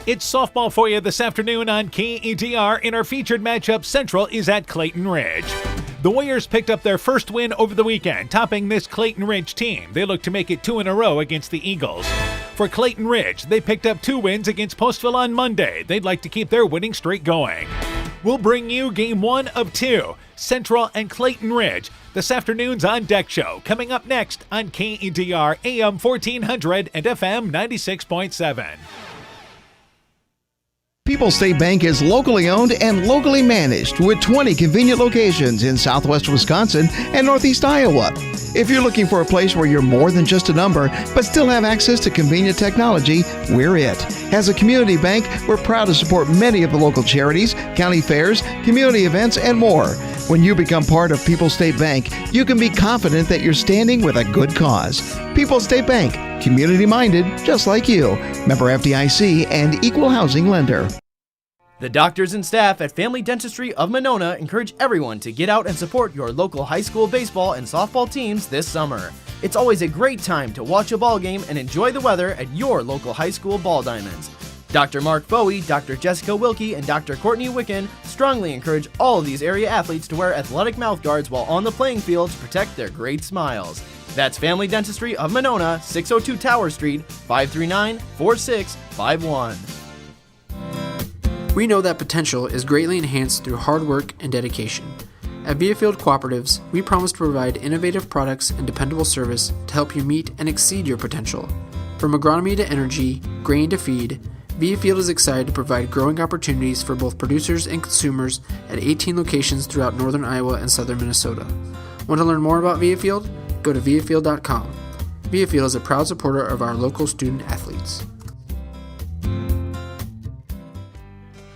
It's softball for you this afternoon on KETR. In our featured matchup, Central is at Clayton Ridge. The Warriors picked up their first win over the weekend, topping this Clayton Ridge team. They look to make it 2 in a row against the Eagles. For Clayton Ridge, they picked up 2 wins against Postville on Monday. They'd like to keep their winning streak going. We'll bring you Game 1 of 2, Central and Clayton Ridge. This afternoon's On Deck Show, coming up next on KETR AM 1400 and FM 96.7. People's State Bank is locally owned and locally managed with 20 convenient locations in southwest Wisconsin and northeast Iowa. If you're looking for a place where you're more than just a number, but still have access to convenient technology, we're it. As a community bank, we're proud to support many of the local charities, county fairs, community events, and more. When you become part of People's State Bank, you can be confident that you're standing with a good cause. People's State Bank, community-minded, just like you. Member FDIC and equal housing lender. The doctors and staff at Family Dentistry of Monona encourage everyone to get out and support your local high school baseball and softball teams this summer. It's always a great time to watch a ball game and enjoy the weather at your local high school ball diamonds. Dr. Mark Bowie, Dr. Jessica Wilkie, and Dr. Courtney Wicken strongly encourage all of these area athletes to wear athletic mouthguards while on the playing field to protect their great smiles. That's Family Dentistry of Monona, 602 Tower Street, 539-4651. We know that potential is greatly enhanced through hard work and dedication. At Viafield Cooperatives, we promise to provide innovative products and dependable service to help you meet and exceed your potential. From agronomy to energy, grain to feed, Viafield is excited to provide growing opportunities for both producers and consumers at 18 locations throughout northern Iowa and southern Minnesota. Want to learn more about Viafield? Go to viafield.com. Viafield is a proud supporter of our local student athletes.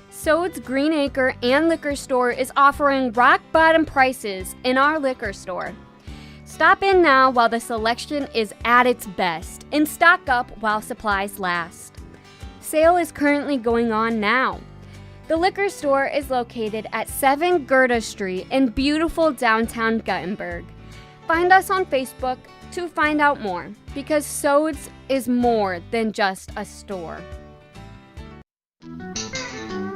Sode's Green Acre and Liquor Store is offering rock bottom prices in our liquor store. Stop in now while the selection is at its best and stock up while supplies last. Sale is currently going on now. The liquor store is located at 7 Gerda Street in beautiful downtown Guttenberg. Find us on Facebook to find out more, because Sode's is more than just a store.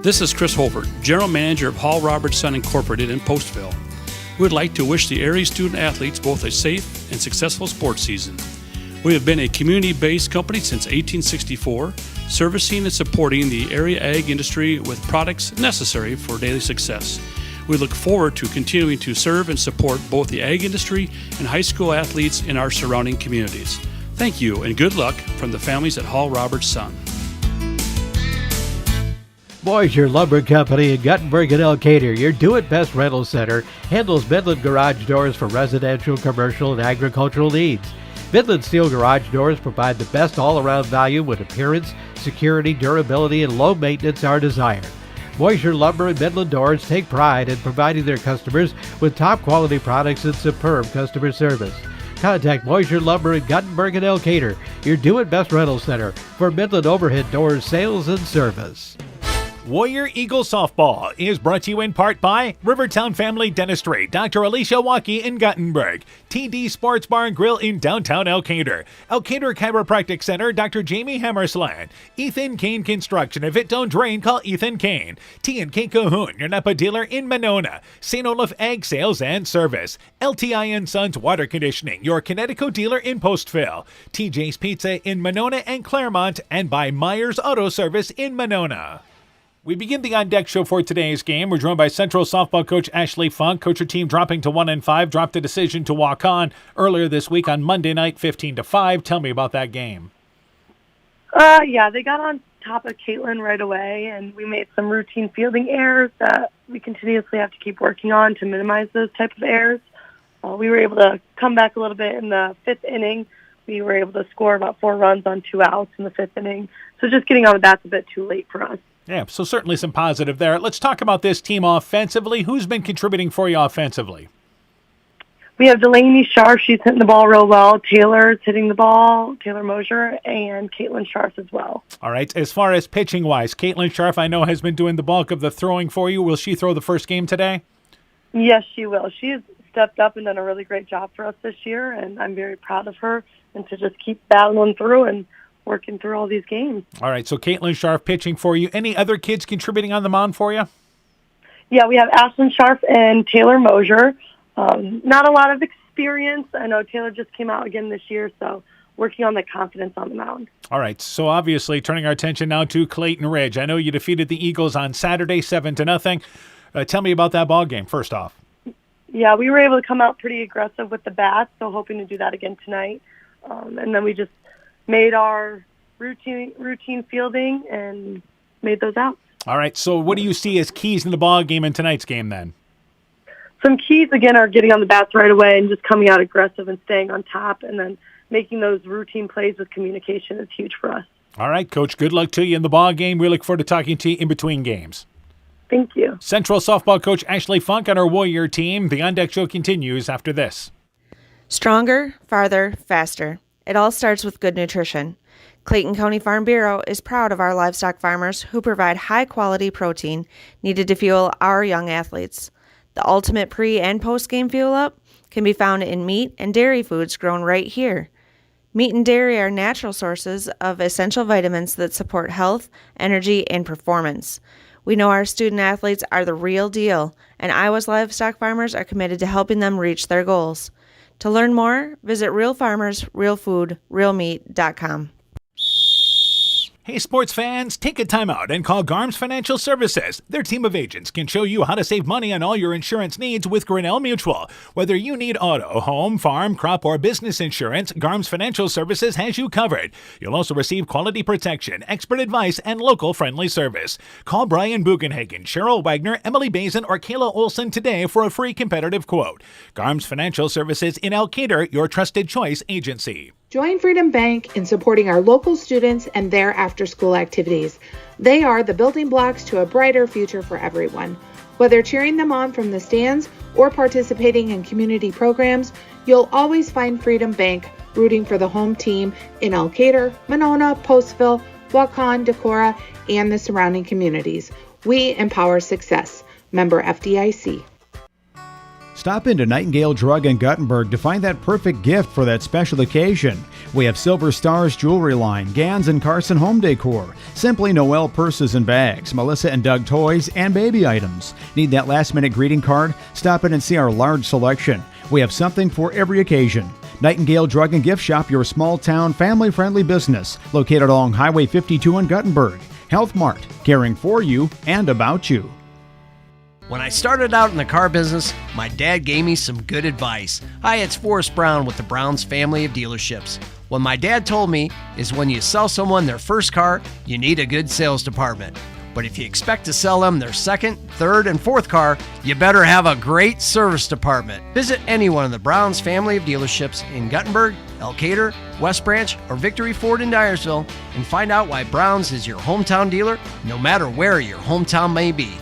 This is Chris Holbert, General Manager of Hall Roberts Son Incorporated in Postville. We would like to wish the area student athletes both a safe and successful sports season. We have been a community-based company since 1864, servicing and supporting the area ag industry with products necessary for daily success. We look forward to continuing to serve and support both the ag industry and high school athletes in our surrounding communities. Thank you and good luck from the families at Hall Roberts Son. Boisier Lumber Company in Guttenberg and Elkader, your do-it-best rental center, handles Midland garage doors for residential, commercial, and agricultural needs. Midland Steel garage doors provide the best all-around value when appearance, security, durability, and low maintenance are desired. Boisier Lumber and Midland Doors take pride in providing their customers with top-quality products and superb customer service. Contact Boisier Lumber in Guttenberg and Elkader, your do-it-best rental center, for Midland overhead doors sales and service. Warrior Eagle Softball is brought to you in part by Rivertown Family Dentistry, Dr. Alicia Waukee in Guttenberg, TD Sports Bar and Grill in downtown Elkader, Elkader Chiropractic Center, Dr. Jamie Hammersland, Ethan Kane Construction. If it don't drain, call Ethan Kane. T&K Cahoon, your Napa dealer in Monona, St. Olaf Ag Sales and Service, LTI & Sons Water Conditioning, your Connecticut dealer in Postville, TJ's Pizza in Monona and Claremont, and by Myers Auto Service in Monona. We begin the On Deck Show for today's game. We're joined by Central softball coach Ashley Funk. Coach, your team dropping to 1-5, dropped the decision to walk on earlier this week on Monday night, 15-5. Tell me about that game. Yeah, they got on top of Caitlin right away, and we made some routine fielding errors that we continuously have to keep working on to minimize those type of errors. We were able to come back a little bit in the 5th inning. We were able to score about 4 runs on 2 outs in the 5th inning. So just getting on with that's a bit too late for us. Yeah, so certainly some positive there. Let's talk about this team offensively. Who's been contributing for you offensively? We have Delaney Scharf. She's hitting the ball real well. Taylor's hitting the ball, Taylor Mosier, and Caitlin Scharf as well. All right. As far as pitching-wise, Caitlin Scharf, I know, has been doing the bulk of the throwing for you. Will she throw the first game today? Yes, she will. She's stepped up and done a really great job for us this year, and I'm very proud of her, and to just keep battling through and working through all these games. All right, so Caitlin Scharf pitching for you. Any other kids contributing on the mound for you? Yeah, we have Ashlyn Scharf and Taylor Mosier. Not a lot of experience. I know Taylor just came out again this year, so working on the confidence on the mound. All right, so obviously turning our attention now to Clayton Ridge. I know you defeated the Eagles on Saturday 7-0. Tell me about that ball game, first off. Yeah, we were able to come out pretty aggressive with the bats, so hoping to do that again tonight. And then we just made our routine fielding and made those outs. All right, so what do you see as keys in the ball game in tonight's game then? Some keys, again, are getting on the bats right away and just coming out aggressive and staying on top, and then making those routine plays with communication is huge for us. All right, Coach, good luck to you in the ball game. We look forward to talking to you in between games. Thank you. Central softball coach Ashley Funk on our Warrior team. The On Deck Show continues after this. Stronger, farther, faster. It all starts with good nutrition. Clayton County Farm Bureau is proud of our livestock farmers who provide high-quality protein needed to fuel our young athletes. The ultimate pre- and post-game fuel-up can be found in meat and dairy foods grown right here. Meat and dairy are natural sources of essential vitamins that support health, energy, and performance. We know our student athletes are the real deal, and Iowa's livestock farmers are committed to helping them reach their goals. To learn more, visit realfarmersrealfoodrealmeat.com. Hey, sports fans, take a time out and call Garms Financial Services. Their team of agents can show you how to save money on all your insurance needs with Grinnell Mutual. Whether you need auto, home, farm, crop, or business insurance, Garms Financial Services has you covered. You'll also receive quality protection, expert advice, and local friendly service. Call Brian Bugenhagen, Cheryl Wagner, Emily Bazin, or Kayla Olson today for a free competitive quote. Garms Financial Services in Elkader, your trusted choice agency. Join Freedom Bank in supporting our local students and their after-school activities. They are the building blocks to a brighter future for everyone. Whether cheering them on from the stands or participating in community programs, you'll always find Freedom Bank rooting for the home team in Elkader, Monona, Postville, Waukon, Decorah, and the surrounding communities. We empower success. Member FDIC. Stop into Nightingale Drug in Guttenberg to find that perfect gift for that special occasion. We have Silver Stars jewelry line, Gans and Carson home decor, Simply Noel purses and bags, Melissa and Doug toys, and baby items. Need that last-minute greeting card? Stop in and see our large selection. We have something for every occasion. Nightingale Drug and Gift Shop, your small-town, family-friendly business, located along Highway 52 in Guttenberg. Health Mart, caring for you and about you. When I started out in the car business, my dad gave me some good advice. Hi, it's Forrest Brown with the Brown's family of dealerships. What my dad told me is when you sell someone their first car, you need a good sales department. But if you expect to sell them their second, third, and fourth car, you better have a great service department. Visit any one of the Brown's family of dealerships in Guttenberg, Elkader, West Branch, or Victory Ford in Dyersville and find out why Brown's is your hometown dealer, no matter where your hometown may be.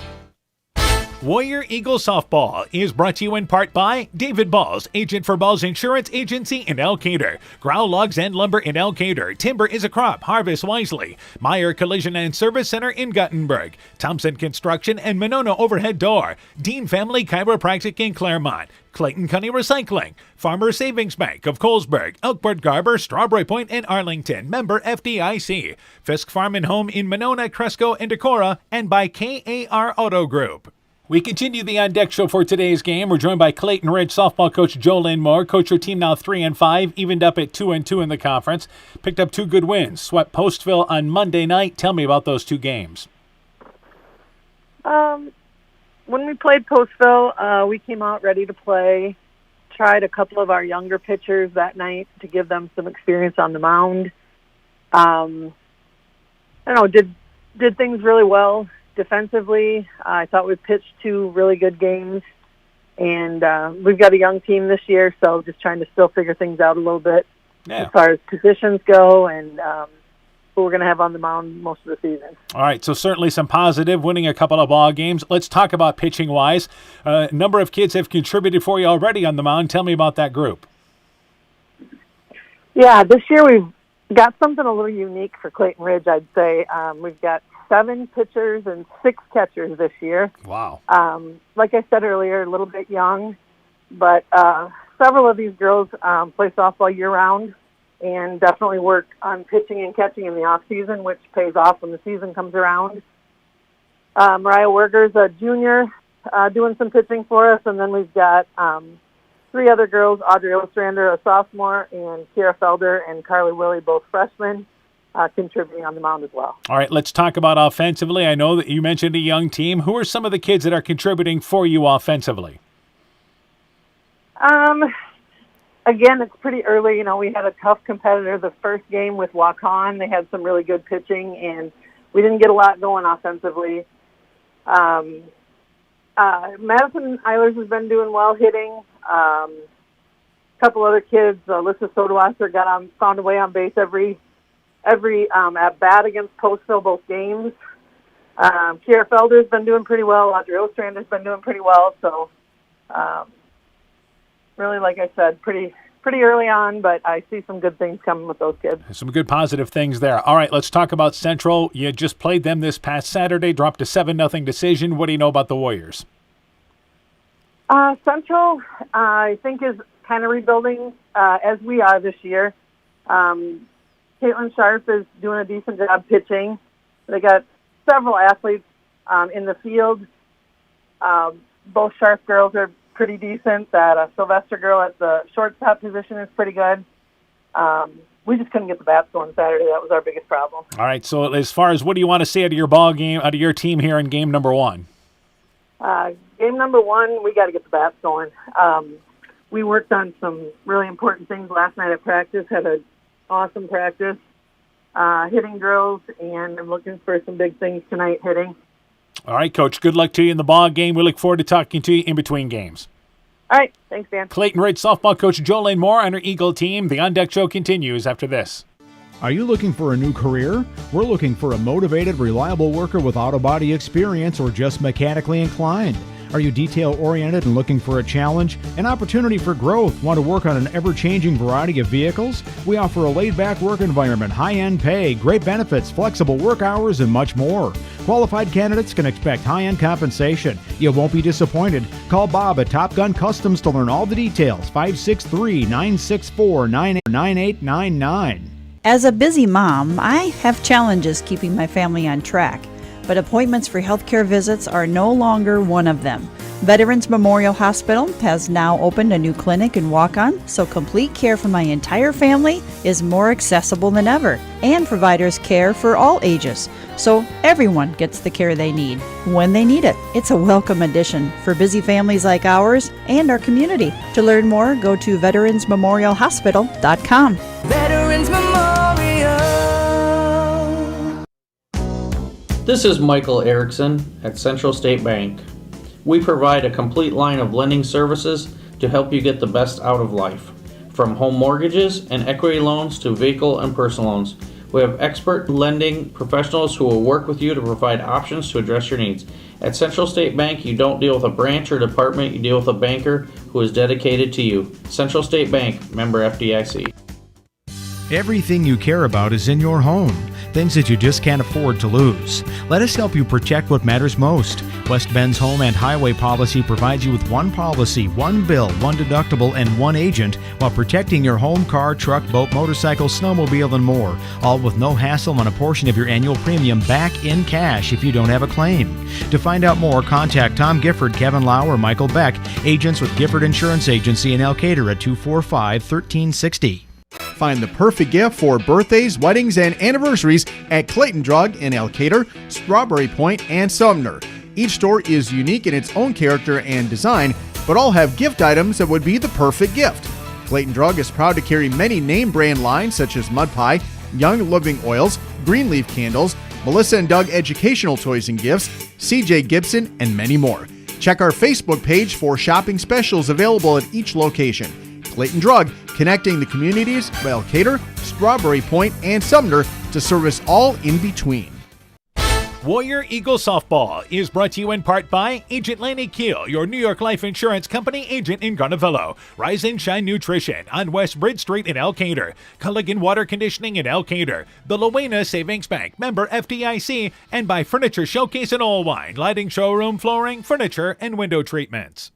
Warrior Eagle Softball is brought to you in part by David Balls, agent for Balls Insurance Agency in Elkader. Growl Logs and Lumber in Elkader. Timber is a crop. Harvest wisely. Meyer Collision and Service Center in Guttenberg. Thompson Construction and Monona Overhead Door. Dean Family Chiropractic in Claremont. Clayton County Recycling. Farmer Savings Bank of Colesburg. Elkport Garber, Strawberry Point, and Arlington. Member FDIC. Fisk Farm and Home in Monona, Cresco, and Decorah. And by KAR Auto Group. We continue the On Deck Show for today's game. We're joined by Clayton Ridge softball coach Jolynn Moore. Coach, your team now 3-5, evened up at 2-2 in the conference. Picked up 2 good wins. Swept Postville on Monday night. Tell me about those 2 games. When we played Postville, we came out ready to play. Tried a couple of our younger pitchers that night to give them some experience on the mound. Did things really well. Defensively, I thought we pitched 2 really good games, and we've got a young team this year, so just trying to still figure things out a little bit as far as positions go and who we're going to have on the mound most of the season. All right, so certainly some positive, winning a couple of ball games. Let's talk about pitching-wise. A number of kids have contributed for you already on the mound. Tell me about that group. Yeah, this year we've got something a little unique for Clayton Ridge, I'd say. We've got 7 pitchers and 6 catchers this year. Wow. Like I said earlier, a little bit young, but several of these girls play softball year-round, and definitely work on pitching and catching in the off season, which pays off when the season comes around. Mariah Werger's a junior doing some pitching for us, and then we've got 3 other girls, Audrey Ostrander, a sophomore, and Kiera Felder and Carly Willie, both freshmen, contributing on the mound as well. All right, let's talk about offensively. I know that you mentioned a young team. Who are some of the kids that are contributing for you offensively? Again, it's pretty early. You know, we had a tough competitor the first game with Waukon. They had some really good pitching, and we didn't get a lot going offensively. Madison Eilers has been doing well hitting. A couple other kids, Alyssa Sodawasser found a way on base every at bat against Postville, both games. Kiera Felder's been doing pretty well. Audrey Ostrander's been doing pretty well. So, really, like I said, pretty early on, but I see some good things coming with those kids. Some good positive things there. All right, let's talk about Central. You just played them this past Saturday, dropped a 7-0 decision. What do you know about the Warriors? Central, I think, is kind of rebuilding as we are this year. Caitlin Sharp is doing a decent job pitching. They got several athletes in the field. Both Sharp girls are pretty decent. That Sylvester girl at the shortstop position is pretty good. We just couldn't get the bats going Saturday. That was our biggest problem. All right, so as far as what do you want to see out of your ball game, out of your team here in game number 1? Game number 1, we got to get the bats going. We worked on some really important things last night at practice, had an awesome practice hitting drills, and I'm looking for some big things tonight hitting. All right, Coach, good luck to you in the ball game. We look forward to talking to you in between games. All right, thanks, Dan. Clayton Ridge softball coach Jolene Moore on her Eagle team. The On Deck Show continues after this. Are you looking for a new career? We're looking for a motivated, reliable worker with auto body experience or just mechanically inclined. Are you detail-oriented and looking for a challenge? An opportunity for growth? Want to work on an ever-changing variety of vehicles? We offer a laid-back work environment, high-end pay, great benefits, flexible work hours, and much more. Qualified candidates can expect high-end compensation. You won't be disappointed. Call Bob at Top Gun Customs to learn all the details. 563-964-9899. As a busy mom, I have challenges keeping my family on track, but appointments for healthcare visits are no longer one of them. Veterans Memorial Hospital has now opened a new clinic in Waukon, so complete care for my entire family is more accessible than ever, and providers care for all ages, so everyone gets the care they need when they need it. It's a welcome addition for busy families like ours and our community. To learn more, go to veteransmemorialhospital.com. Veterans Memorial. This is Michael Erickson at Central State Bank. We provide a complete line of lending services to help you get the best out of life. From home mortgages and equity loans to vehicle and personal loans. We have expert lending professionals who will work with you to provide options to address your needs. At Central State Bank, you don't deal with a branch or department, you deal with a banker who is dedicated to you. Central State Bank, member FDIC. Everything you care about is in your home. Things that you just can't afford to lose. Let us help you protect what matters most. West Bend's home and highway policy provides you with one policy, one bill, one deductible, and one agent while protecting your home, car, truck, boat, motorcycle, snowmobile, and more. All with no hassle on a portion of your annual premium back in cash if you don't have a claim. To find out more, contact Tom Gifford, Kevin Lau, or Michael Beck, agents with Gifford Insurance Agency in Elkader at 245-1360. Find the perfect gift for birthdays, weddings, and anniversaries at Clayton Drug in Elkader, Strawberry Point, and Sumner. Each store is unique in its own character and design, but all have gift items that would be the perfect gift. Clayton Drug is proud to carry many name brand lines such as Mud Pie, Young Living Oils, Greenleaf Candles, Melissa and Doug Educational Toys and Gifts, CJ Gibson, and many more. Check our Facebook page for shopping specials available at each location. Clayton Drug, connecting the communities of Elkader, Strawberry Point, and Sumner to service all in between. Warrior Eagle Softball is brought to you in part by Agent Laney Keel, your New York Life Insurance Company agent in Garnavillo. Rise and Shine Nutrition on West Bridge Street in Elkader. Culligan Water Conditioning in Elkader. The Lowena Savings Bank, member FDIC, and by Furniture Showcase in Allwine, lighting, showroom, flooring, furniture, and window treatments.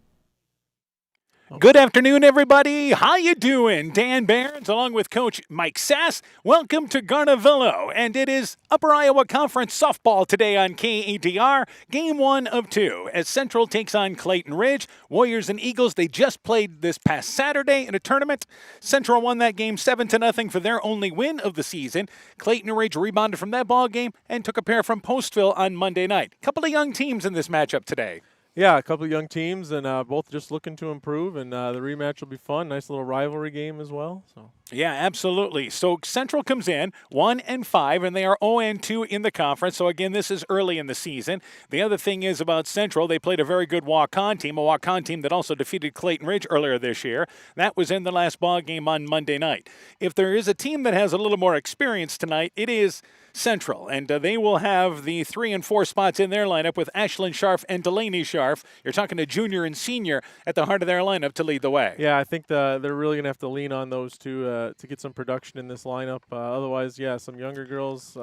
Good afternoon, everybody. How you doing? Dan Barnes, along with Coach Mike Sass. Welcome to Garnavillo, and it is Upper Iowa Conference softball today on KEDR. Game 1 of 2 as Central takes on Clayton Ridge. Warriors and Eagles, they just played this past Saturday in a tournament. Central won that game 7-0 for their only win of the season. Clayton Ridge rebounded from that ball game and took a pair from Postville on Monday night. Couple of young teams in this matchup today. Yeah, a couple of young teams, and both just looking to improve, and the rematch will be fun. Nice little rivalry game as well. So. Yeah, absolutely. So Central comes in 1-5, and they are 0-2 in the conference. So again, this is early in the season. The other thing is about Central, they played a very good walk-on team, that also defeated Clayton Ridge earlier this year. That was in the last ball game on Monday night. If there is a team that has a little more experience tonight, it is Central, and they will have the 3 and 4 spots in their lineup with Ashlyn Scharf and Delaney Scharf. You're talking to junior and senior at the heart of their lineup to lead the way. Yeah, I think they're really going to have to lean on those two to get some production in this lineup. Otherwise, yeah, some younger girls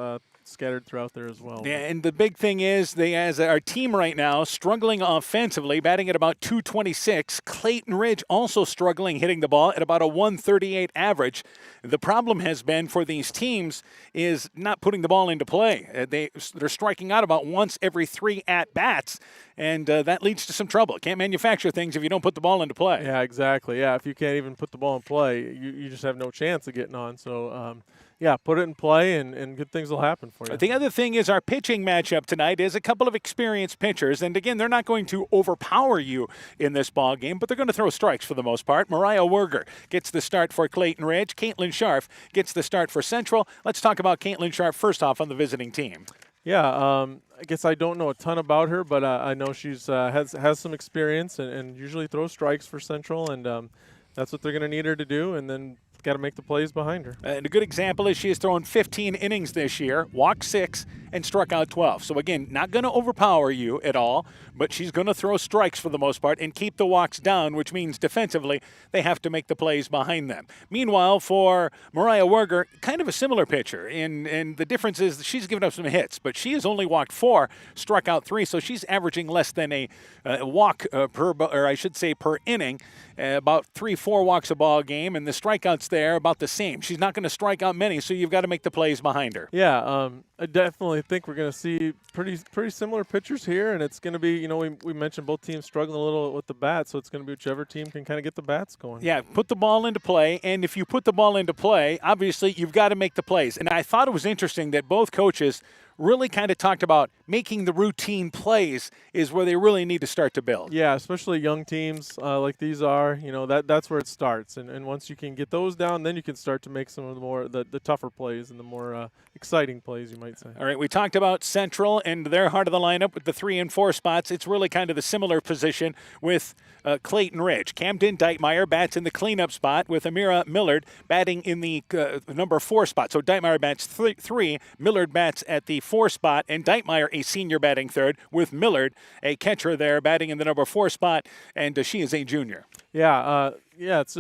scattered throughout there as well. Yeah, and the big thing is our team right now struggling offensively, batting at about 226. Clayton Ridge also struggling hitting the ball at about a 138 average. The problem has been for these teams is not putting the ball into play. They're striking out about once every 3 at-bats, and that leads to some trouble. Can't manufacture things if you don't put the ball into play. Yeah, exactly. Yeah, if you can't even put the ball in play, you just have no chance of getting on. So, yeah, put it in play, and good things will happen for you. The other thing is our pitching matchup tonight is a couple of experienced pitchers, and again, they're not going to overpower you in this ball game, but they're going to throw strikes for the most part. Mariah Werger gets the start for Clayton Ridge. Caitlin Scharf gets the start for Central. Let's talk about Caitlin Scharf first off on the visiting team. Yeah, I guess I don't know a ton about her, but I know she's has some experience and usually throws strikes for Central, and that's what they're going to need her to do, and then got to make the plays behind her. And a good example is she has thrown 15 innings this year, walked 6, and struck out 12. So again, not going to overpower you at all, but she's going to throw strikes for the most part and keep the walks down, which means defensively they have to make the plays behind them. Meanwhile, for Mariah Werger, kind of a similar pitcher, and the difference is she's given up some hits, but she has only walked 4, struck out 3, so she's averaging less than a walk per inning, about 3-4 walks a ball game, and the strikeouts there about the same. She's not going to strike out many, so you've got to make the plays behind her. Yeah, I definitely think we're going to see pretty similar pitchers here, and it's going to be, we mentioned both teams struggling a little with the bats, so it's going to be whichever team can kind of get the bats going. Yeah, put the ball into play, and if you put the ball into play, obviously you've got to make the plays. And I thought it was interesting that both coaches really kind of talked about making the routine plays is where they really need to start to build. Yeah, especially young teams like these are, that's where it starts. And once you can get those down, then you can start to make some of the tougher plays and the more exciting plays, you might say. All right, we talked about Central and their heart of the lineup with the 3 and 4 spots. It's really kind of the similar position with Clayton Ridge. Camden Deitmeyer bats in the cleanup spot with Amira Millard batting in the number 4 spot. So Deitmeyer bats 3, Millard bats at the 4 spot, and Deitmeyer, a senior, batting 3rd, with Millard, a catcher there, batting in the number 4 spot, and she is a junior. Yeah, it's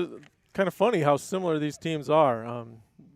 kind of funny how similar these teams are.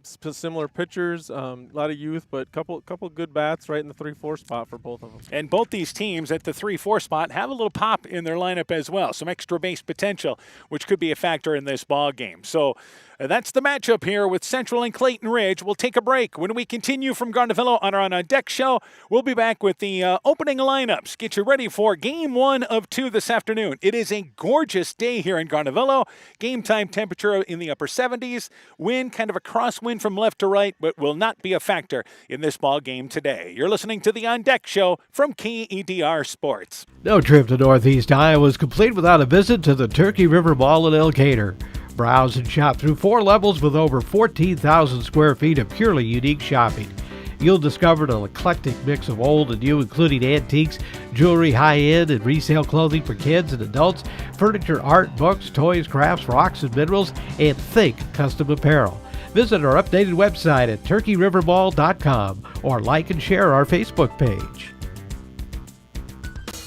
Similar pitchers, a lot of youth, but couple good bats right in the 3-4 spot for both of them. And both these teams at the 3-4 spot have a little pop in their lineup as well, some extra base potential, which could be a factor in this ball game. So that's the matchup here with Central and Clayton Ridge. We'll take a break. When we continue from Garnavillo on our On Deck show, we'll be back with the opening lineups. Get you ready for Game 1 of 2 this afternoon. It is a gorgeous day here in Garnavillo. Game time temperature in the upper 70s. Wind, kind of a crosswind from left to right, but will not be a factor in this ball game today. You're listening to the On Deck show from KEDR Sports. No trip to Northeast Iowa is complete without a visit to the Turkey River Mall in Elkader. Browse and shop through 4 levels with over 14,000 square feet of purely unique shopping. You'll discover an eclectic mix of old and new, including antiques, jewelry, high-end and resale clothing for kids and adults, furniture, art, books, toys, crafts, rocks and minerals, and think custom apparel. Visit our updated website at turkeyrivermall.com or like and share our Facebook page.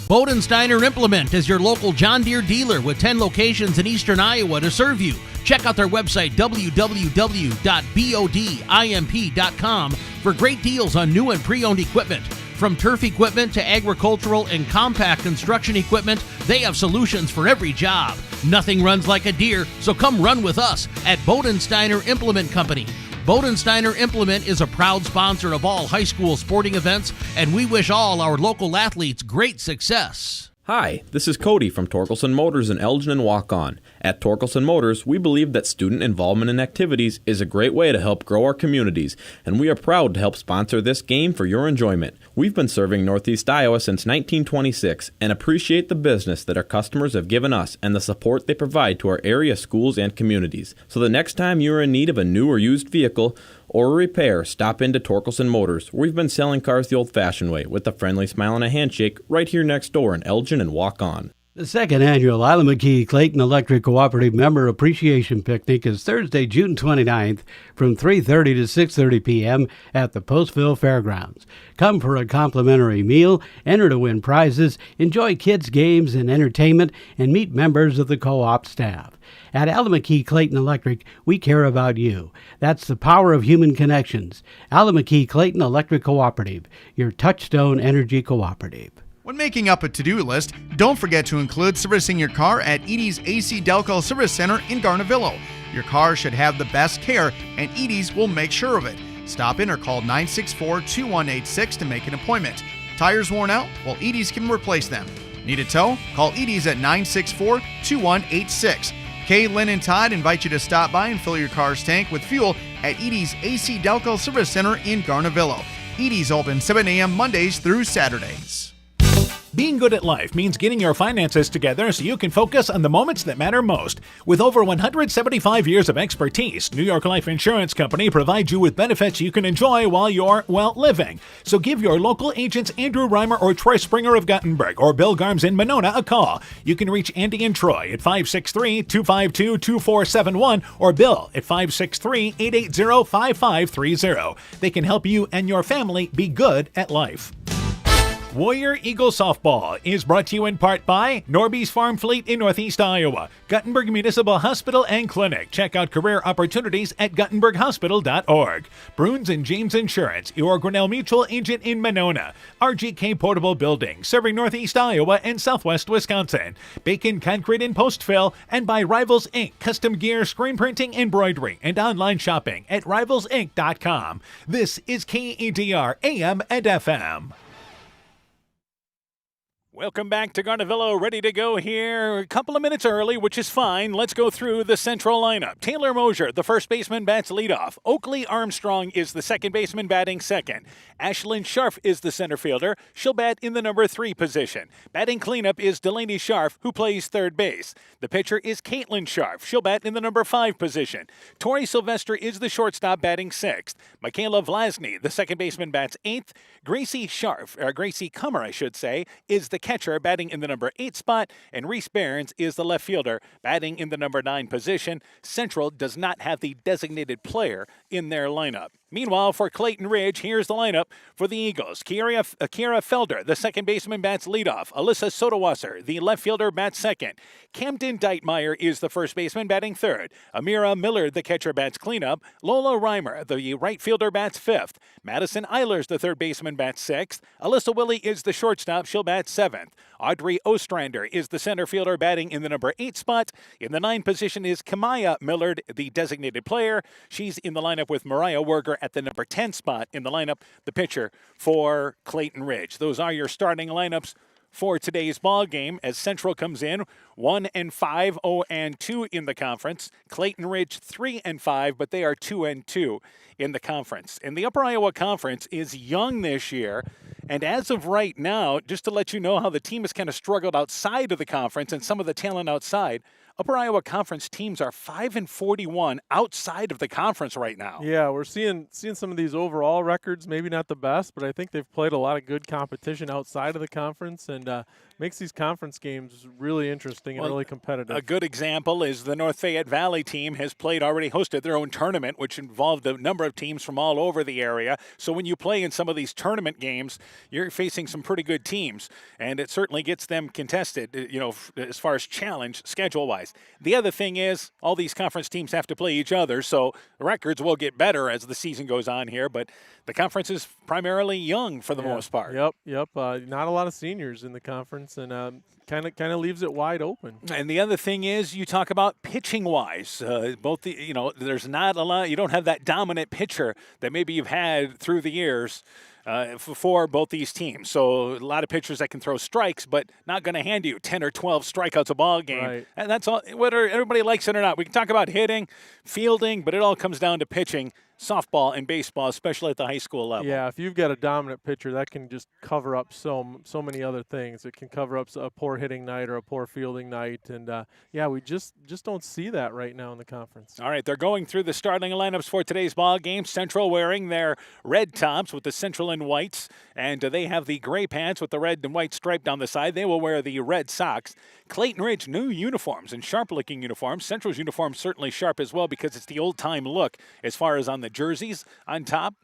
Bodensteiner Implement is your local John Deere dealer with 10 locations in eastern Iowa to serve you. Check out their website, www.bodimp.com, for great deals on new and pre-owned equipment. From turf equipment to agricultural and compact construction equipment, they have solutions for every job. Nothing runs like a deer, so come run with us at Bodensteiner Implement Company. Bodensteiner Implement is a proud sponsor of all high school sporting events, and we wish all our local athletes great success. Hi, this is Cody from Torkelson Motors in Elgin and Walk-On. At Torkelson Motors, we believe that student involvement in activities is a great way to help grow our communities, and we are proud to help sponsor this game for your enjoyment. We've been serving Northeast Iowa since 1926 and appreciate the business that our customers have given us and the support they provide to our area schools and communities. So the next time you are in need of a new or used vehicle, or a repair, stop into Torkelson Motors. We've been selling cars the old-fashioned way with a friendly smile and a handshake right here next door in Elgin and Walk On. The second annual Isla McKee Clayton Electric Cooperative Member Appreciation Picnic is Thursday, June 29th from 3:30 to 6:30 p.m. at the Postville Fairgrounds. Come for a complimentary meal, enter to win prizes, enjoy kids' games and entertainment, and meet members of the co-op staff. At Isla McKee Clayton Electric, we care about you. That's the power of human connections. Isla McKee Clayton Electric Cooperative, your touchstone energy cooperative. When making up a to-do list, don't forget to include servicing your car at Edie's AC Delco Service Center in Garnavillo. Your car should have the best care, and Edie's will make sure of it. Stop in or call 964-2186 to make an appointment. Tires worn out? Well, Edie's can replace them. Need a tow? Call Edie's at 964-2186. Kay, Lynn, and Todd invite you to stop by and fill your car's tank with fuel at Edie's AC Delco Service Center in Garnavillo. Edie's open 7 a.m. Mondays through Saturdays. Being good at life means getting your finances together so you can focus on the moments that matter most. With over 175 years of expertise, New York Life Insurance Company provides you with benefits you can enjoy while you're, living. So give your local agents Andrew Reimer or Troy Springer of Guttenberg or Bill Garms in Monona a call. You can reach Andy and Troy at 563-252-2471 or Bill at 563-880-5530. They can help you and your family be good at life. Warrior Eagle Softball is brought to you in part by Norby's Farm Fleet in Northeast Iowa, Guttenberg Municipal Hospital and Clinic. Check out career opportunities at guttenberghospital.org. Bruins and James Insurance, your Grinnell Mutual agent in Monona. RGK Portable Building, serving Northeast Iowa and Southwest Wisconsin. Bacon Concrete and Post Fill, and by Rivals Inc. Custom gear, screen printing, embroidery, and online shopping at rivalsinc.com. This is KEDR AM and FM. Welcome back to Garnavillo, ready to go here. A couple of minutes early, which is fine. Let's go through the central lineup. Taylor Mosier, the first baseman, bats leadoff. Oakley Armstrong is the second baseman, batting second. Ashlyn Scharf is the center fielder. She'll bat in the number 3 position. Batting cleanup is Delaney Scharf, who plays third base. The pitcher is Caitlin Scharf. She'll bat in the number 5 position. Tori Sylvester is the shortstop, batting 6th. Michaela Vlasny, the second baseman, bats 8th. Gracie Kummer, is the catcher, batting in the number 8 spot, and Reese Barnes is the left fielder, batting in the number 9 position. Central does not have the designated player in their lineup. Meanwhile, for Clayton Ridge, here's the lineup for the Eagles. Akira Felder, the second baseman, bats leadoff. Alyssa Sodawasser, the left fielder, bats second. Camden Deitmeyer is the first baseman, batting third. Amira Miller, the catcher, bats cleanup. Lola Reimer, the right fielder, bats fifth. Madison Eilers, the third baseman, bats sixth. Alyssa Willie is the shortstop. She'll bat seventh. Audrey Ostrander is the center fielder, batting in the number 8 spot. In the 9 position is Kamaya Millard, the designated player. She's in the lineup with Mariah Werger at the number 10 spot in the lineup, the pitcher for Clayton Ridge. Those are your starting lineups for today's ball game as Central comes in 1-5, 0-2 in the conference. Clayton Ridge 3-5, but they are 2-2 in the conference. And the Upper Iowa Conference is young this year. And as of right now, just to let you know how the team has kind of struggled outside of the conference and some of the talent outside, Upper Iowa Conference teams are 5-41 outside of the conference right now. Yeah, we're seeing some of these overall records, maybe not the best, but I think they've played a lot of good competition outside of the conference, and makes these conference games really interesting and really competitive. A good example is the North Fayette Valley team has already hosted their own tournament, which involved a number of teams from all over the area. So when you play in some of these tournament games, you're facing some pretty good teams, and it certainly gets them contested, as far as challenge schedule-wise. The other thing is all these conference teams have to play each other, so the records will get better as the season goes on here, but the conference is primarily young for the most part. Yep. Not a lot of seniors in the conference, and kind of leaves it wide open. And the other thing is, you talk about pitching-wise. There's not a lot. You don't have that dominant pitcher that maybe you've had through the years for both these teams. So a lot of pitchers that can throw strikes, but not going to hand you 10 or 12 strikeouts a ball game. Right. And that's all. Whether everybody likes it or not, we can talk about hitting, fielding, but it all comes down to pitching. Softball and baseball, especially at the high school level. Yeah, if you've got a dominant pitcher, that can just cover up so many other things. It can cover up a poor hitting night or a poor fielding night, and we just don't see that right now in the conference. All right, they're going through the starting lineups for today's ball game. Central wearing their red tops with the Central and whites, and they have the gray pants with the red and white stripe down the side. They will wear the red socks. Clayton Ridge, new uniforms and sharp-looking uniforms. Central's uniform certainly sharp as well because it's the old-time look as far as on the jerseys on top.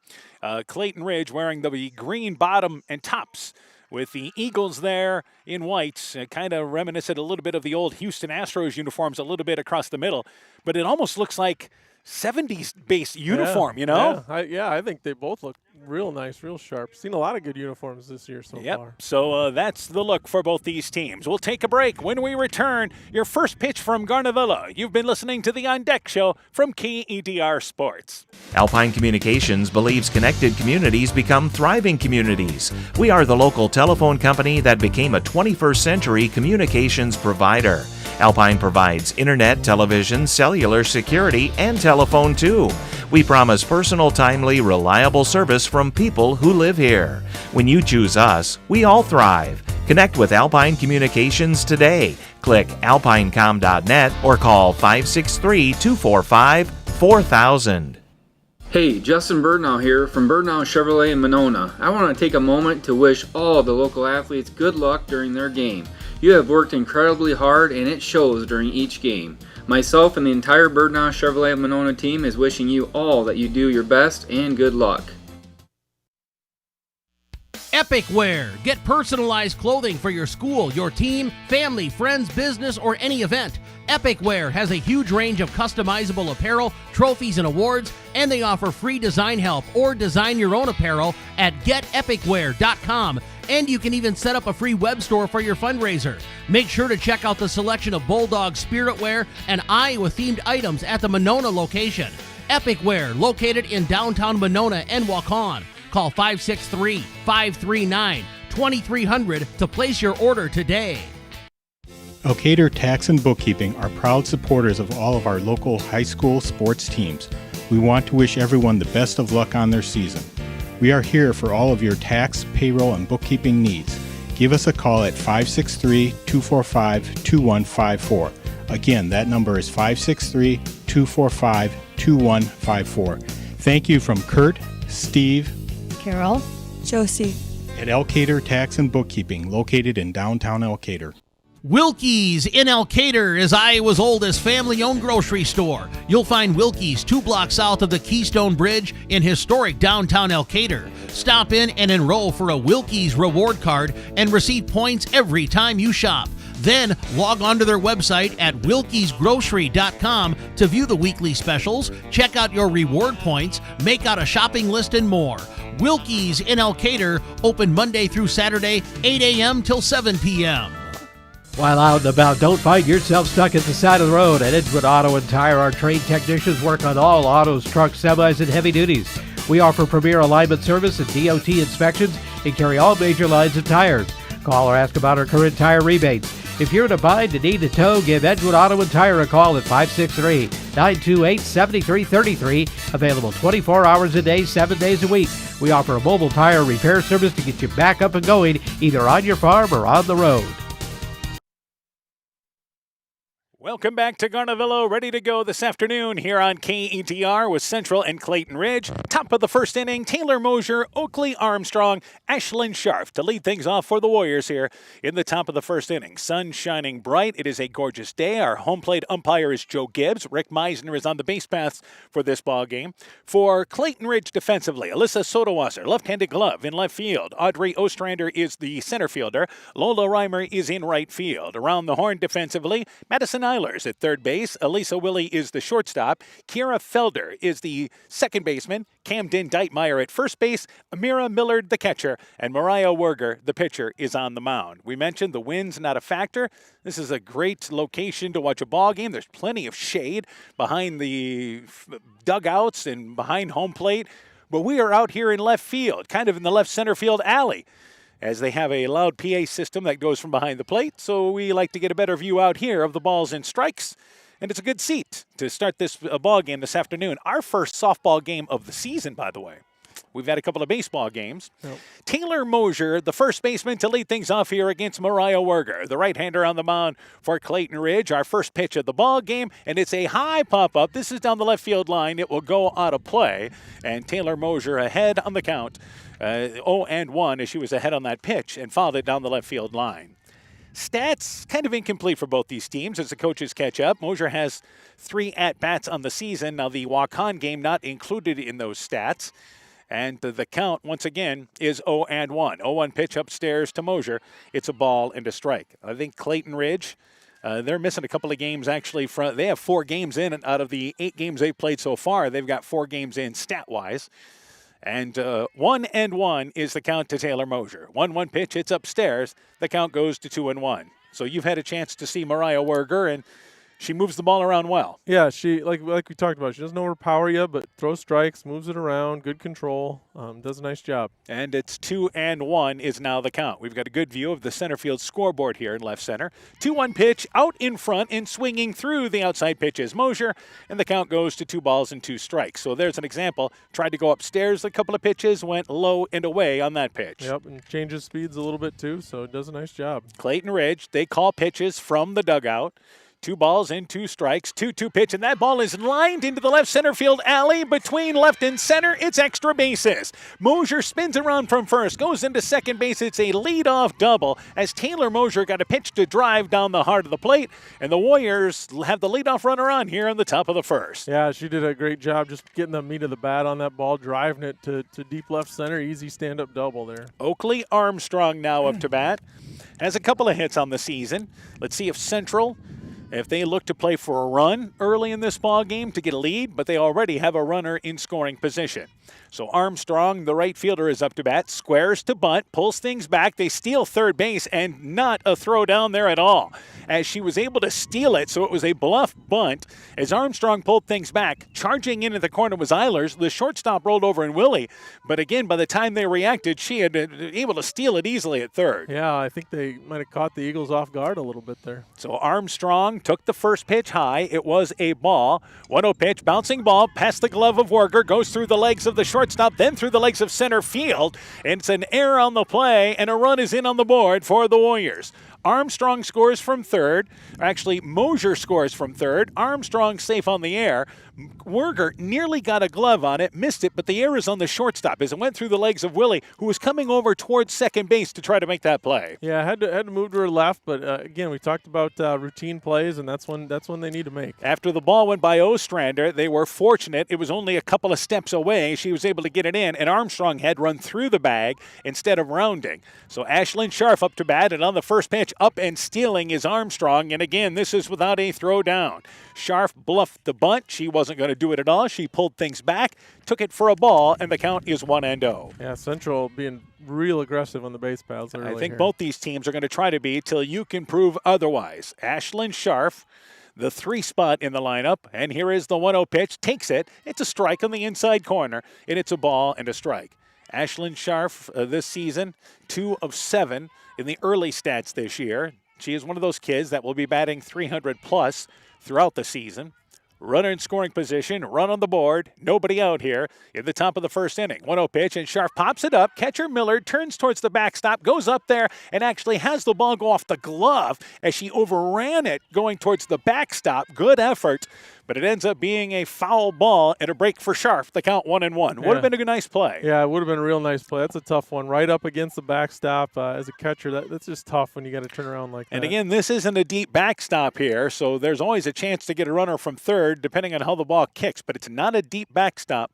Clayton Ridge wearing the green bottom and tops with the Eagles there in whites, kind of reminiscent a little bit of the old Houston Astros uniforms a little bit across the middle, but it almost looks like 70s-based uniform, Yeah, I think they both look real nice, real sharp. Seen a lot of good uniforms this year so far. So that's the look for both these teams. We'll take a break. When we return, your first pitch from Garnavilla. You've been listening to the On Deck Show from KEDR Sports. Alpine Communications believes connected communities become thriving communities. We are the local telephone company that became a 21st century communications provider. Alpine provides internet, television, cellular security, and telephone too. We promise personal, timely, reliable service from people who live here. When you choose us, we all thrive. Connect with Alpine Communications today. Click alpinecom.net or call 563-245-4000. Hey, Justin Birdnow here from Birdnow Chevrolet in Monona. I want to take a moment to wish all the local athletes good luck during their game. You have worked incredibly hard and it shows during each game. Myself and the entire Birdnow Chevrolet Monona team is wishing you all that you do your best and good luck. Epic Wear. Get personalized clothing for your school, your team, family, friends, business, or any event. Epic Wear has a huge range of customizable apparel, trophies, and awards, and they offer free design help or design your own apparel at getepicwear.com. And you can even set up a free web store for your fundraiser. Make sure to check out the selection of Bulldog Spirit Wear and Iowa-themed items at the Monona location. Epic Wear, located in downtown Monona and Waukon. Call 563-539-2300 to place your order today. Elkader Tax and Bookkeeping are proud supporters of all of our local high school sports teams. We want to wish everyone the best of luck on their season. We are here for all of your tax, payroll, and bookkeeping needs. Give us a call at 563-245-2154. Again, that number is 563-245-2154. Thank you from Kurt, Steve, Carol, Josie, at Elkader Tax and Bookkeeping, located in downtown Elkader. Wilkie's in Elkader is Iowa's oldest family-owned grocery store. You'll find Wilkie's 2 blocks south of the Keystone Bridge in historic downtown Elkader. Stop in and enroll for a Wilkie's reward card and receive points every time you shop. Then log on to their website at wilkiesgrocery.com to view the weekly specials, check out your reward points, make out a shopping list, and more. Wilkie's in Elkader, open Monday through Saturday, 8 a.m. till 7 p.m. While out and about, don't find yourself stuck at the side of the road. At Edgewood Auto and Tire, our trained technicians work on all autos, trucks, semis, and heavy duties. We offer premier alignment service and DOT inspections and carry all major lines of tires. Call or ask about our current tire rebates. If you're in a bind and need a tow, give Edgewood Auto and Tire a call at 563-928-7333. Available 24 hours a day, 7 days a week. We offer a mobile tire repair service to get you back up and going, either on your farm or on the road. Welcome back to Garnavillo, ready to go this afternoon here on KETR with Central and Clayton Ridge. Top of the first inning, Taylor Mosier, Oakley Armstrong, Ashlyn Scharf to lead things off for the Warriors here in the top of the first inning. Sun shining bright. It is a gorgeous day. Our home plate umpire is Joe Gibbs. Rick Meisner is on the base paths for this ball game. For Clayton Ridge defensively, Alyssa Sodawasser, left-handed glove in left field. Audrey Ostrander is the center fielder. Lola Reimer is in right field. Around the horn defensively, Madison Eilers at third base. Elisa Willie is the shortstop. Kira Felder is the second baseman. Camden Deitmeyer at first base. Amira Millard, the catcher. And Mariah Werger, the pitcher, is on the mound. We mentioned the wind's not a factor. This is a great location to watch a ball game. There's plenty of shade behind the dugouts and behind home plate. But we are out here in left field, kind of in the left center field alley, as they have a loud PA system that goes from behind the plate. So we like to get a better view out here of the balls and strikes. And it's a good seat to start this ball game this afternoon. Our first softball game of the season, by the way. We've had a couple of baseball games. Yep. Taylor Mosier, the first baseman, to lead things off here against Mariah Werger, the right-hander on the mound for Clayton Ridge. Our first pitch of the ball game, and it's a high pop-up. This is down the left field line. It will go out of play, and Taylor Mosier ahead on the count. 0-1 as she was ahead on that pitch and fouled it down the left field line. Stats kind of incomplete for both these teams as the coaches catch up. Mosier has 3 at-bats on the season. Now the walk-on game not included in those stats. And the count, once again, is 0-1. 0-1 pitch upstairs to Mosier. It's a ball and a strike. I think Clayton Ridge, they're missing a couple of games actually. They have 4 games in, and out of the 8 games they've played so far, they've got 4 games in stat-wise. And 1-1 is the count to Taylor Mosier. 1-1 pitch, it's upstairs. The count goes to 2-1. So you've had a chance to see Mariah Werger, and she moves the ball around well. Yeah, she like we talked about. She doesn't know her power yet, but throws strikes, moves it around, good control, does a nice job. And it's 2-1 is now the count. We've got a good view of the center field scoreboard here in left center. 2-1 pitch out in front and swinging through the outside pitch is Mosier, and the count goes to 2 balls and 2 strikes. So there's an example. Tried to go upstairs a couple of pitches, went low and away on that pitch. Yep, and changes speeds a little bit too, so it does a nice job. Clayton Ridge, they call pitches from the dugout. 2 balls and 2 strikes, 2-2 pitch, and that ball is lined into the left center field alley between left and center. It's extra bases. Mosier spins around from first, goes into second base. It's a leadoff double as Taylor Mosier got a pitch to drive down the heart of the plate, and the Warriors have the leadoff runner on here on the top of the first. Yeah, she did a great job just getting the meat of the bat on that ball, driving it to deep left center. Easy stand-up double there. Oakley Armstrong now up to bat. Has a couple of hits on the season. Let's see if Central, if they look to play for a run early in this ball game to get a lead, but they already have a runner in scoring position. So Armstrong, the right fielder, is up to bat, squares to bunt, pulls things back. They steal third base, and not a throw down there at all, as she was able to steal it, so it was a bluff bunt. As Armstrong pulled things back, charging into the corner was Eilers. The shortstop rolled over in Willie, but again, by the time they reacted, she had been able to steal it easily at third. Yeah, I think they might have caught the Eagles off guard a little bit there. So Armstrong took the first pitch high. It was a ball. 1-0 pitch, bouncing ball past the glove of Werger, goes through the legs of the shortstop, then through the legs of center field. And it's an error on the play, and a run is in on the board for the Warriors. Armstrong scores from third. Actually, Mosier scores from third. Armstrong safe on the air. Werger nearly got a glove on it, missed it, but the error is on the shortstop as it went through the legs of Willie, who was coming over towards second base to try to make that play. Yeah, had to move to her left, but again, we talked about routine plays, and that's when they need to make. After the ball went by Ostrander, they were fortunate. It was only a couple of steps away. She was able to get it in, and Armstrong had run through the bag instead of rounding. So Ashlyn Scharf up to bat, and on the first pitch, up and stealing is Armstrong, and again, this is without a throw down. Scharf bluffed the bunt. She wasn't going to do it at all. She pulled things back, took it for a ball, and the count is 1-0. Yeah, Central being real aggressive on the base paths early. I think both these teams are going to try to be till you can prove otherwise. Ashlyn Scharf, the 3 spot in the lineup, and here is the 1-0 pitch. Takes it. It's a strike on the inside corner, and it's a ball and a strike. Ashlyn Scharf this season, 2 of 7 in the early stats this year. She is one of those kids that will be batting 300 plus throughout the season. Runner in scoring position, run on the board, nobody out here in the top of the first inning. 1-0 pitch, and Scharf pops it up. Catcher Millard turns towards the backstop, goes up there, and actually has the ball go off the glove as she overran it going towards the backstop. Good effort, but it ends up being a foul ball and a break for Scharf. The count 1-1. Would have been a good, nice play. Yeah, it would have been a real nice play. That's a tough one. Right up against the backstop as a catcher. That's just tough when you got to turn around like that. And again, this isn't a deep backstop here, so there's always a chance to get a runner from third, depending on how the ball kicks, but it's not a deep backstop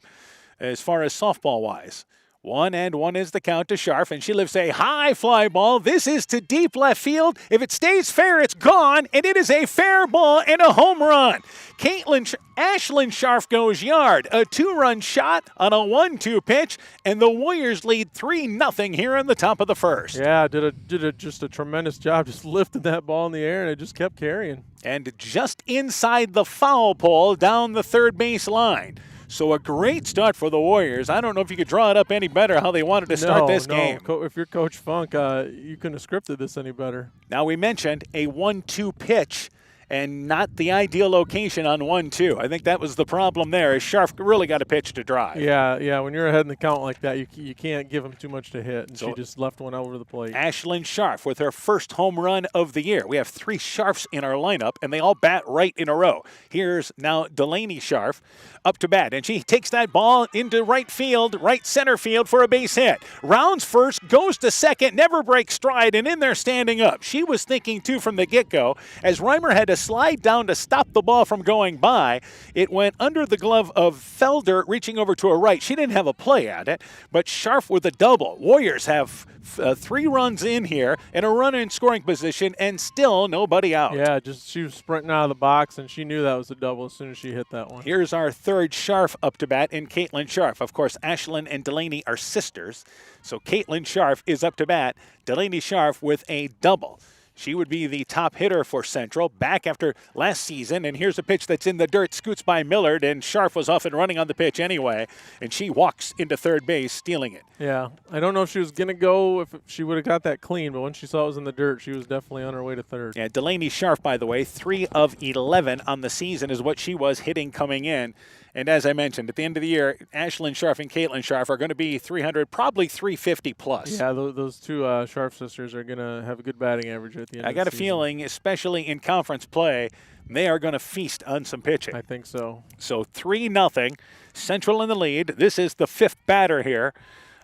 as far as softball-wise. 1-1 is the count to Scharf, and she lifts a high fly ball. This is to deep left field. If it stays fair, it's gone, and it is a fair ball and a home run. Ashlyn Scharf goes yard. A 2-run shot on a 1-2 pitch, and the Warriors lead 3-0 here in the top of the first. Yeah, did just a tremendous job. Just lifted that ball in the air, and it just kept carrying. And just inside the foul pole down the third base line. So a great start for the Warriors. I don't know if you could draw it up any better how they wanted to start this game. If you're Coach Funk, you couldn't have scripted this any better. Now, we mentioned a 1-2 pitch and not the ideal location on 1-2. I think that was the problem there, is Scharf really got a pitch to drive. Yeah, when you're ahead in the count like that, you can't give him too much to hit, and so she just left one over the plate. Ashlyn Scharf with her first home run of the year. We have 3 Scharfs in our lineup, and they all bat right in a row. Here's now Delaney Scharf up to bat, and she takes that ball into right center field for a base hit. Rounds first, goes to second, never breaks stride, and in there standing up. She was thinking, too, from the get-go, as Reimer had to slide down to stop the ball from going by. It went under the glove of Felder, reaching over to her right. She didn't have a play at it, but Scharf with a double. Warriors have 3 runs in here and a runner in scoring position, and still nobody out. Yeah, she was sprinting out of the box, and she knew that was a double as soon as she hit that one. Here's our third Scharf up to bat in Caitlin Scharf. Of course, Ashlyn and Delaney are sisters, so Caitlin Scharf is up to bat. Delaney Scharf with a double. She would be the top hitter for Central, back after last season. And here's a pitch that's in the dirt, scoots by Millard, and Scharf was off and running on the pitch anyway. And she walks into third base, stealing it. Yeah, I don't know if she was going to go, if she would have got that clean, but when she saw it was in the dirt, she was definitely on her way to third. Yeah, Delaney Scharf, by the way, 3 of 11 on the season is what she was hitting coming in. And as I mentioned, at the end of the year, Ashlyn Scharf and Caitlin Scharf are going to be 300, probably 350 plus. Yeah, those 2 Scharf sisters are going to have a good batting average at the end of the season. I got a feeling, especially in conference play, they are going to feast on some pitching. I think so. So 3-0, Central in the lead. This is the 5th batter here,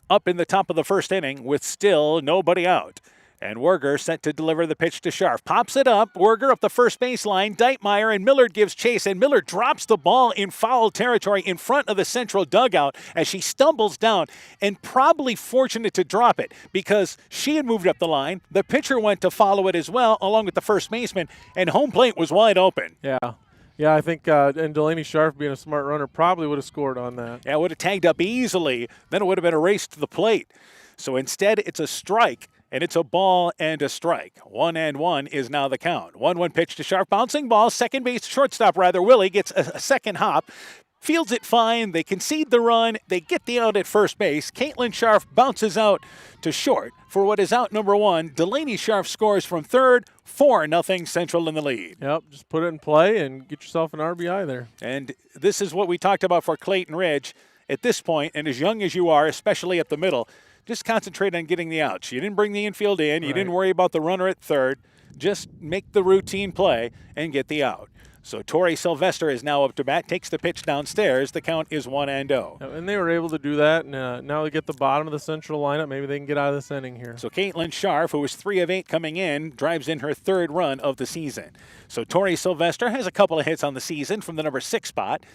up in the top of the first inning with still nobody out. And Werger set to deliver the pitch to Scharf. Pops it up. Werger up the first baseline. Deitmeyer and Millard gives chase, and Millard drops the ball in foul territory in front of the Central dugout as she stumbles down, and probably fortunate to drop it because she had moved up the line. The pitcher went to follow it as well, along with the first baseman, and home plate was wide open. Yeah, I think and Delaney Scharf, being a smart runner, probably would have scored on that. Yeah, would have tagged up easily. Then it would have been a race to the plate. So instead, it's a strike. And it's a ball and a strike. 1-1 is now the count. 1-1 pitch to Scharf. Bouncing ball. Second base, shortstop rather. Willie gets a second hop. Fields it fine. They concede the run. They get the out at first base. Caitlin Scharf bounces out to short for what is out number 1. Delaney Scharf scores from third. 4-0 Central in the lead. Yep, just put it in play and get yourself an RBI there. And this is what we talked about for Clayton Ridge. At this point, and as young as you are, especially at the middle, just concentrate on getting the outs. You didn't bring the infield in. You didn't worry about the runner at third. Just make the routine play and get the out. So Tori Sylvester is now up to bat, takes the pitch downstairs. The count is 1-0. And they were able to do that. And now they get the bottom of the Central lineup. Maybe they can get out of this inning here. So Caitlin Scharf, who was 3 of 8 coming in, drives in her 3rd run of the season. So Tori Sylvester has a couple of hits on the season from the number 6 spot.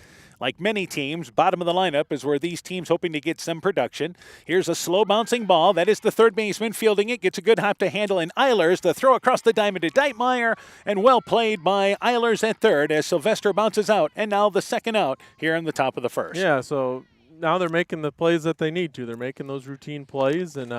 Like many teams, bottom of the lineup is where these teams hoping to get some production. Here's a slow bouncing ball. That is the third baseman fielding it. Gets a good hop to Handel and Eilers. The throw across the diamond to Deitmeyer. And well played by Eilers at third as Sylvester bounces out. And now the second out here in the top of the first. Yeah, so now they're making the plays that they need to. They're making those routine plays, and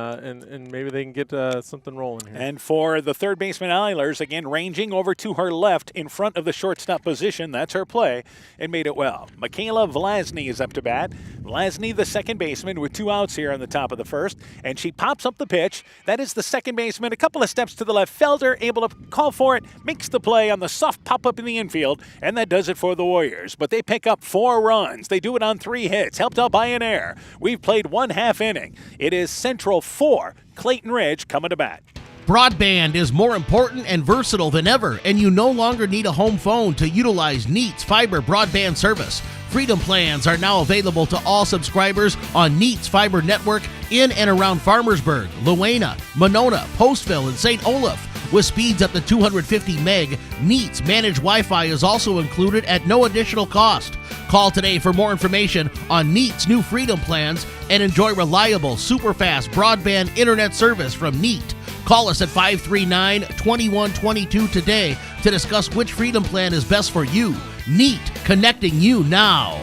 maybe they can get something rolling here. And for the third baseman, Eilers, again, ranging over to her left in front of the shortstop position. That's her play, and made it well. Michaela Vlasny is up to bat. Vlasny, the second baseman, with 2 outs here on the top of the first, and she pops up the pitch. That is the second baseman, a couple of steps to the left. Felder able to call for it, makes the play on the soft pop-up in the infield, and that does it for the Warriors. But they pick up 4 runs. They do it on 3 hits, helped out by an error. We've played 1/2 inning. It is Central 4, Clayton Ridge coming to bat. Broadband is more important and versatile than ever, and you no longer need a home phone to utilize Neat's fiber broadband service. Freedom plans are now available to all subscribers on Neat's fiber network in and around Farmersburg, Luena, Monona, Postville, and St. Olaf. With speeds up to 250 meg, Neat's managed Wi-Fi is also included at no additional cost. Call today for more information on Neat's new Freedom plans and enjoy reliable, super-fast broadband internet service from Neat. Call us at 539-2122 today to discuss which Freedom plan is best for you. Neat, connecting you now.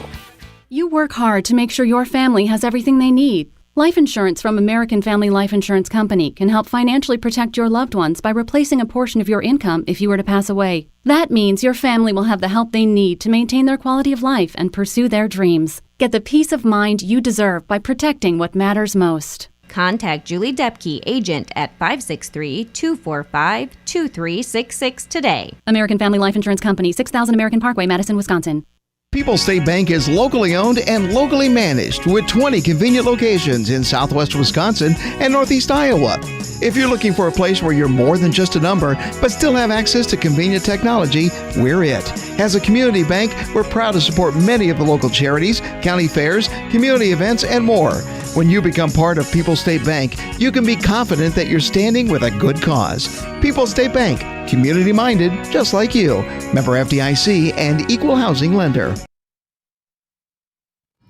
You work hard to make sure your family has everything they need. Life insurance from American Family Life Insurance Company can help financially protect your loved ones by replacing a portion of your income if you were to pass away. That means your family will have the help they need to maintain their quality of life and pursue their dreams. Get the peace of mind you deserve by protecting what matters most. Contact Julie Depke, agent at 563-245-2366 today. American Family Life Insurance Company, 6000 American Parkway, Madison, Wisconsin. People's State Bank is locally owned and locally managed with 20 convenient locations in southwest Wisconsin and northeast Iowa. If you're looking for a place where you're more than just a number, but still have access to convenient technology, we're it. As a community bank, we're proud to support many of the local charities, county fairs, community events, and more. When you become part of People's State Bank, you can be confident that you're standing with a good cause. People's State Bank, community-minded, just like you. Member FDIC and equal housing lender.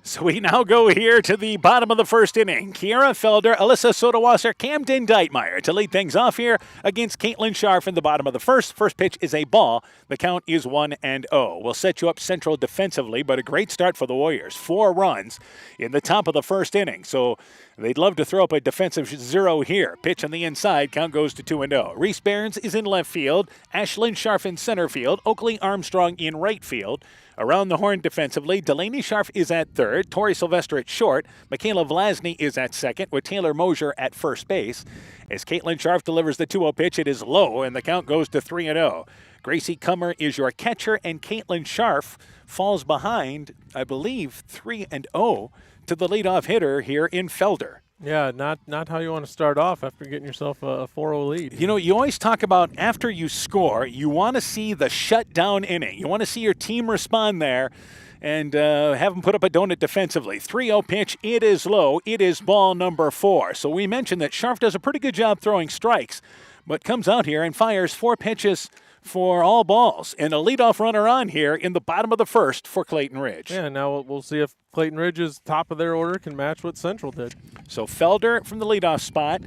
So we now go here to the bottom of the first inning. Kiara Felder, Alyssa Sodawasser, Camden Deitmeyer to lead things off here against Caitlin Scharf in the bottom of the first. First pitch is a ball. The count is 1-0. We'll set you up Central defensively, but a great start for the Warriors. 4 runs in the top of the first inning. So they'd love to throw up a defensive 0 here. Pitch on the inside. Count goes to 2-0. Reese Barnes is in left field. Ashlyn Scharf in center field. Oakley Armstrong in right field. Around the horn defensively, Delaney Scharf is at third, Tori Sylvester at short, Michaela Vlasny is at second, with Taylor Mosier at first base. As Caitlin Scharf delivers the 2-0 pitch, it is low, and the count goes to 3-0. Gracie Kummer is your catcher, and Caitlin Scharf falls behind, I believe, 3-0 to the leadoff hitter here in Felder. Yeah, not how you want to start off after getting yourself a 4-0 lead. You know, you always talk about after you score, you want to see the shutdown inning. You want to see your team respond there and have them put up a donut defensively. 3-0 pitch, it is low. It is ball number 4. So we mentioned that Scharf does a pretty good job throwing strikes, but comes out here and fires 4 pitches for all balls. And a leadoff runner on here in the bottom of the first for Clayton Ridge. Yeah, now we'll see if Clayton Ridge's top of their order can match what Central did. So Felder from the leadoff spot.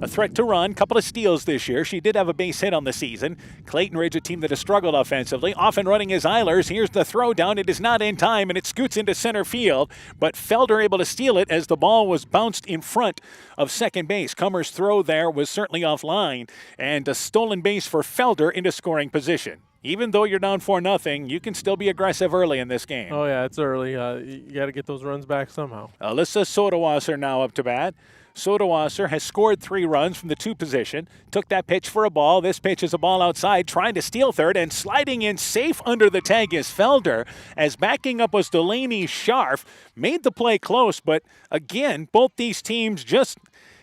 A threat to run, couple of steals this year. She did have a base hit on the season. Clayton Ridge, a team that has struggled offensively, often running as Eilers. Here's the throw down. It is not in time, and it scoots into center field. But Felder able to steal it as the ball was bounced in front of second base. Kummer's throw there was certainly offline, and a stolen base for Felder into scoring position. Even though you're down 4-0, you can still be aggressive early in this game. Oh, yeah, it's early. You got to get those runs back somehow. Alyssa Sodawasser now up to bat. Sodawasser has scored 3 runs from the 2 position. Took that pitch for a ball. This pitch is a ball outside, trying to steal third, and sliding in safe under the tag is Felder, as backing up was Delaney Scharf. Made the play close, but again, both these teams just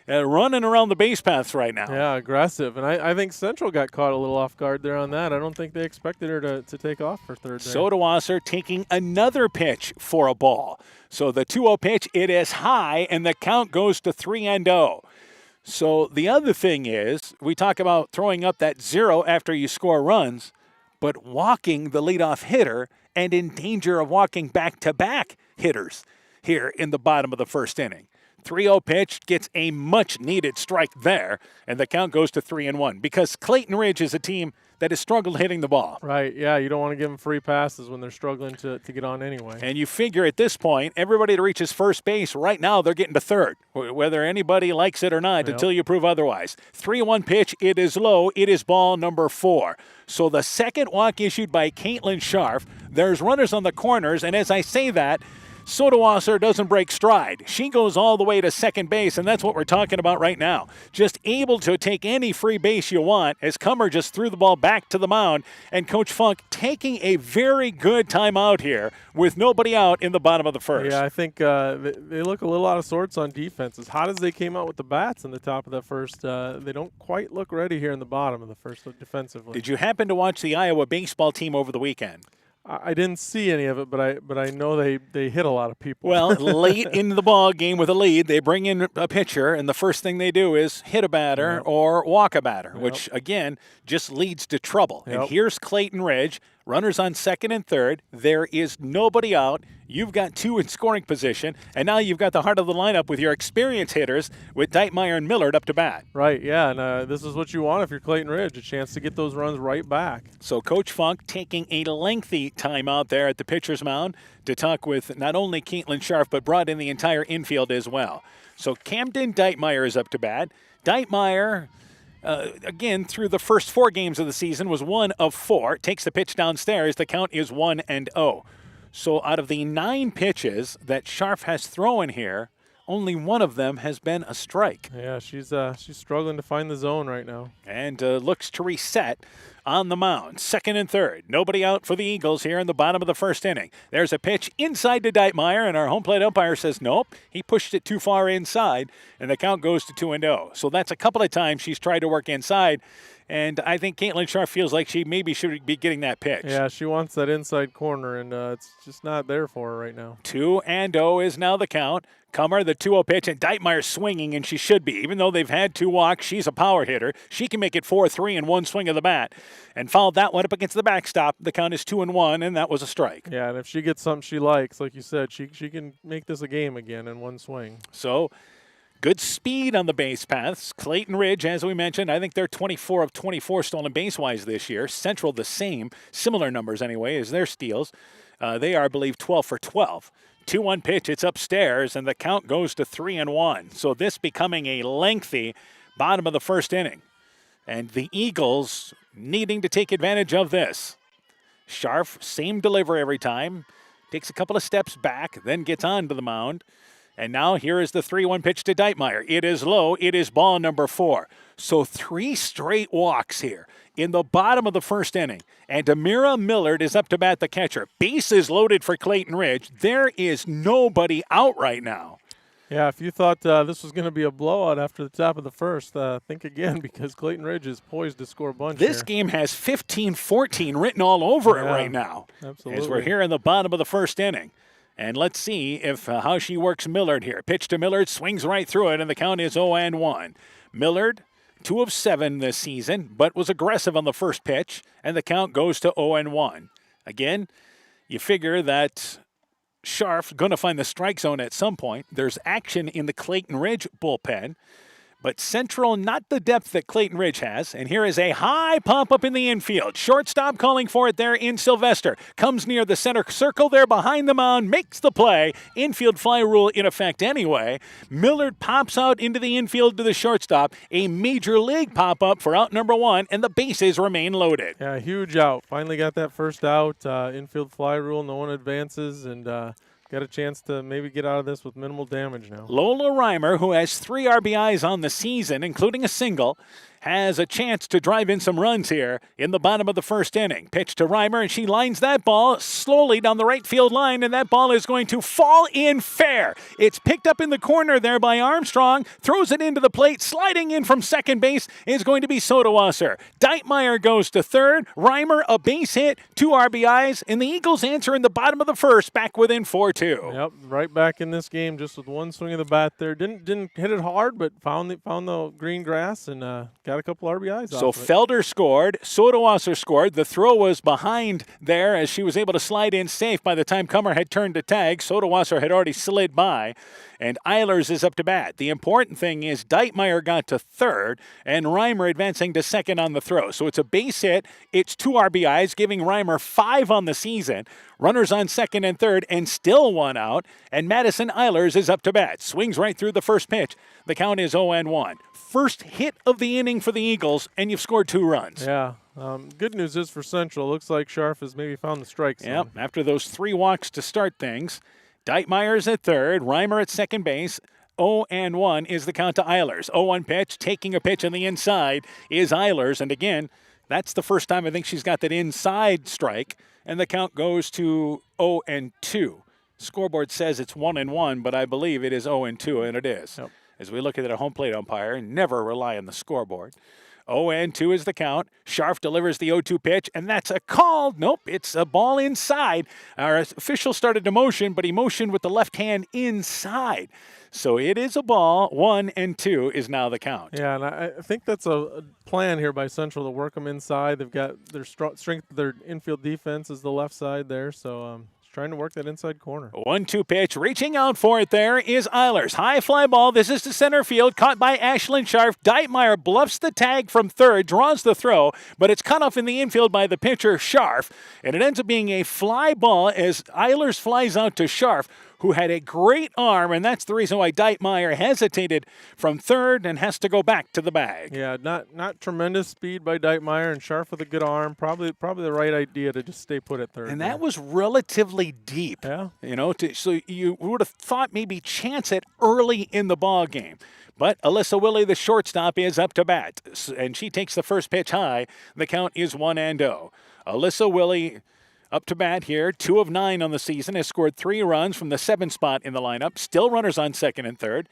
running around the base paths right now. Yeah, aggressive. And I think Central got caught a little off guard there on that. I don't think they expected her to take off for third there. Sodawasser taking another pitch for a ball. So the 2-0 pitch, it is high, and the count goes to 3-0. So the other thing is, we talk about throwing up that 0 after you score runs, but walking the leadoff hitter and in danger of walking back-to-back hitters here in the bottom of the first inning. 3-0 pitch gets a much-needed strike there, and the count goes to 3-1 because Clayton Ridge is a team that has struggled hitting the ball. Right, yeah, you don't want to give them free passes when they're struggling to get on anyway. And you figure at this point, everybody that reaches first base, right now they're getting to third, whether anybody likes it or not, until you prove otherwise. 3-1 pitch, it is low, it is ball number 4. So the second walk issued by Caitlin Scharf, there's runners on the corners, and as I say that, Sodawasser doesn't break stride. She goes all the way to second base, and that's what we're talking about right now. Just able to take any free base you want as Kummer just threw the ball back to the mound, and Coach Funk taking a very good timeout here with nobody out in the bottom of the first. Yeah, I think they look a little out of sorts on defense. As hot as they came out with the bats in the top of the first, they don't quite look ready here in the bottom of the first defensively. Did you happen to watch the Iowa baseball team over the weekend? I didn't see any of it, but I know they hit a lot of people. Well, late in the ball game with a lead, they bring in a pitcher, and the first thing they do is hit a batter or walk a batter, which, again, just leads to trouble. And here's Clayton Ridge, runners on second and third. There is nobody out. You've got 2 in scoring position, and now you've got the heart of the lineup with your experienced hitters with Deitmeyer and Millard up to bat. Right, yeah, and this is what you want if you're Clayton Ridge, a chance to get those runs right back. So Coach Funk taking a lengthy time out there at the pitcher's mound to talk with not only Caitlin Scharf, but brought in the entire infield as well. So Camden Deitmeyer is up to bat. Deitmeyer, again, through the first 4 games of the season, was 1 of 4. Takes the pitch downstairs. The count is 1-0. So out of the 9 pitches that Scharf has thrown here, only one of them has been a strike. Yeah, she's struggling to find the zone right now. And looks to reset on the mound. Second and third. Nobody out for the Eagles here in the bottom of the first inning. There's a pitch inside to Deitmeyer, and our home plate umpire says nope. He pushed it too far inside, and the count goes to 2-0. So that's a couple of times she's tried to work inside. And I think Caitlin Scharf feels like she maybe should be getting that pitch. Yeah, she wants that inside corner, and it's just not there for her right now. 2-0 is now the count. Kummer, the 2-0 pitch, and Deitmeyer swinging, and she should be. Even though they've had 2 walks, she's a power hitter. She can make it 4-3 in one swing of the bat. And fouled that one up against the backstop. The count is 2-1, and that was a strike. Yeah, and if she gets something she likes, like you said, she can make this a game again in one swing. So good speed on the base paths. Clayton Ridge, as we mentioned, I think they're 24 of 24 stolen base-wise this year. Central the same, similar numbers anyway, as their steals. They are, I believe, 12 for 12. 2-1 pitch, it's upstairs, and the count goes to 3-1. So this becoming a lengthy bottom of the first inning. And the Eagles needing to take advantage of this. Scharf, same delivery every time. Takes a couple of steps back, then gets onto the mound. And now here is the 3-1 pitch to Deitmeyer. It is low. It is ball number 4. So 3 straight walks here in the bottom of the first inning. And Amira Millard is up to bat, the catcher. Bases loaded for Clayton Ridge. There is nobody out right now. Yeah, if you thought this was going to be a blowout after the top of the first, think again, because Clayton Ridge is poised to score a bunch This here. game has 15-14 written all over it right now. Absolutely. As we're here in the bottom of the first inning. And let's see if how she works Millard here. Pitch to Millard, swings right through it, and the count is 0-1. Millard, 2 of 7 this season, but was aggressive on the first pitch, and the count goes to 0-1. Again, you figure that Scharf going to find the strike zone at some point. There's action in the Clayton Ridge bullpen. But Central, not the depth that Clayton Ridge has. And here is a high pop up in the infield. Shortstop calling for it there in Sylvester. Comes near the center circle there behind the mound. Makes the play. Infield fly rule in effect anyway. Millard pops out into the infield to the shortstop. A major league pop up for out number 1. And the bases remain loaded. Yeah, huge out. Finally got that first out. Infield fly rule. No one advances. And got a chance to maybe get out of this with minimal damage now. Lola Reimer, who has 3 RBIs on the season, including a single, has a chance to drive in some runs here in the bottom of the first inning. Pitch to Reimer, and she lines that ball slowly down the right field line, and that ball is going to fall in fair. It's picked up in the corner there by Armstrong, throws it into the plate, sliding in from second base is going to be Sodawasser. Deitmeyer goes to third, Reimer a base hit, 2 RBIs, and the Eagles answer in the bottom of the first, back within 4-2. Yep, right back in this game, just with one swing of the bat there. Didn't hit it hard, but found the green grass and got a couple RBIs So off of it. Felder scored, Sodawasser scored. The throw was behind there as she was able to slide in safe by the time Kummer had turned to tag. Sodawasser had already slid by, and Eilers is up to bat. The important thing is Deitmeyer got to third, and Reimer advancing to second on the throw. So it's a base hit. It's 2 RBIs, giving Reimer 5 on the season. Runners on second and third, and still 1 out. And Madison Eilers is up to bat. Swings right through the first pitch. The count is 0-1. First hit of the inning for the Eagles, and you've scored 2 runs. Yeah. Good news is for Central, looks like Scharf has maybe found the strike zone. Yep, after those 3 walks to start things. Deitmeyer's at third, Reimer at second base. 0-1 is the count to Eilers. 0-1 pitch, taking a pitch on the inside is Eilers. And again, that's the first time I think she's got that inside strike. And the count goes to 0-2. Scoreboard says it's 1-1, but I believe it is 0-2, and it is. Yep. As we look at a home plate umpire, never rely on the scoreboard. 0-2 is the count. Scharf delivers the 0-2 pitch, and that's a call. Nope, it's a ball inside. Our official started to motion, but he motioned with the left hand inside. So it is a ball. 1-2 is now the count. Yeah, and I think that's a plan here by Central to work them inside. They've got their strength, their infield defense is the left side there, so trying to work that inside corner. 1-2 pitch. Reaching out for it there is Eilers. High fly ball. This is to center field. Caught by Ashlyn Scharf. Deitmeyer bluffs the tag from third. Draws the throw. But it's cut off in the infield by the pitcher, Scharf. And it ends up being a fly ball as Eilers flies out to Scharf, who had a great arm. And that's the reason why Deitmeyer hesitated from third and has to go back to the bag. Yeah, not tremendous speed by Deitmeyer, and Scharf with a good arm. Probably the right idea to just stay put at third. And that was relatively deep. Yeah. You know, so you would have thought maybe chance it early in the ball game. But Alyssa Willie, the shortstop, is up to bat, and she takes the first pitch high. The count is 1-0. Alyssa Willie up to bat here, 2 of 9 on the season, has scored 3 runs from the 7th spot in the lineup. Still runners on second and third.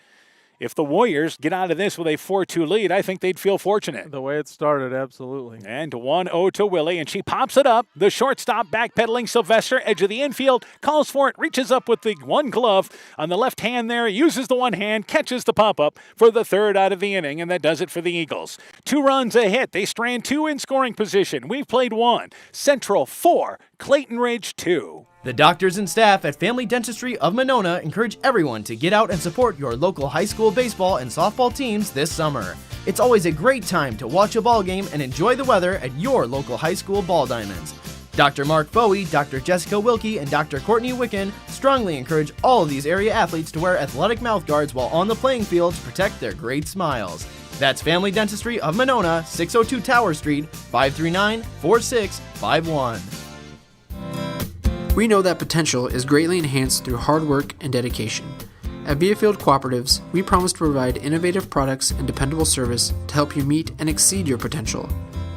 If the Warriors get out of this with a 4-2 lead, I think they'd feel fortunate. The way it started, absolutely. And 1-0 to Willie, and she pops it up. The shortstop backpedaling Sylvester, edge of the infield, calls for it, reaches up with the one glove on the left hand there, uses the one hand, catches the pop-up for the third out of the inning, and that does it for the Eagles. 2 runs a hit. They strand 2 in scoring position. We've played 1. Central 4, Clayton Ridge 2. The doctors and staff at Family Dentistry of Monona encourage everyone to get out and support your local high school baseball and softball teams this summer. It's always a great time to watch a ball game and enjoy the weather at your local high school ball diamonds. Dr. Mark Bowie, Dr. Jessica Wilkie, and Dr. Courtney Wicken strongly encourage all of these area athletes to wear athletic mouthguards while on the playing field to protect their great smiles. That's Family Dentistry of Monona, 602 Tower Street, 539-4651. We know that potential is greatly enhanced through hard work and dedication. At Viafield Cooperatives, we promise to provide innovative products and dependable service to help you meet and exceed your potential.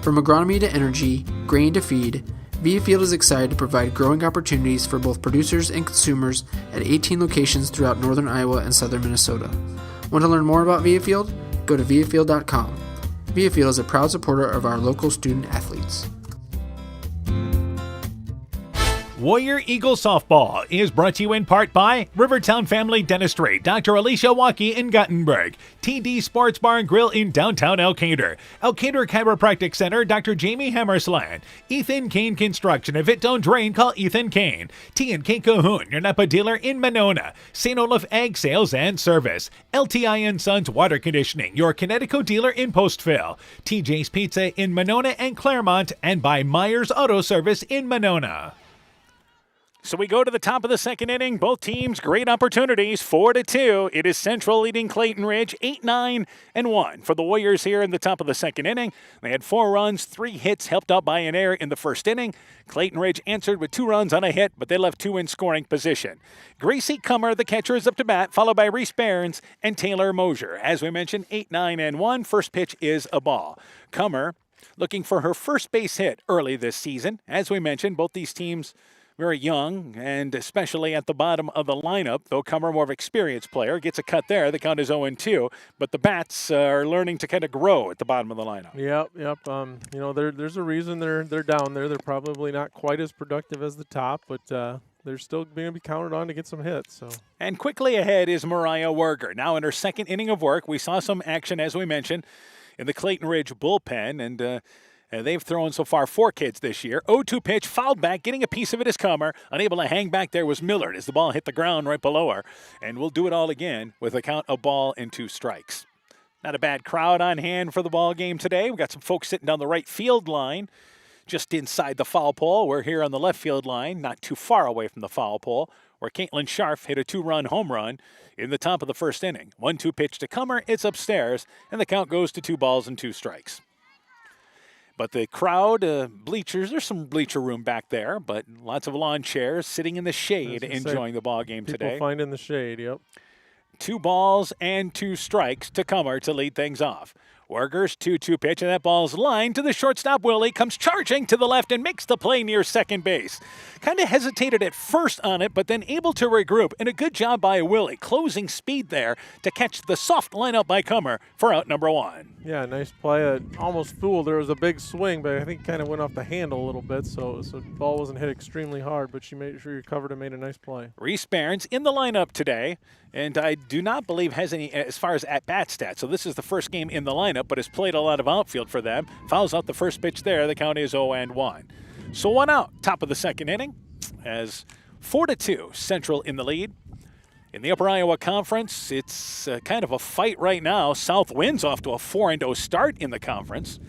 From agronomy to energy, grain to feed, Viafield is excited to provide growing opportunities for both producers and consumers at 18 locations throughout northern Iowa and southern Minnesota. Want to learn more about Viafield? Go to viafield.com. Viafield is a proud supporter of our local student athletes. Warrior Eagle Softball is brought to you in part by Rivertown Family Dentistry, Dr. Alicia Waukee in Guttenberg, TD Sports Bar and Grill in downtown Elkader, Elkader Chiropractic Center, Dr. Jamie Hammersland, Ethan Kane Construction. If it don't drain, call Ethan Kane. T&K Cahoon, your Napa dealer in Monona, St. Olaf Ag Sales and Service, LTI & Sons Water Conditioning, your Connecticut dealer in Postville, TJ's Pizza in Monona and Claremont, and by Myers Auto Service in Monona. So we go to the top of the second inning. Both teams, great opportunities, 4-2. It is Central leading Clayton Ridge, 8-9-1. For the Warriors here in the top of the second inning, they had 4 runs, 3 hits, helped out by an error in the first inning. Clayton Ridge answered with 2 runs on a hit, but they left 2 in scoring position. Gracie Kummer, the catcher, is up to bat, followed by Reese Barnes and Taylor Mosier. As we mentioned, 8-9-1. First pitch is a ball. Kummer looking for her first base hit early this season. As we mentioned, both these teams very young, and especially at the bottom of the lineup, though Kummer, more of an experienced player, gets a cut there. The count is 0-2, but the bats are learning to kind of grow at the bottom of the lineup. Yep. You know, there's a reason they're down there. They're probably not quite as productive as the top, but they're still going to be counted on to get some hits. So. And quickly ahead is Mariah Werger. Now in her second inning of work, we saw some action, as we mentioned, in the Clayton Ridge bullpen, and they've thrown so far 4 kids this year. 0-2 pitch, fouled back, getting a piece of it is Comer. Unable to hang back there was Millard as the ball hit the ground right below her. And we'll do it all again with a count of ball and 2 strikes. Not a bad crowd on hand for the ball game today. We've got some folks sitting down the right field line, just inside the foul pole. We're here on the left field line, not too far away from the foul pole, where Caitlin Scharf hit a 2-run home run in the top of the first inning. 1-2 pitch to Comer. It's upstairs, and the count goes to 2 balls and 2 strikes. But the crowd, bleachers, there's some bleacher room back there, but lots of lawn chairs sitting in the shade enjoying the ball game today. People find in the shade, yep. 2 balls and 2 strikes to Comer to lead things off. Werger's 2-2 pitch, and that ball's lined to the shortstop. Willie comes charging to the left and makes the play near second base. Kind of hesitated at first on it, but then able to regroup. And a good job by Willie, closing speed there to catch the soft lineup by Comer for out number 1. Yeah, nice play. Almost fooled. There was a big swing, but I think it kind of went off the handle a little bit, so the ball wasn't hit extremely hard, but she made sure you covered and made a nice play. Reese Barnes in the lineup today, and I do not believe has any as far as at-bat stats. So this is the first game in the lineup, but has played a lot of outfield for them. Fouls out the first pitch there. The count is 0-1. So 1 out, top of the second inning, as 4-2, Central in the lead. In the Upper Iowa Conference, it's kind of a fight right now. South wins off to a 4-0 start in the conference.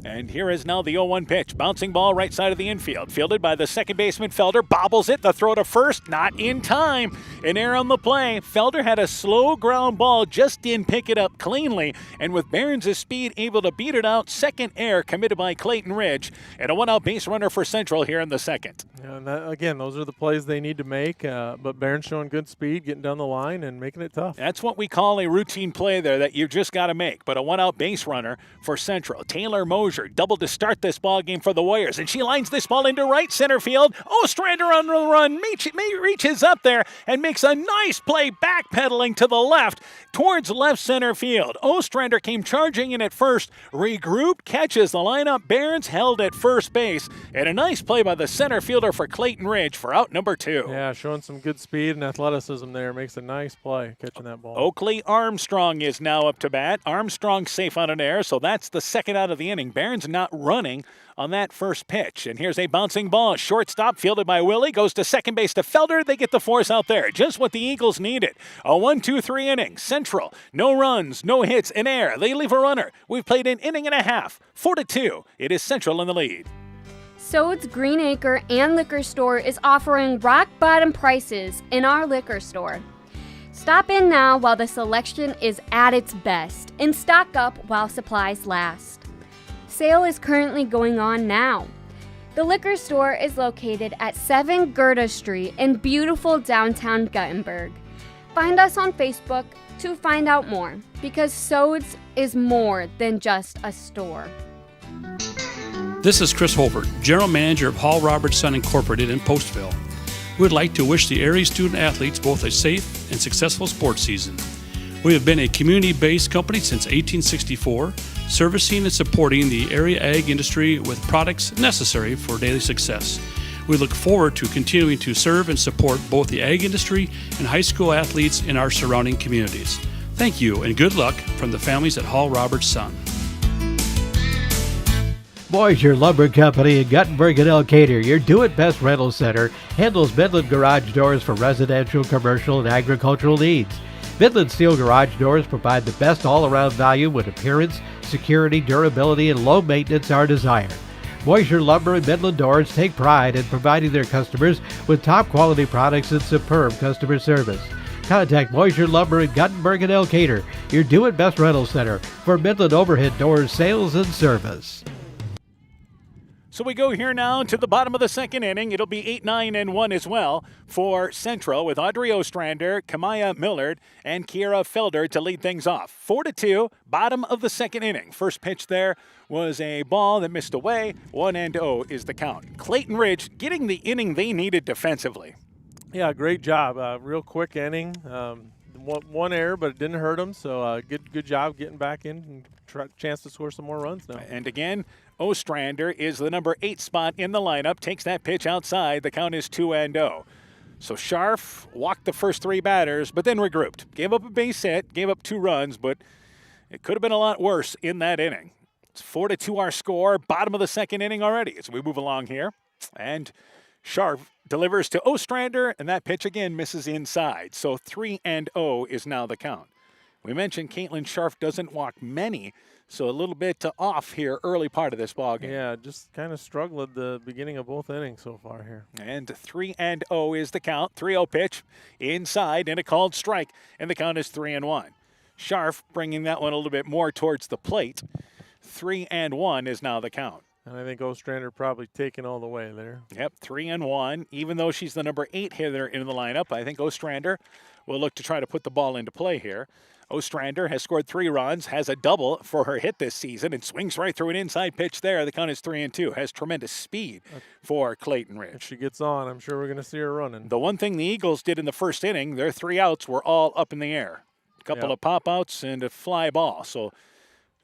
And here is now the 0-1 pitch. Bouncing ball right side of the infield. Fielded by the second baseman, Felder. Bobbles it. The throw to first. Not in time. An error on the play. Felder had a slow ground ball. Just didn't pick it up cleanly. And with Barnes' speed, able to beat it out. Second error committed by Clayton Ridge. And a 1-out base runner for Central here in the second. Yeah, and again, those are the plays they need to make. But Barnes showing good speed, getting down the line, and making it tough. That's what we call a routine play there that you just got to make. But a 1-out base runner for Central. Taylor Mosier doubled to start this ball game for the Warriors, and she lines this ball into right center field. Ostrander on the run, reaches up there and makes a nice play backpedaling to the left towards left center field. Ostrander came charging in at first, regrouped, catches the lineup. Barnes held at first base, and a nice play by the center fielder for Clayton Ridge for out number 2. Yeah, showing some good speed and athleticism there. Makes a nice play catching that ball. Oakley Armstrong is now up to bat. Armstrong safe on an error, so that's the second out of the inning. Barnes not running on that first pitch. And here's a bouncing ball. Shortstop fielded by Willie. Goes to second base to Felder. They get the force out there. Just what the Eagles needed. A 1-2-3 inning. Central. No runs, no hits, an error. They leave a runner. We've played an inning and a half. 4-2. It is Central in the lead. Sode's Green Acre and Liquor Store is offering rock bottom prices in our liquor store. Stop in now while the selection is at its best and stock up while supplies last. Sale is currently going on now. The liquor store is located at 7 Gerda Street in beautiful downtown Guttenberg. Find us on Facebook to find out more, because Sode's is more than just a store. This is Chris Holbert, General Manager of Hall Robertson Incorporated in Postville. We would like to wish the area student athletes both a safe and successful sports season. We have been a community-based company since 1864, servicing and supporting the area ag industry with products necessary for daily success. We look forward to continuing to serve and support both the ag industry and high school athletes in our surrounding communities. Thank you and good luck from the families at Hall Roberts Son. Boisier Lumber Company in Guttenberg and Elkader, your do-it-best rental center, handles Midland garage doors for residential, commercial, and agricultural needs. Midland Steel garage doors provide the best all-around value when appearance, security, durability, and low maintenance are desired. Boisier Lumber and Midland Doors take pride in providing their customers with top-quality products and superb customer service. Contact Boisier Lumber in Guttenberg and Elkader, your do-it-best rental center, for Midland overhead doors sales and service. So we go here now to the bottom of the second inning. It'll be 8-9-1 as well for Central, with Audrey Ostrander, Kamaya Millard, and Kiera Felder to lead things off. 4-2, bottom of the second inning. First pitch there was a ball that missed away. 1-0 is the count. Clayton Ridge getting the inning they needed defensively. Yeah, great job. Real quick inning. One error, but it didn't hurt them. So good job getting back in and chance to score some more runs now. And again, Ostrander is the number 8 spot in the lineup. Takes that pitch outside. The count is 2-0. So Scharf walked the first 3 batters, but then regrouped. Gave up a base hit, gave up 2 runs, but It could have been a lot worse in that inning. It's 4-2 our score, bottom of the second inning already as we move along here. And Scharf delivers to Ostrander, and that pitch again misses inside. So 3-0 is now the count. We mentioned Caitlin Scharf doesn't walk many, so a little bit off here early part of this ballgame. Yeah, just kind of struggled at the beginning of both innings so far here. And 3-0 is the count. 3-0 pitch inside and a called strike, and the count is 3-1. Scharf bringing that one a little bit more towards the plate. 3-1 is now the count. And I think Ostrander probably taking all the way there. Yep, 3-1. Even though she's the number 8 hitter in the lineup, I think Ostrander will look to try to put the ball into play here. Ostrander has scored 3 runs, has a double for her hit this season, and swings right through an inside pitch there. The count is 3-2. Has tremendous speed for Clayton Ridge. If she gets on, I'm sure we're going to see her running. The one thing the Eagles did in the first inning, their 3 outs were all up in the air. A couple of pop-outs and a fly ball. So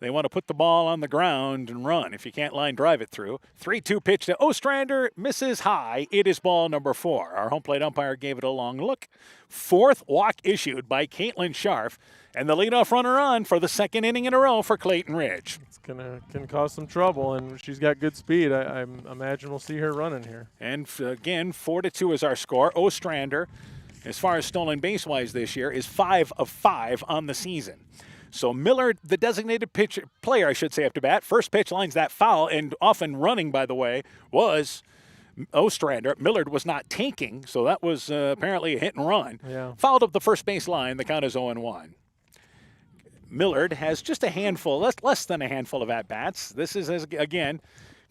they want to put the ball on the ground and run if you can't line drive it through. 3-2 pitch to Ostrander, misses high. It is ball number 4. Our home plate umpire gave it a long look. 4th walk issued by Caitlin Scharf, and the leadoff runner on for the second inning in a row for Clayton Ridge. It's can cause some trouble, and she's got good speed. I imagine we'll see her running here. And again, 4-2 is our score. Ostrander, as far as stolen base-wise this year, is 5 of 5 on the season. So Millard, the designated player, I should say, after bat. First pitch lines that foul, and often running, by the way, was Ostrander. Millard was not tanking, so that was apparently a hit and run. Yeah. Fouled up the first base line. The count is 0-1. Millard has just a handful, less than a handful of at-bats. This is, again,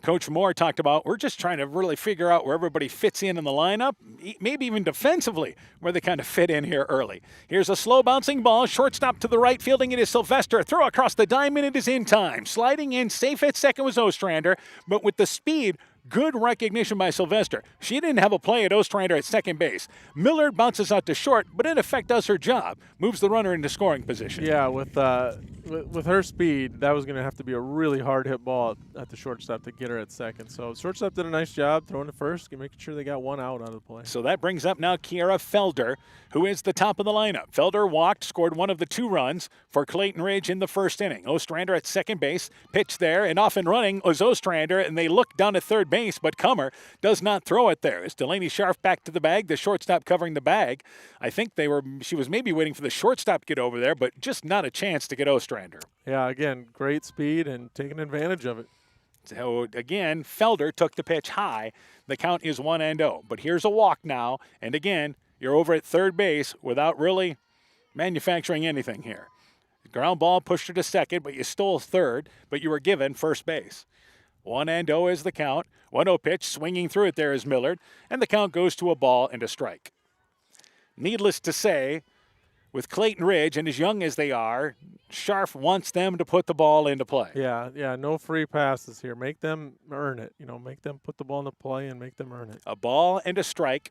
Coach Moore talked about, we're just trying to really figure out where everybody fits in the lineup, maybe even defensively, where they kind of fit in here early. Here's a slow bouncing ball, shortstop to the right, fielding it is Sylvester. Throw across the diamond, it is in time. Sliding in, safe at second was Ostrander, but with the speed, good recognition by Sylvester. She didn't have a play at Ostrander at second base. Millard bounces out to short, but in effect does her job. Moves the runner into scoring position. Yeah, with her speed, that was going to have to be a really hard hit ball at the shortstop to get her at second. So shortstop did a nice job throwing to first, making sure they got one out of the play. So that brings up now Kiara Felder, who is the top of the lineup. Felder walked, scored one of the 2 runs for Clayton Ridge in the first inning. Ostrander at second base, pitched there, and off and running was Ostrander, and they look down at third base, but Comer does not throw it there. It's Delaney Scharf back to the bag, the shortstop covering the bag. I think she was maybe waiting for the shortstop to get over there, but just not a chance to get Ostrander. Yeah, again, great speed and taking advantage of it. So again, Felder took the pitch high. The count is 1-0. But here's a walk now, and again, you're over at third base without really manufacturing anything here. Ground ball pushed her to second, but you stole third, but you were given first base. 1-0 is the count. 1-0 pitch, swinging through it there is Millard, and the count goes to a ball and a strike. Needless to say, with Clayton Ridge, and as young as they are, Scharf wants them to put the ball into play. Yeah, no free passes here. Make them earn it. Make them put the ball into play and make them earn it. A ball and a strike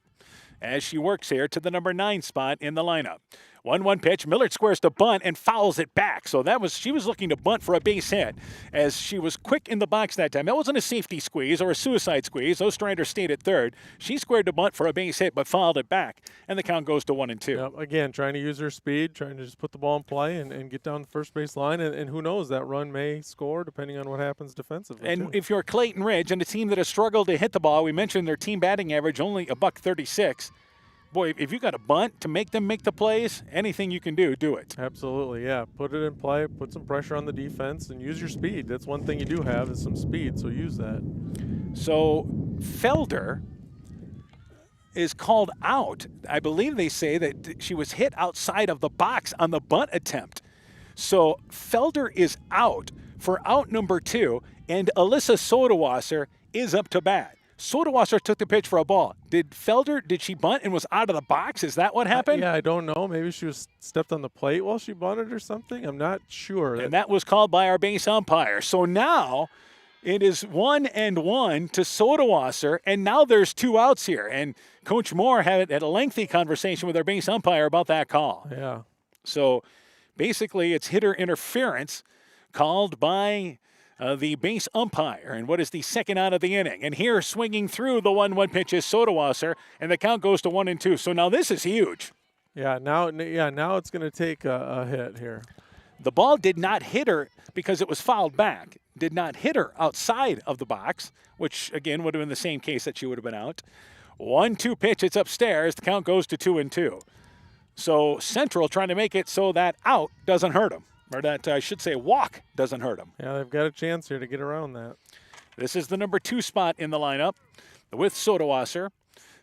as she works here to the number 9 spot in the lineup. 1-1 pitch. Millard squares to bunt and fouls it back. So she was looking to bunt for a base hit as she was quick in the box that time. That wasn't a safety squeeze or a suicide squeeze. Ostrander stayed at third. She squared to bunt for a base hit but fouled it back, and the count goes to 1-2. Yep, again, trying to use her speed, trying to just put the ball in play and get down the first base line, and who knows, that run may score depending on what happens defensively. And if you're Clayton Ridge and a team that has struggled to hit the ball, we mentioned their team batting average only $136. Boy, if you got a bunt to make them make the plays, anything you can do it. Absolutely, yeah. Put it in play, put some pressure on the defense, and use your speed. That's one thing you do have is some speed, so use that. So Felder is called out. I believe they say that she was hit outside of the box on the bunt attempt. So Felder is out for out number 2, and Alyssa Sodawasser is up to bat. Sodawasser took the pitch for a ball. Did she bunt and was out of the box? Is that what happened? Yeah, I don't know. Maybe she was stepped on the plate while she bunted or something. I'm not sure. And that was called by our base umpire. So now it is 1-1 to Sodawasser, and now there's 2 outs here. And Coach Moore had a lengthy conversation with our base umpire about that call. Yeah. So basically it's hitter interference called by the base umpire, and what is the second out of the inning. And here swinging through the 1-1 pitch is Sodawasser, and the count goes to 1-2. So now this is huge. Yeah, now it's going to take a hit here. The ball did not hit her because it was fouled back. Did not hit her outside of the box, which, again, would have been the same case that she would have been out. 1-2 pitch, it's upstairs. The count goes to 2-2. So Central trying to make it so that out doesn't hurt them. Or that, I should say, walk doesn't hurt them. Yeah, they've got a chance here to get around that. This is the number 2 spot in the lineup with Sodawasser.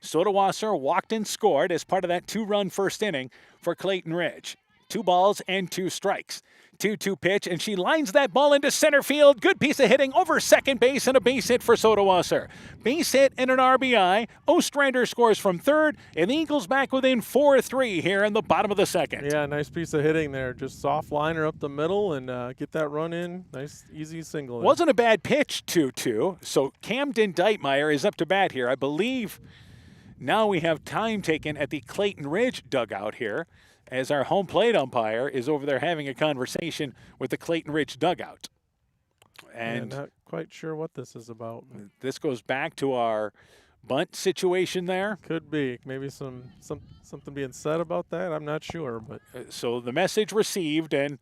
Sodawasser walked and scored as part of that 2-run first inning for Clayton Ridge. 2 balls and 2 strikes. 2-2 pitch, and she lines that ball into center field. Good piece of hitting over second base and a base hit for Sodawasser. Base hit and an RBI. Ostrander scores from third, and the Eagles back within 4-3 here in the bottom of the second. Yeah, nice piece of hitting there. Just soft liner up the middle and get that run in. Nice, easy single. Wasn't a bad pitch, 2-2. So Camden Deitmeyer is up to bat here. I believe now we have time taken at the Clayton Ridge dugout here, as our home plate umpire is over there having a conversation with the Clayton Ridge dugout. And not quite sure what this is about. This goes back to our bunt situation there. Could be. Maybe something being said about that. I'm not sure. But so the message received, and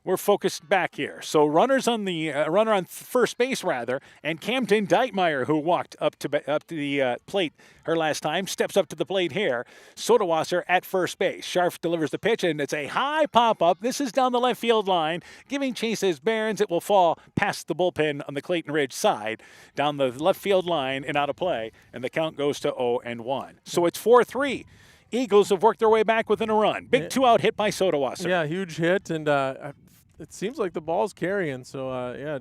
we're focused back here. So runners on the runner on first base rather, and Camden Deitmeyer, who walked up to the plate her last time, steps up to the plate here. Sodawasser at first base. Scharf delivers the pitch, and it's a high pop up. This is down the left field line, giving chase as Barons. It will fall past the bullpen on the Clayton Ridge side, down the left field line and out of play, and the count goes to 0-1. So it's 4-3. Eagles have worked their way back within a run. Big 2-out hit by Sodawasser. Yeah, huge hit, and it seems like the ball's carrying. So,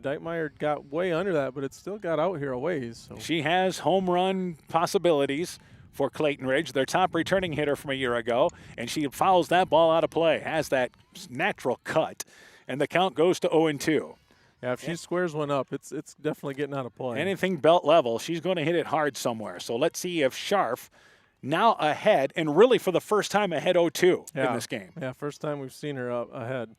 Deitmeyer got way under that, but it still got out here a ways. So. She has home run possibilities for Clayton Ridge, their top returning hitter from a year ago, and she fouls that ball out of play, has that natural cut, and the count goes to 0-2. Yeah, if she squares one up, it's definitely getting out of play. Anything belt level, she's going to hit it hard somewhere. So let's see if Scharf, now ahead, and really for the first time ahead 0-2 in this game. Yeah, first time we've seen her ahead.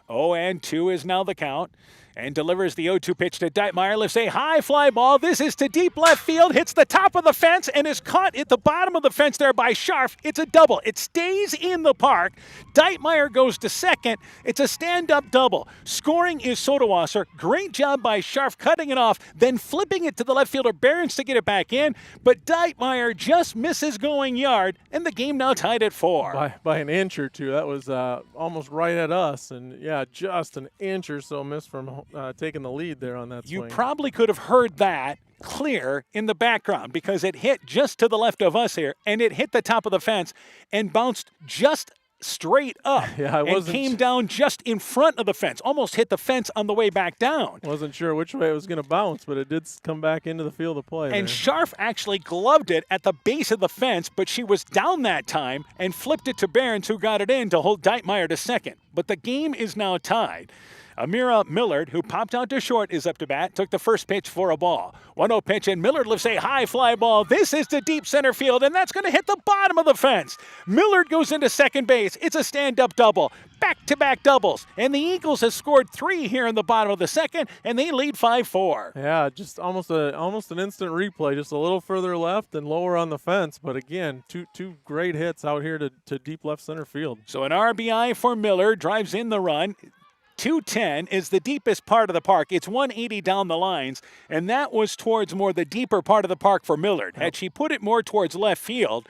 0-2 is now the count, and delivers the 0-2 pitch to Deitmeyer. Lifts a high fly ball. This is to deep left field. Hits the top of the fence and is caught at the bottom of the fence there by Scharf. It's a double. It stays in the park. Deitmeyer goes to second. It's a stand-up double. Scoring is Sodawasser. Great job by Scharf cutting it off, then flipping it to the left fielder Barons to get it back in. But Deitmeyer just misses going yard, and the game now tied at 4. By an inch or two. That was almost right at us. And, yeah, just an inch or so missed from taking the lead there on that swing. You probably could have heard that clear in the background because it hit just to the left of us here, and it hit the top of the fence and bounced just straight up and came down just in front of the fence, almost hit the fence on the way back down. Wasn't sure which way it was going to bounce, but it did come back into the field of play. And Scharf actually gloved it at the base of the fence, but she was down that time and flipped it to Barons, who got it in to hold Deitmeyer to second. But the game is now tied. Amira Millard, who popped out to short, is up to bat, took the first pitch for a ball. 1-0 pitch, and Millard lifts a high fly ball. This is to deep center field, and that's going to hit the bottom of the fence. Millard goes into second base. It's a stand-up double. Back-to-back doubles. And the Eagles have scored 3 here in the bottom of the second, and they lead 5-4. Yeah, just almost an instant replay, just a little further left and lower on the fence. But again, two great hits out here to deep left center field. So an RBI for Millard drives in the run. 210 is the deepest part of the park. It's 180 down the lines, and that was towards more the deeper part of the park for Millard. Had she put it more towards left field,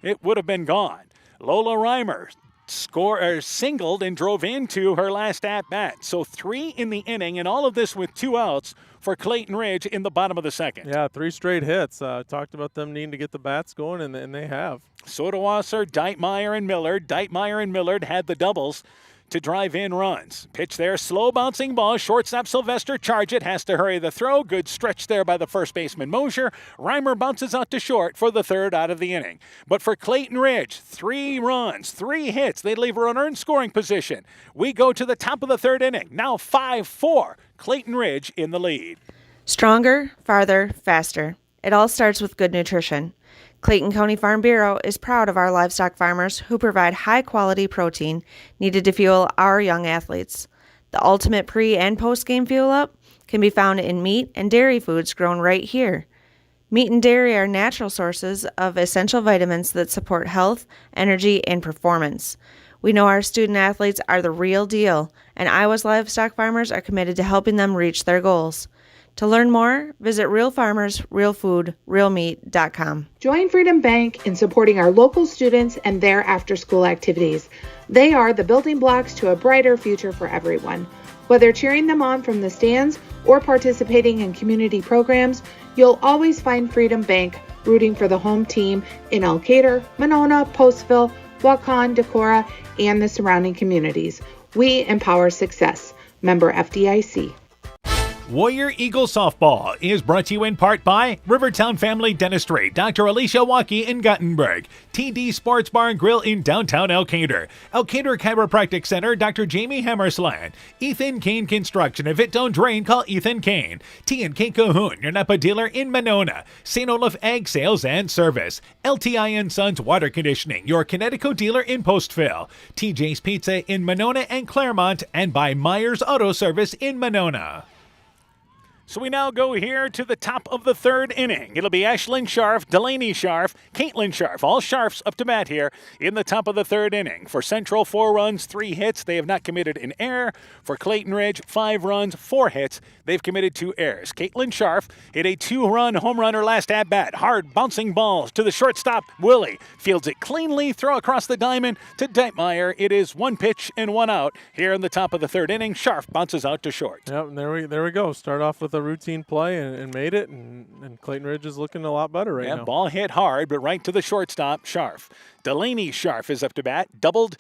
it would have been gone. Lola Reimer singled and drove into her last at-bat. So 3 in the inning, and all of this with 2 outs for Clayton Ridge in the bottom of the second. Yeah, 3 straight hits. Talked about them needing to get the bats going, and they have. Sodawasser, Deitmeyer, and Millard. Deitmeyer and Millard had the doubles to drive in runs. Pitch there, slow bouncing ball. Shortstop Sylvester charge it, has to hurry the throw. Good stretch there by the first baseman Mosher. Reimer bounces out to short for the 3rd out of the inning. But for Clayton Ridge, 3 runs, 3 hits. They leave her in earned scoring position. We go to the top of the 3rd inning. Now 5-4. Clayton Ridge in the lead. Stronger, farther, faster. It all starts with good nutrition. Clayton County Farm Bureau is proud of our livestock farmers who provide high-quality protein needed to fuel our young athletes. The ultimate pre- and post-game fuel-up can be found in meat and dairy foods grown right here. Meat and dairy are natural sources of essential vitamins that support health, energy, and performance. We know our student athletes are the real deal, and Iowa's livestock farmers are committed to helping them reach their goals. To learn more, visit realfarmers.realfood.realmeat.com. Join Freedom Bank in supporting our local students and their after-school activities. They are the building blocks to a brighter future for everyone. Whether cheering them on from the stands or participating in community programs, you'll always find Freedom Bank rooting for the home team in Elkader, Monona, Postville, Waukon, Decorah, and the surrounding communities. We empower success. Member FDIC. Warrior Eagle Softball is brought to you in part by Rivertown Family Dentistry, Dr. Alicia Waukee in Guttenberg, TD Sports Bar and Grill in downtown Elkader, Elkader Chiropractic Center, Dr. Jamie Hammersland, Ethan Kane Construction. If it don't drain, call Ethan Kane. T&K Cahoon, your Napa dealer in Monona, St. Olaf Ag Sales and Service, LTI & Sons Water Conditioning, your Connecticut dealer in Postville, TJ's Pizza in Monona and Claremont, and by Myers Auto Service in Monona. So we now go here to the top of the third inning. It'll be Ashlyn Scharf, Delaney Scharf, Caitlin Scharf. All Scharfs up to bat here in the top of the third inning. For Central, 4 runs, 3 hits. They have not committed an error. For Clayton Ridge, 5 runs, 4 hits. They've committed 2 errors. Caitlin Scharf hit a 2-run home run her last at-bat. Hard bouncing balls to the shortstop, Willie. Fields it cleanly, throw across the diamond to Deitmeyer. It is 1 pitch and 1 out here in the top of the third inning. Scharf bounces out to short. Yep, and there we go. Start off with a routine play and made it, and Clayton Ridge is looking a lot better right now. Ball hit hard, but right to the shortstop, Scharf. Delaney Scharf is up to bat, doubled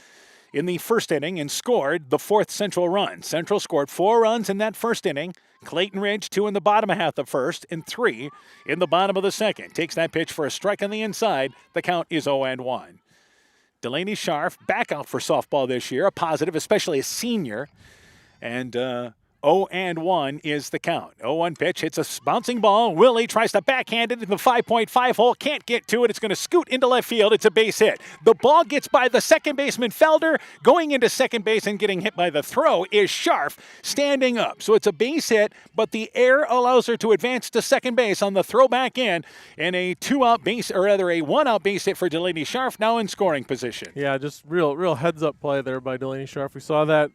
in the first inning and scored the 4th Central run. Central scored 4 runs in that first inning. Clayton Ridge 2 in the bottom half of the first and 3 in the bottom of the second. Takes that pitch for a strike on the inside. The count is 0-1. Delaney Scharf back out for softball this year, a positive, especially a senior. And 0-1 is the count. 0-1 pitch, hits a bouncing ball. Willie tries to backhand it in the 5.5 hole. Can't get to it. It's going to scoot into left field. It's a base hit. The ball gets by the second baseman, Felder. Going into second base and getting hit by the throw is Scharf, standing up. So it's a base hit, but the air allows her to advance to second base on the throw back in. And a 2-out base, or rather a 1-out base hit for Delaney Scharf, now in scoring position. Yeah, just real heads-up play there by Delaney Scharf. We saw that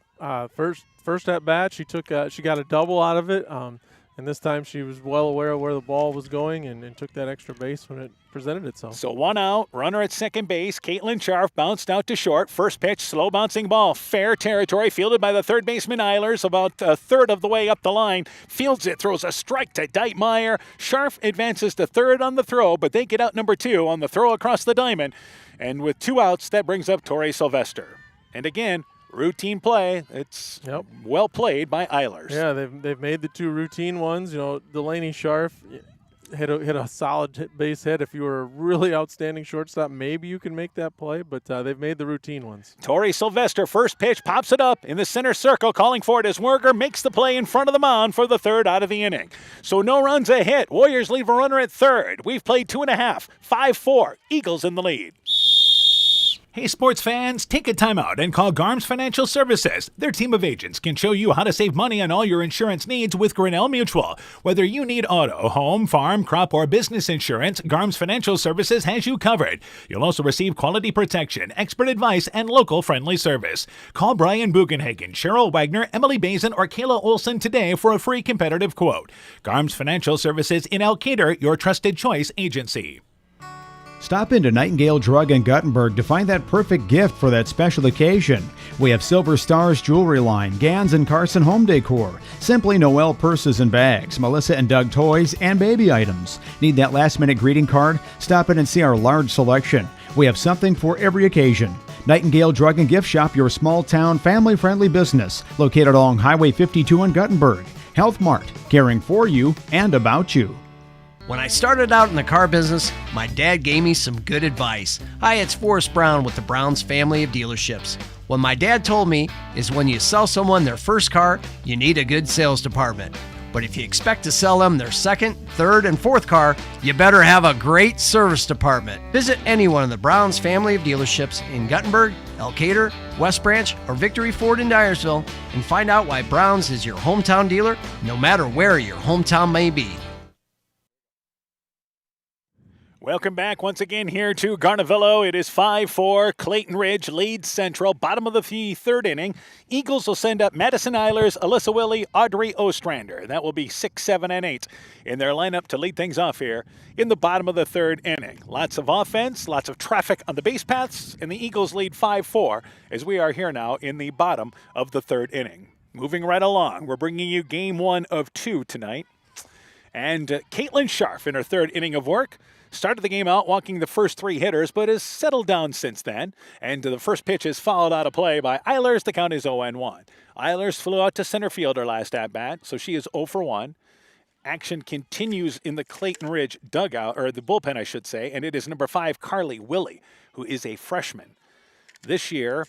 first at bat. She got a double out of it, and this time she was well aware of where the ball was going and took that extra base when it presented itself. So 1 out, runner at second base. Caitlin Scharf bounced out to short. First pitch, slow bouncing ball, fair territory, fielded by the third baseman Eilers, about a third of the way up the line. Fields it, throws a strike to Deitmeyer. Scharf advances to third on the throw, but they get out number 2 on the throw across the diamond. And with 2 outs, that brings up Torrey Sylvester. And again, routine play. It's well played by Eilers. Yeah, they've made the 2 routine ones. You know, Delaney Scharf hit a solid base hit. If you were a really outstanding shortstop, maybe you can make that play, but they've made the routine ones. Torrey Sylvester, first pitch, pops it up in the center circle, calling for it as Werger makes the play in front of the mound for the 3rd out of the inning. So no runs, a hit. Warriors leave a runner at 3rd. We've played 2.5, 5-4. Eagles in the lead. Hey sports fans, take a time out and call Garms Financial Services. Their team of agents can show you how to save money on all your insurance needs with Grinnell Mutual. Whether you need auto, home, farm, crop, or business insurance, Garms Financial Services has you covered. You'll also receive quality protection, expert advice, and local friendly service. Call Brian Bugenhagen, Cheryl Wagner, Emily Bazin, or Kayla Olson today for a free competitive quote. Garms Financial Services in Elkader, your trusted choice agency. Stop into Nightingale Drug in Guttenberg to find that perfect gift for that special occasion. We have Silver Stars jewelry line, Gans and Carson home decor, Simply Noel purses and bags, Melissa and Doug toys, and baby items. Need that last-minute greeting card? Stop in and see our large selection. We have something for every occasion. Nightingale Drug and Gift Shop, your small-town, family-friendly business, located along Highway 52 in Guttenberg. Health Mart, caring for you and about you. When I started out in the car business, my dad gave me some good advice. Hi, it's Forrest Brown with the Brown's family of dealerships. What my dad told me is when you sell someone their first car, you need a good sales department. But if you expect to sell them their second, third, and fourth car, you better have a great service department. Visit any one of the Brown's family of dealerships in Guttenberg, Elkader, West Branch, or Victory Ford in Dyersville and find out why Brown's is your hometown dealer, no matter where your hometown may be. Welcome back once again here to Garnavillo. It is 5-4. Clayton Ridge leads Central. Bottom of the third inning. Eagles will send up Madison Eilers, Alyssa Willie, Audrey Ostrander. That will be 6, 7, and 8 in their lineup to lead things off here in the bottom of the third inning. Lots of offense, lots of traffic on the base paths, and the Eagles lead 5-4 as we are here now in the bottom of the third inning. Moving right along, we're bringing you game 1 of 2 tonight. And Caitlin Scharf in her third inning of work started the game out walking the first 3 hitters, but has settled down since then. And the first pitch is fouled out of play by Eilers. The count is 0-1. Eilers flew out to center field her last at-bat, so she is 0 for 1. Action continues in the Clayton Ridge dugout, or the bullpen, I should say, and it is number 5, Carly Willie, who is a freshman. This year,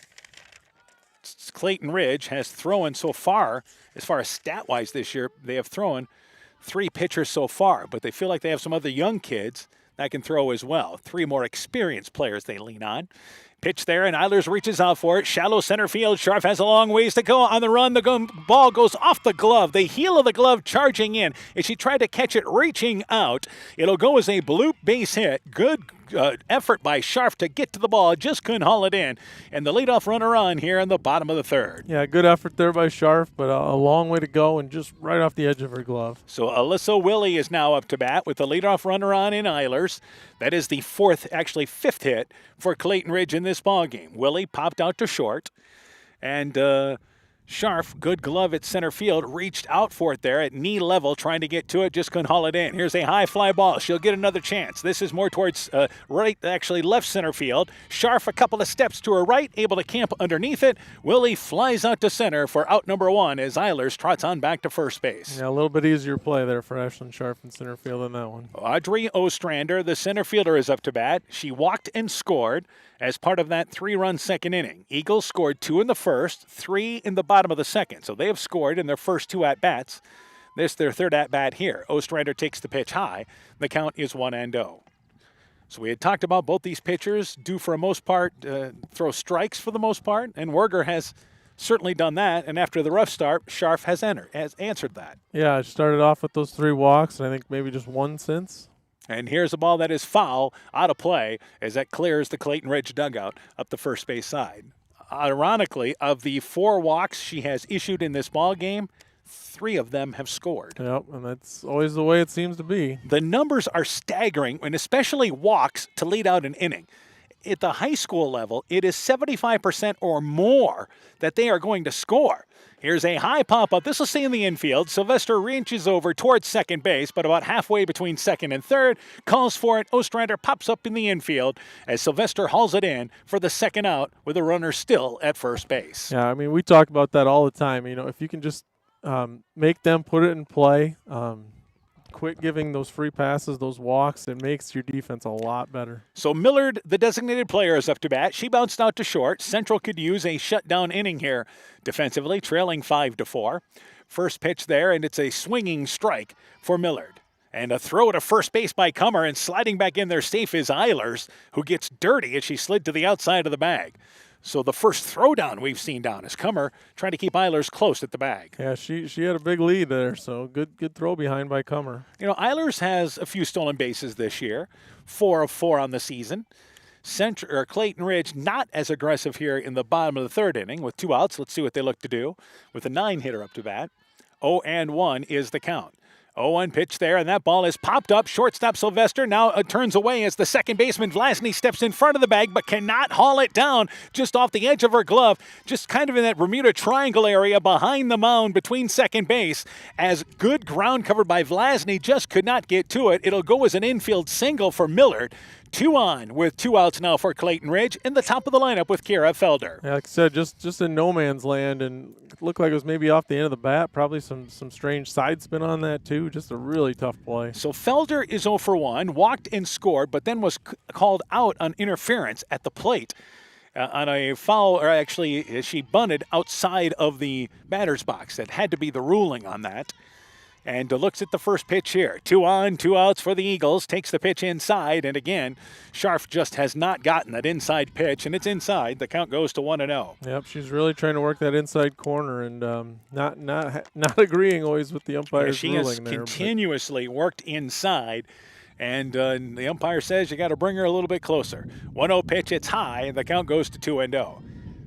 Clayton Ridge has thrown so far as stat-wise this year, they have thrown 3 pitchers so far, but they feel like they have some other young kids that can throw as well. 3 more experienced players they lean on. Pitch there, and Eilers reaches out for it. Shallow center field. Scharf has a long ways to go on the run. The ball goes off the glove. The heel of the glove charging in. As she tried to catch it reaching out, it'll go as a bloop base hit. Good effort by Scharf to get to the ball. Just couldn't haul it in. And the leadoff runner on here in the bottom of the third. Yeah, good effort there by Scharf, but a long way to go and just right off the edge of her glove. So Alyssa Willie is now up to bat with the leadoff runner on in Eilers. That is the fifth hit for Clayton Ridge in this ball game. Willie popped out to short, and Scharf, good glove at center field, reached out for it there at knee level, trying to get to it, just couldn't haul it in. Here's a high fly ball. She'll get another chance. This is more towards left center field. Scharf a couple of steps to her right, able to camp underneath it. Willie flies out to center for out number 1 as Eilers trots on back to first base. Yeah, a little bit easier play there for Ashlyn Scharf in center field than that one. Audrey Ostrander, the center fielder, is up to bat. She walked and scored as part of that 3-run second inning. Eagles scored 2 in the first, 3 in the bottom of the second. So they have scored in their first 2 at-bats. This their third at-bat here. Ostrander takes the pitch high. The count is 1-0. So we had talked about both these pitchers do, for the most part, throw strikes for the most part, and Werger has certainly done that. And after the rough start, Scharf has answered that. Yeah, it started off with those 3 walks, and I think maybe just 1 since. And here's a ball that is foul, out of play, as that clears the Clayton Ridge dugout up the first base side. Ironically, of the 4 walks she has issued in this ball game, 3 of them have scored. Yep, and that's always the way it seems to be. The numbers are staggering, and especially walks to lead out an inning. At the high school level, it is 75% or more that they are going to score. Here's a high pop-up. This will stay in the infield. Sylvester reaches over towards second base, but about halfway between second and third. Calls for it. Ostrander pops up in the infield as Sylvester hauls it in for the second out with a runner still at first base. Yeah, I mean, we talk about that all the time. You know, if you can just make them put it in play, quit giving those free passes, those walks, it makes your defense a lot better. So Millard, the designated player, is up to bat. She bounced out to short. Central could use a shutdown inning here defensively, trailing 5-4. First pitch there, and it's a swinging strike for Millard. And a throw to first base by Comer, and sliding back in there safe is Eilers, who gets dirty as she slid to the outside of the bag. So the first throwdown we've seen down is Comer trying to keep Eilers close at the bag. Yeah, she had a big lead there, so good throw behind by Comer. You know, Eilers has a few stolen bases this year, 4 of 4 on the season. Clayton Ridge not as aggressive here in the bottom of the third inning with 2 outs. Let's see what they look to do with a 9-hitter up to bat. 0-1 is the count. 0-1 pitch there, and that ball is popped up. Shortstop Sylvester now turns away as the second baseman Vlasny steps in front of the bag, but cannot haul it down just off the edge of her glove, just kind of in that Bermuda Triangle area behind the mound between second base, as good ground covered by Vlasny just could not get to it. It'll go as an infield single for Millard. 2 on with 2 outs now for Clayton Ridge in the top of the lineup with Kira Felder. Yeah, like I said, just in no man's land, and it looked like it was maybe off the end of the bat. Probably some strange side spin on that too. Just a really tough play. So Felder is 0 for 1, walked and scored, but then was called out on interference at the plate. On a foul, or actually she bunted outside of the batter's box. That had to be the ruling on that. And looks at the first pitch here. 2 on, 2 outs for the Eagles. Takes the pitch inside. And again, Scharf just has not gotten that inside pitch. And it's inside. The count goes to 1-0. Yep, she's really trying to work that inside corner and not agreeing always with the umpire's ruling there. She has continuously worked inside. And the umpire says you got to bring her a little bit closer. 1-0 pitch, it's high, and the count goes to 2-0.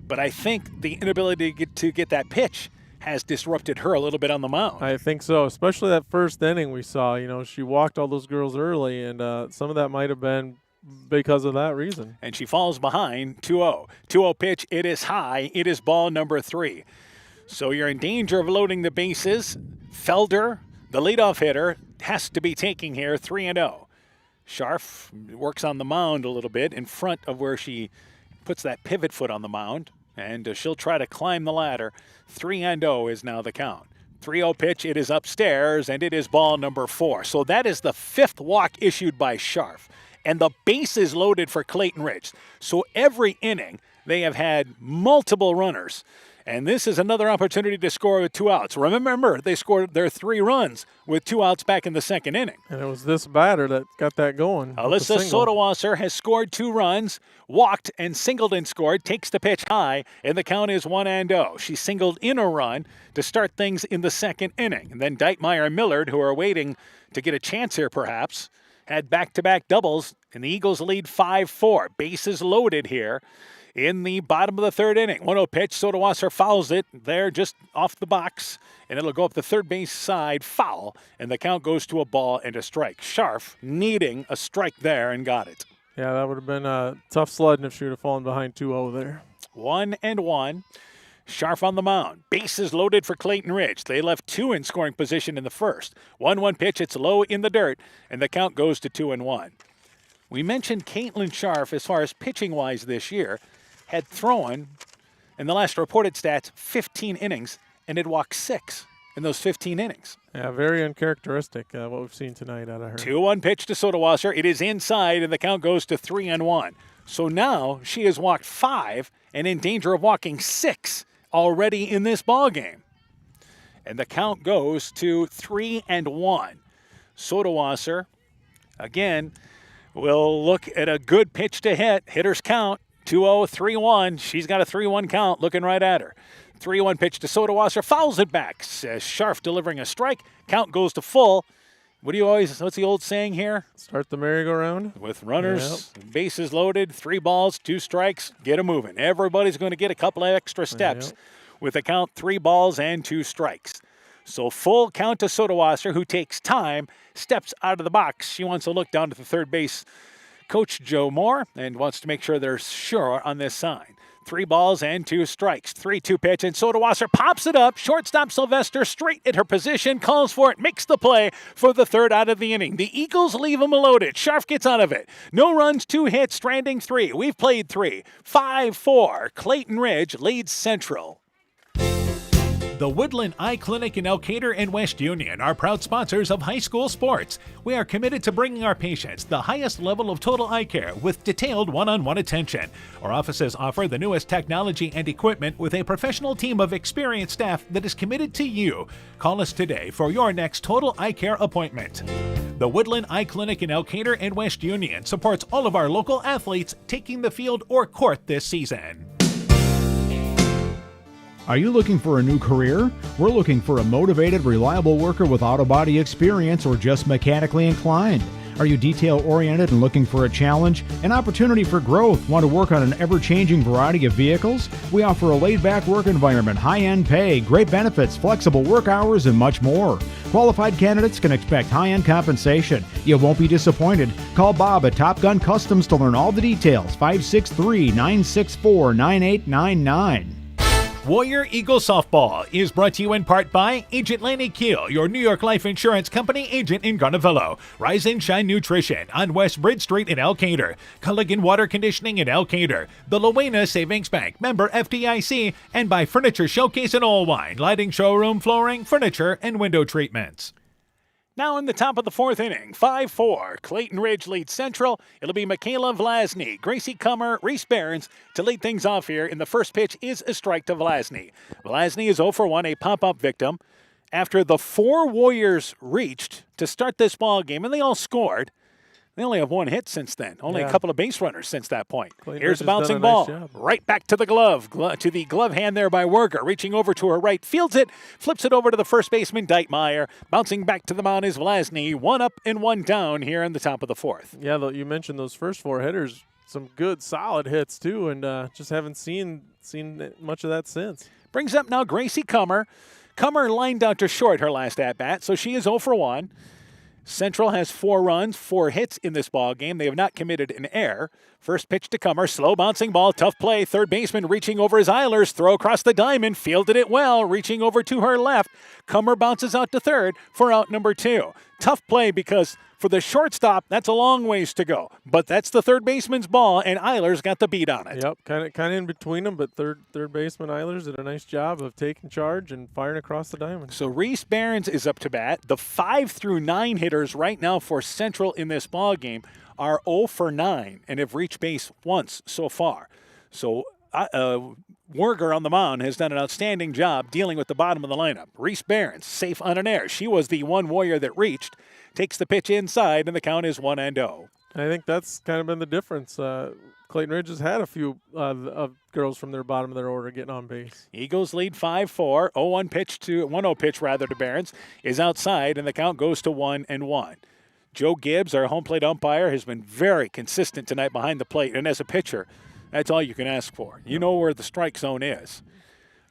But I think the inability to get that pitch has disrupted her a little bit on the mound. I think so, especially that first inning we saw. She walked all those girls early, and some of that might have been because of that reason. And she falls behind 2-0. 2-0 pitch, it is high. It is ball number 3. So you're in danger of loading the bases. Felder, the leadoff hitter, has to be taking here 3-0. Scharf works on the mound a little bit in front of where she puts that pivot foot on the mound, and she'll try to climb the ladder. 3-0 is now the count. 3-0 pitch, it is upstairs, and it is ball number 4. So that is the 5th walk issued by Scharf, and the bases loaded for Clayton Ridge. So every inning, they have had multiple runners. And this is another opportunity to score with 2 outs. Remember, they scored their 3 runs with 2 outs back in the second inning. And it was this batter that got that going. Alyssa Sodawasser has scored 2 runs, walked and singled and scored, takes the pitch high, and the count is 1-0. She singled in a run to start things in the second inning. And then Deitmeyer and Millard, who are waiting to get a chance here perhaps, had back-to-back doubles, and the Eagles lead 5-4. Bases loaded here in the bottom of the third inning. 1-0 pitch, Sodawasser fouls it there just off the box, and it'll go up the third base side, foul, and the count goes to a ball and a strike. Scharf needing a strike there and got it. Yeah, that would have been a tough sledding if she would have fallen behind 2-0 there. 1-1. Scharf on the mound. Bases loaded for Clayton Ridge. They left 2 in scoring position in the first. 1-1 pitch, it's low in the dirt, and the count goes to 2-1. We mentioned Caitlin Scharf as far as pitching-wise this year. Had thrown, in the last reported stats, 15 innings, and had walked 6 in those 15 innings. Yeah, very uncharacteristic what we've seen tonight out of her. 2-1 pitch to Sodawasser. It is inside, and the count goes to 3-1. So now she has walked 5 and in danger of walking 6 already in this ball game. And the count goes to 3-1. Sodawasser, again, will look at a good pitch to hit. Hitter's count. 2-0, 3-1. She's got a 3-1 count looking right at her. 3-1 pitch to Sodawasser. Fouls it back. Says Scharf delivering a strike. Count goes to full. What's the old saying here? Start the merry-go-round. With runners, bases loaded, 3 balls, 2 strikes, get 'em moving. Everybody's going to get a couple of extra steps with a count 3 balls and 2 strikes. So full count to Sodawasser, who takes time, steps out of the box. She wants to look down to the third base coach Joe Moore and wants to make sure they're sure on this sign. 3 balls and 2 strikes. 3-2 pitch, and Sodawasser pops it up. Shortstop Sylvester straight at her position, calls for it, makes the play for the 3rd out of the inning. The Eagles leave them loaded. Scharf gets out of it. No runs, 2 hits, stranding 3. We've played 3. 5-4. Clayton Ridge leads Central. The Woodland Eye Clinic in Elkader and West Union are proud sponsors of high school sports. We are committed to bringing our patients the highest level of total eye care with detailed one-on-one attention. Our offices offer the newest technology and equipment with a professional team of experienced staff that is committed to you. Call us today for your next total eye care appointment. The Woodland Eye Clinic in Elkader and West Union supports all of our local athletes taking the field or court this season. Are you looking for a new career? We're looking for a motivated, reliable worker with auto body experience or just mechanically inclined. Are you detail-oriented and looking for a challenge? An opportunity for growth? Want to work on an ever-changing variety of vehicles? We offer a laid-back work environment, high-end pay, great benefits, flexible work hours, and much more. Qualified candidates can expect high-end compensation. You won't be disappointed. Call Bob at Top Gun Customs to learn all the details. 563-964-9899. Warrior Eagle Softball is brought to you in part by Agent Lanny Keel, your New York Life Insurance Company agent in Garnavillo. Rise and Shine Nutrition on West Bridge Street in Elkader. Culligan Water Conditioning in Elkader. The Luena Savings Bank, member FDIC, and by Furniture Showcase in Allwine, lighting, showroom, flooring, furniture, and window treatments. Now in the top of the 4th inning, 5-4. Clayton Ridge leads Central. It'll be Michaela Vlasny, Gracie Kummer, Reese Behrens to lead things off here. And the first pitch is a strike to Vlasny. Vlasny is 0 for 1, a pop-up victim. After the 4 Warriors reached to start this ball game, and they all scored, They only have one hit since then. Only a couple of base runners since that point. Clayton Here's Ridge a has bouncing done a nice ball. job. Right back to the glove hand there by Werger. Reaching over to her right. Fields it. Flips it over to the first baseman, Deitmeyer. Bouncing back to the mound is Vlasny. 1 up and 1 down here in the top of the 4th. Yeah, though you mentioned those first 4 hitters. Some good, solid hits, too, and just haven't seen much of that since. Brings up now Gracie Kummer. Kummer lined out to short her last at-bat, so she is 0 for 1. Central has 4 runs, 4 hits in this ball game. They have not committed an error. First pitch to Kummer, slow bouncing ball, tough play. Third baseman reaching over his Eilers, throw across the diamond, fielded it well, reaching over to her left. Kummer bounces out to third for out number 2. Tough play because for the shortstop, that's a long ways to go. But that's the third baseman's ball, and Eilers got the beat on it. Yep, kind of in between them, but third baseman Eilers did a nice job of taking charge and firing across the diamond. So Reese Barons is up to bat. The 5 through 9 hitters right now for Central in this ball game are 0 for 9 and have reached base once so far. So Werger on the mound has done an outstanding job dealing with the bottom of the lineup. Reese Barons safe on an error. She was the one warrior that reached. Takes the pitch inside, and the count is 1-0. I think that's kind of been the difference. Clayton Ridge has had a few girls from their bottom of their order getting on base. Eagles lead 5-4. 1-0 pitch to Barons is outside, and the count goes to 1-1. Joe Gibbs, our home plate umpire, has been very consistent tonight behind the plate, and as a pitcher, that's all you can ask for. You know where the strike zone is.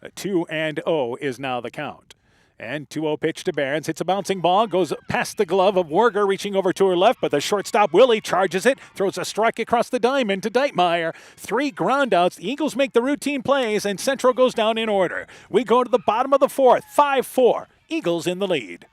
2-0 is now the count. And 2-0 pitch to Barons. Hits a bouncing ball. Goes past the glove of Werger, reaching over to her left. But the shortstop, Willie, charges it. Throws a strike across the diamond to Deitmeyer. 3 groundouts. The Eagles make the routine plays, and Central goes down in order. We go to the bottom of the 4th. 5-4. Eagles in the lead.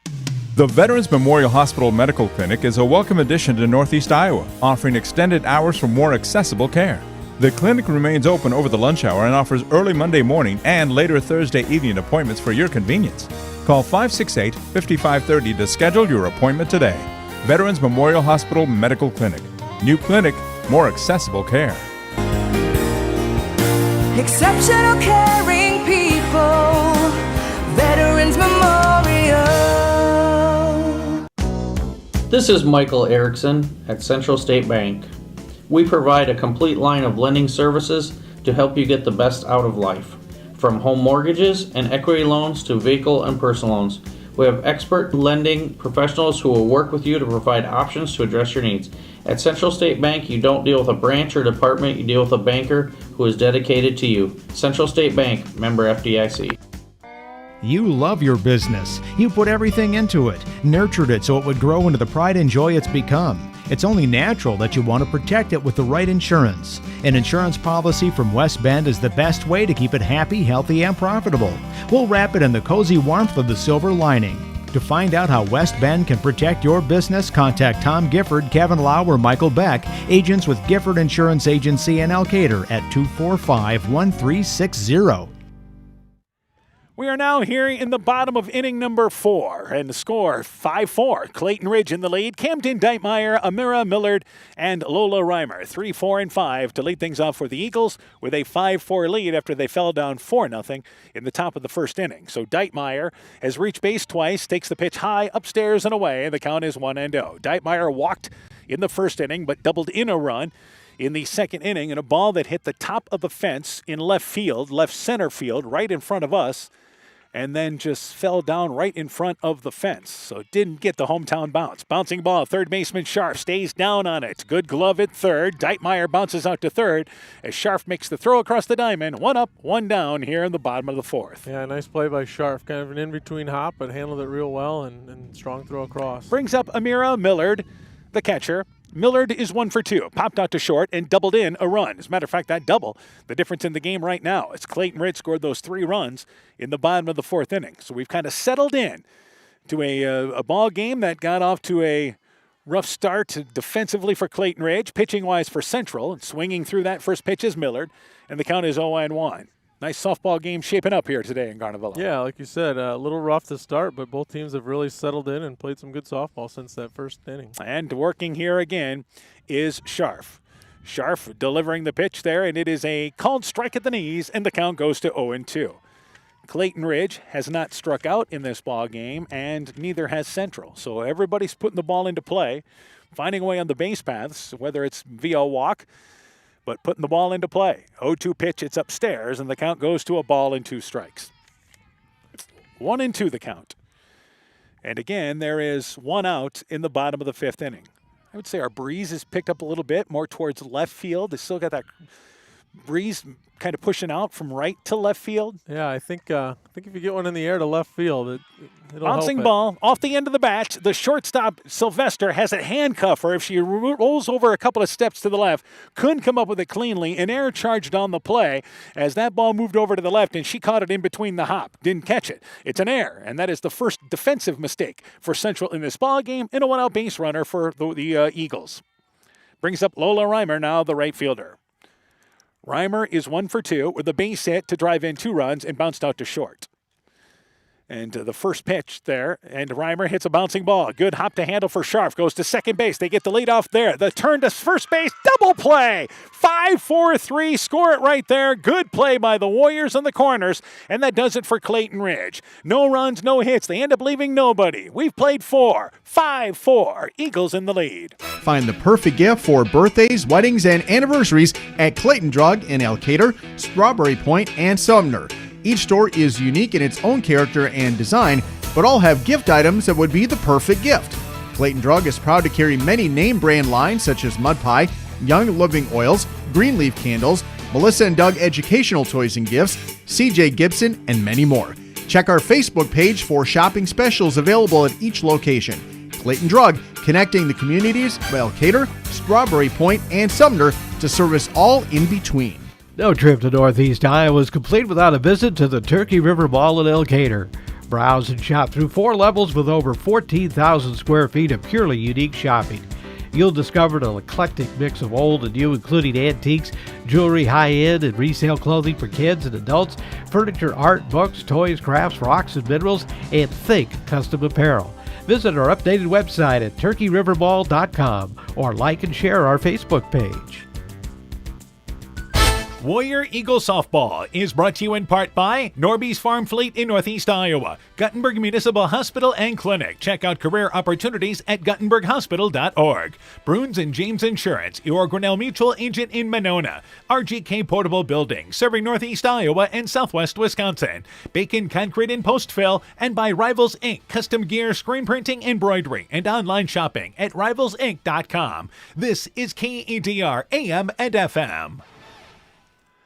The Veterans Memorial Hospital Medical Clinic is a welcome addition to Northeast Iowa, offering extended hours for more accessible care. The clinic remains open over the lunch hour and offers early Monday morning and later Thursday evening appointments for your convenience. Call 568-5530 to schedule your appointment today. Veterans Memorial Hospital Medical Clinic. New clinic, more accessible care. Exceptional caring people. Veterans Memorial. This is Michael Erickson at Central State Bank. We provide a complete line of lending services to help you get the best out of life. From home mortgages and equity loans to vehicle and personal loans, we have expert lending professionals who will work with you to provide options to address your needs. At Central State Bank, you don't deal with a branch or department, you deal with a banker who is dedicated to you. Central State Bank, member FDIC. You love your business. You put everything into it, nurtured it so it would grow into the pride and joy it's become. It's only natural that you want to protect it with the right insurance. An insurance policy from West Bend is the best way to keep it happy, healthy, and profitable. We'll wrap it in the cozy warmth of the silver lining. To find out how West Bend can protect your business, contact Tom Gifford, Kevin Lau, or Michael Beck, agents with Gifford Insurance Agency in Elkader at 245-1360. We are now here in the bottom of inning number 4, and the score 5-4. Clayton Ridge in the lead. Camden Deitmeyer, Amira Millard, and Lola Reimer 3, 4, and 5 to lead things off for the Eagles with a 5-4 lead after they fell down 4-0 in the top of the first inning. So Deitmeyer has reached base twice, takes the pitch high, upstairs, and away. The count is 1-0. Deitmeyer walked in the first inning, but doubled in a run in the second inning in a ball that hit the top of the fence in left field, left center field, right in front of us, and then just fell down right in front of the fence. So it didn't get the hometown bounce. Bouncing ball, third baseman Scharf stays down on it. Good glove at third. Deitmeyer bounces out to third as Scharf makes the throw across the diamond. 1 up, 1 down here in the bottom of the 4th. Yeah, nice play by Scharf. Kind of an in-between hop, but handled it real well and strong throw across. Brings up Amira Millard, the catcher. Millard is 1 for 2, popped out to short and doubled in a run. As a matter of fact, that double, the difference in the game right now, as Clayton Ridge scored those 3 runs in the bottom of the 4th inning. So we've kind of settled in to a ball game that got off to a rough start defensively for Clayton Ridge, pitching-wise for Central, and swinging through that first pitch is Millard, and the count is 0-1. Nice softball game shaping up here today in Garnavillo. Yeah, like you said, a little rough to start, but both teams have really settled in and played some good softball since that first inning. And working here again is Scharf. Scharf delivering the pitch there, and it is a called strike at the knees, and the count goes to 0-2. Clayton Ridge has not struck out in this ball game, and neither has Central. So everybody's putting the ball into play. finding a way on the base paths, whether it's via a walk, but putting the ball into play. 0-2 pitch, it's upstairs, and the count goes to a ball and 2 strikes. 1-2 the count. And again, there is 1 out in the bottom of the 5th inning. I would say our breeze has picked up a little bit, more towards left field. It's still got that breeze kind of pushing out from right to left field. Yeah, I think if you get one in the air to left field, it'll Bouncing help ball off the end of the bat. The shortstop, Sylvester, has a handcuff her. If she rolls over a couple of steps to the left, couldn't come up with it cleanly. An error charged on the play as that ball moved over to the left, and she caught it in between the hop. Didn't catch it. It's an error, and that is the first defensive mistake for Central in this ball game, and a 1-out base runner for the Eagles. Brings up Lola Reimer, now the right fielder. Reimer is 1 for 2 with a base hit to drive in 2 runs and bounced out to short. And the first pitch there, and Reimer hits a bouncing ball. Good hop to handle for Scharf. Goes to second base. They get the lead off there. The turn to first base. Double play. 5-4-3. Score it right there. Good play by the Warriors on the corners. And that does it for Clayton Ridge. No runs, no hits. They end up leaving nobody. We've played 4. 5-4. Eagles in the lead. Find the perfect gift for birthdays, weddings, and anniversaries at Clayton Drug in Elkader, Strawberry Point, and Sumner. Each store is unique in its own character and design, but all have gift items that would be the perfect gift. Clayton Drug is proud to carry many name brand lines such as Mud Pie, Young Living Oils, Greenleaf Candles, Melissa and Doug Educational Toys and Gifts, CJ Gibson, and many more. Check our Facebook page for shopping specials available at each location. Clayton Drug, connecting the communities of Elkader, Strawberry Point, and Sumner to service all in between. No trip to Northeast Iowa is complete without a visit to the Turkey River Mall in Elkader. Browse and shop through 4 levels with over 14,000 square feet of purely unique shopping. You'll discover an eclectic mix of old and new, including antiques, jewelry, high-end and resale clothing for kids and adults, furniture, art, books, toys, crafts, rocks and minerals, and think custom apparel. Visit our updated website at turkeyrivermall.com or like and share our Facebook page. Warrior Eagle Softball is brought to you in part by Norby's Farm Fleet in Northeast Iowa, Guttenberg Municipal Hospital and Clinic. Check out career opportunities at guttenberghospital.org. Bruins and James Insurance, your Grinnell Mutual agent in Monona. RGK Portable Building, serving Northeast Iowa and Southwest Wisconsin. Bacon Concrete and Post Fill, and by Rivals Inc. Custom gear, screen printing, embroidery, and online shopping at rivalsinc.com. This is KEDR AM and FM.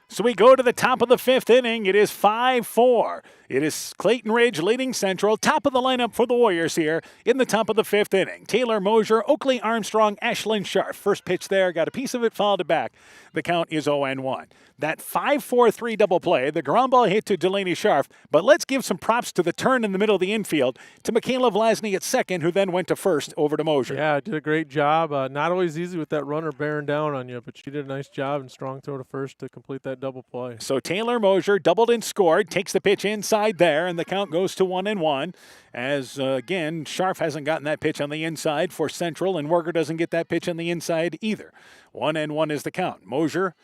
So we go to the top of the 5th inning. It is 5-4. It is Clayton Ridge leading Central. Top of the lineup for the Warriors here in the top of the 5th inning. Taylor Mosier, Oakley Armstrong, Ashlyn Scharf. First pitch there, got a piece of it, fouled it back. The count is 0-1. That 5-4-3 double play, the ground ball hit to Delaney Scharf, but let's give some props to the turn in the middle of the infield to Michaela Vlasny at second, who then went to first over to Mosier. Yeah, did a great job. Not always easy with that runner bearing down on you, but she did a nice job and strong throw to first to complete that double play. So Taylor Mosier doubled and scored, takes the pitch inside there, and the count goes to 1-1. As, again, Scharf hasn't gotten that pitch on the inside for Central, and Werger doesn't get that pitch on the inside either. 1-1 is the count. Mosier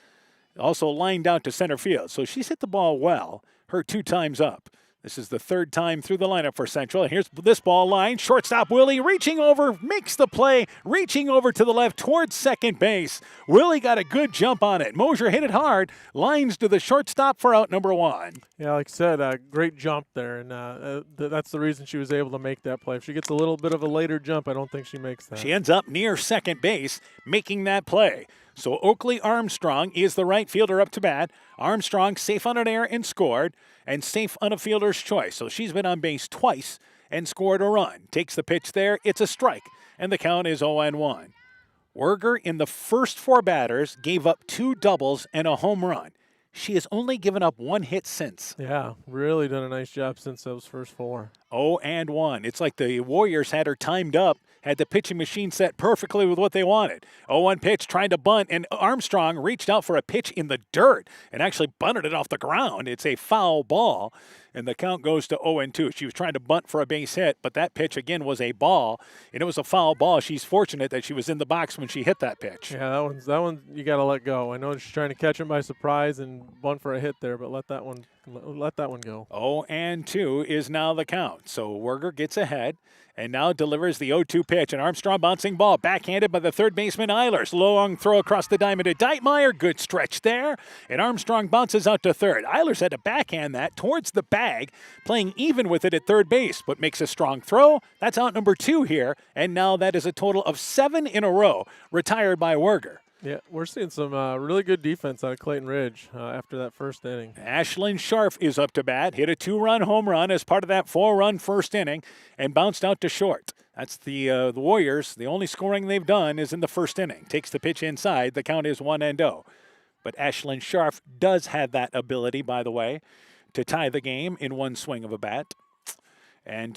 also lined out to center field. So she's hit the ball well, her 2 times up. This is the 3rd time through the lineup for Central. And here's this ball line. Shortstop Willie reaching over, makes the play, reaching over to the left towards second base. Willie got a good jump on it. Mosier hit it hard, lines to the shortstop for out number 1. Yeah, like I said, great jump there, and that's the reason she was able to make that play. If she gets a little bit of a later jump, I don't think she makes that. She ends up near second base, making that play. So Oakley Armstrong is the right fielder up to bat. Armstrong safe on an error and scored, and safe on a fielder's choice. So she's been on base twice and scored a run. Takes the pitch there. It's a strike, and the count is 0-1. Werger, in the first 4 batters, gave up 2 doubles and a home run. She has only given up 1 hit since. Yeah, really done a nice job since those first 4. 0-1. It's like the Warriors had her timed up, had the pitching machine set perfectly with what they wanted. 0-1 pitch, trying to bunt, and Armstrong reached out for a pitch in the dirt and actually bunted it off the ground. It's a foul ball, and the count goes to 0-2. She was trying to bunt for a base hit, but that pitch, again, was a ball, and it was a foul ball. She's fortunate that she was in the box when she hit that pitch. Yeah, that one you got to let go. I know she's trying to catch him by surprise and bunt for a hit there, but let that one Let that one go. 0-2 is now the count. So Werger gets ahead and now delivers the 0-2 pitch. An Armstrong bouncing ball, backhanded by the third baseman Eilers. Long throw across the diamond to Deitmeyer. Good stretch there. And Armstrong bounces out to third. Eilers had to backhand that towards the bag, playing even with it at third base, but makes a strong throw. That's out number 2 here. And now that is a total of 7 in a row retired by Werger. Yeah, we're seeing some really good defense out of Clayton Ridge after that first inning. Ashlyn Scharf is up to bat, hit a 2-run home run as part of that 4-run first inning, and bounced out to short. That's the Warriors. The only scoring they've done is in the first inning. Takes the pitch inside. The count is 1-0. But Ashlyn Scharf does have that ability, by the way, to tie the game in one swing of a bat. And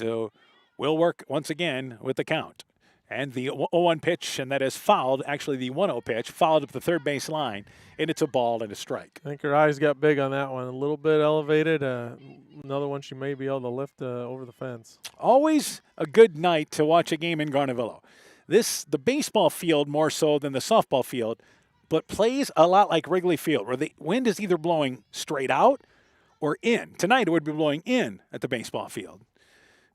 will work once again with the count. And the 0-1 pitch, and that is fouled, actually the 1-0 pitch, fouled up the third base line, and it's a ball and a strike. I think her eyes got big on that one. A little bit elevated. Another one she may be able to lift over the fence. Always a good night to watch a game in Garnavillo. The baseball field more so than the softball field, but plays a lot like Wrigley Field, where the wind is either blowing straight out or in. Tonight it would be blowing in at the baseball field.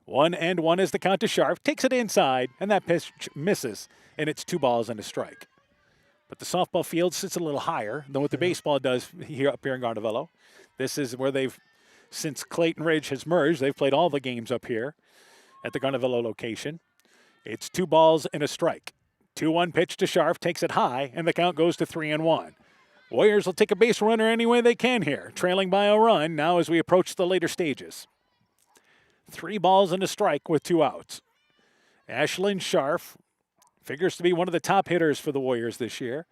1-1 is the count to Scharf. Takes it inside, and that pitch misses, and it's 2 balls and a strike. But the softball field sits a little higher than what the baseball does here up here in Garnavillo. This is where since Clayton Ridge has merged, they've played all the games up here at the Garnavillo location. It's 2 balls and a strike. 2-1 pitch to Scharf, takes it high, and the count goes to 3-1. Warriors will take a base runner any way they can here, trailing by a run now as we approach the later stages. 3 balls and a strike with 2 outs. Ashlyn Scharf figures to be one of the top hitters for the Warriors this year.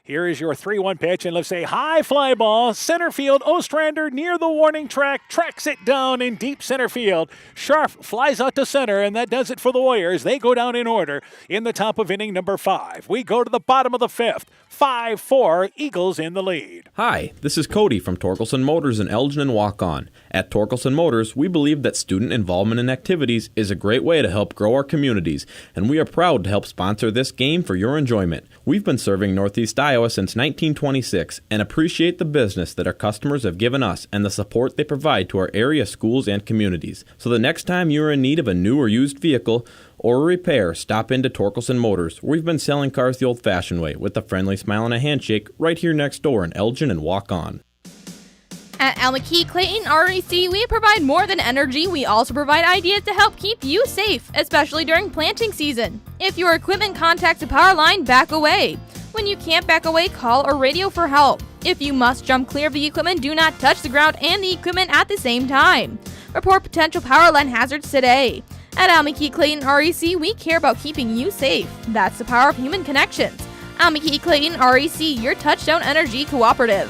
Here is your 3-1 pitch, and let's say high fly ball, center field. Ostrander near the warning track, tracks it down in deep center field. Scharf flies out to center, and that does it for the Warriors. They go down in order in the top of inning number 5. We go to the bottom of the 5th. 5-4, Eagles in the lead. Hi, this is Cody from Torkelson Motors in Elgin and Walk-On. At Torkelson Motors, we believe that student involvement in activities is a great way to help grow our communities, and we are proud to help sponsor this game for your enjoyment. We've been serving Northeast Iowa since 1926 and appreciate the business that our customers have given us and the support they provide to our area schools and communities. So the next time you're in need of a new or used vehicle or a repair, stop into Torkelson Motors. We've been selling cars the old-fashioned way with a friendly smile and a handshake right here next door in Elgin and Walk-On. At Almaquee Clayton REC, we provide more than energy. We also provide ideas to help keep you safe, especially during planting season. If your equipment contacts a power line, back away. When you can't back away, call or radio for help. If you must jump clear of the equipment, do not touch the ground and the equipment at the same time. Report potential power line hazards today. At Almaquee Clayton REC, we care about keeping you safe. That's the power of human connections. Almaquee Clayton REC, your touchdown energy cooperative.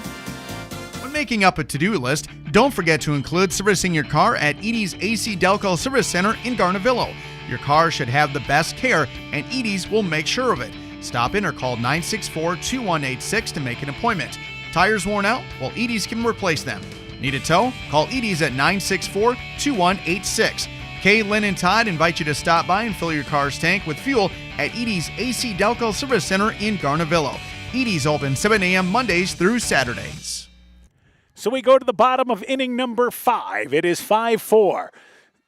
When making up a to-do list, don't forget to include servicing your car at Edie's AC Delco Service Center in Garnavillo. Your car should have the best care, and Edie's will make sure of it. Stop in or call 964-2186 to make an appointment. Tires worn out? Well, Edie's can replace them. Need a tow? Call Edie's at 964-2186. Kay, Lynn, and Todd invite you to stop by and fill your car's tank with fuel at Edie's AC Delco Service Center in Garnavillo. Edie's open 7 a.m. Mondays through Saturdays. So we go to the bottom of inning number 5. It is 5-4.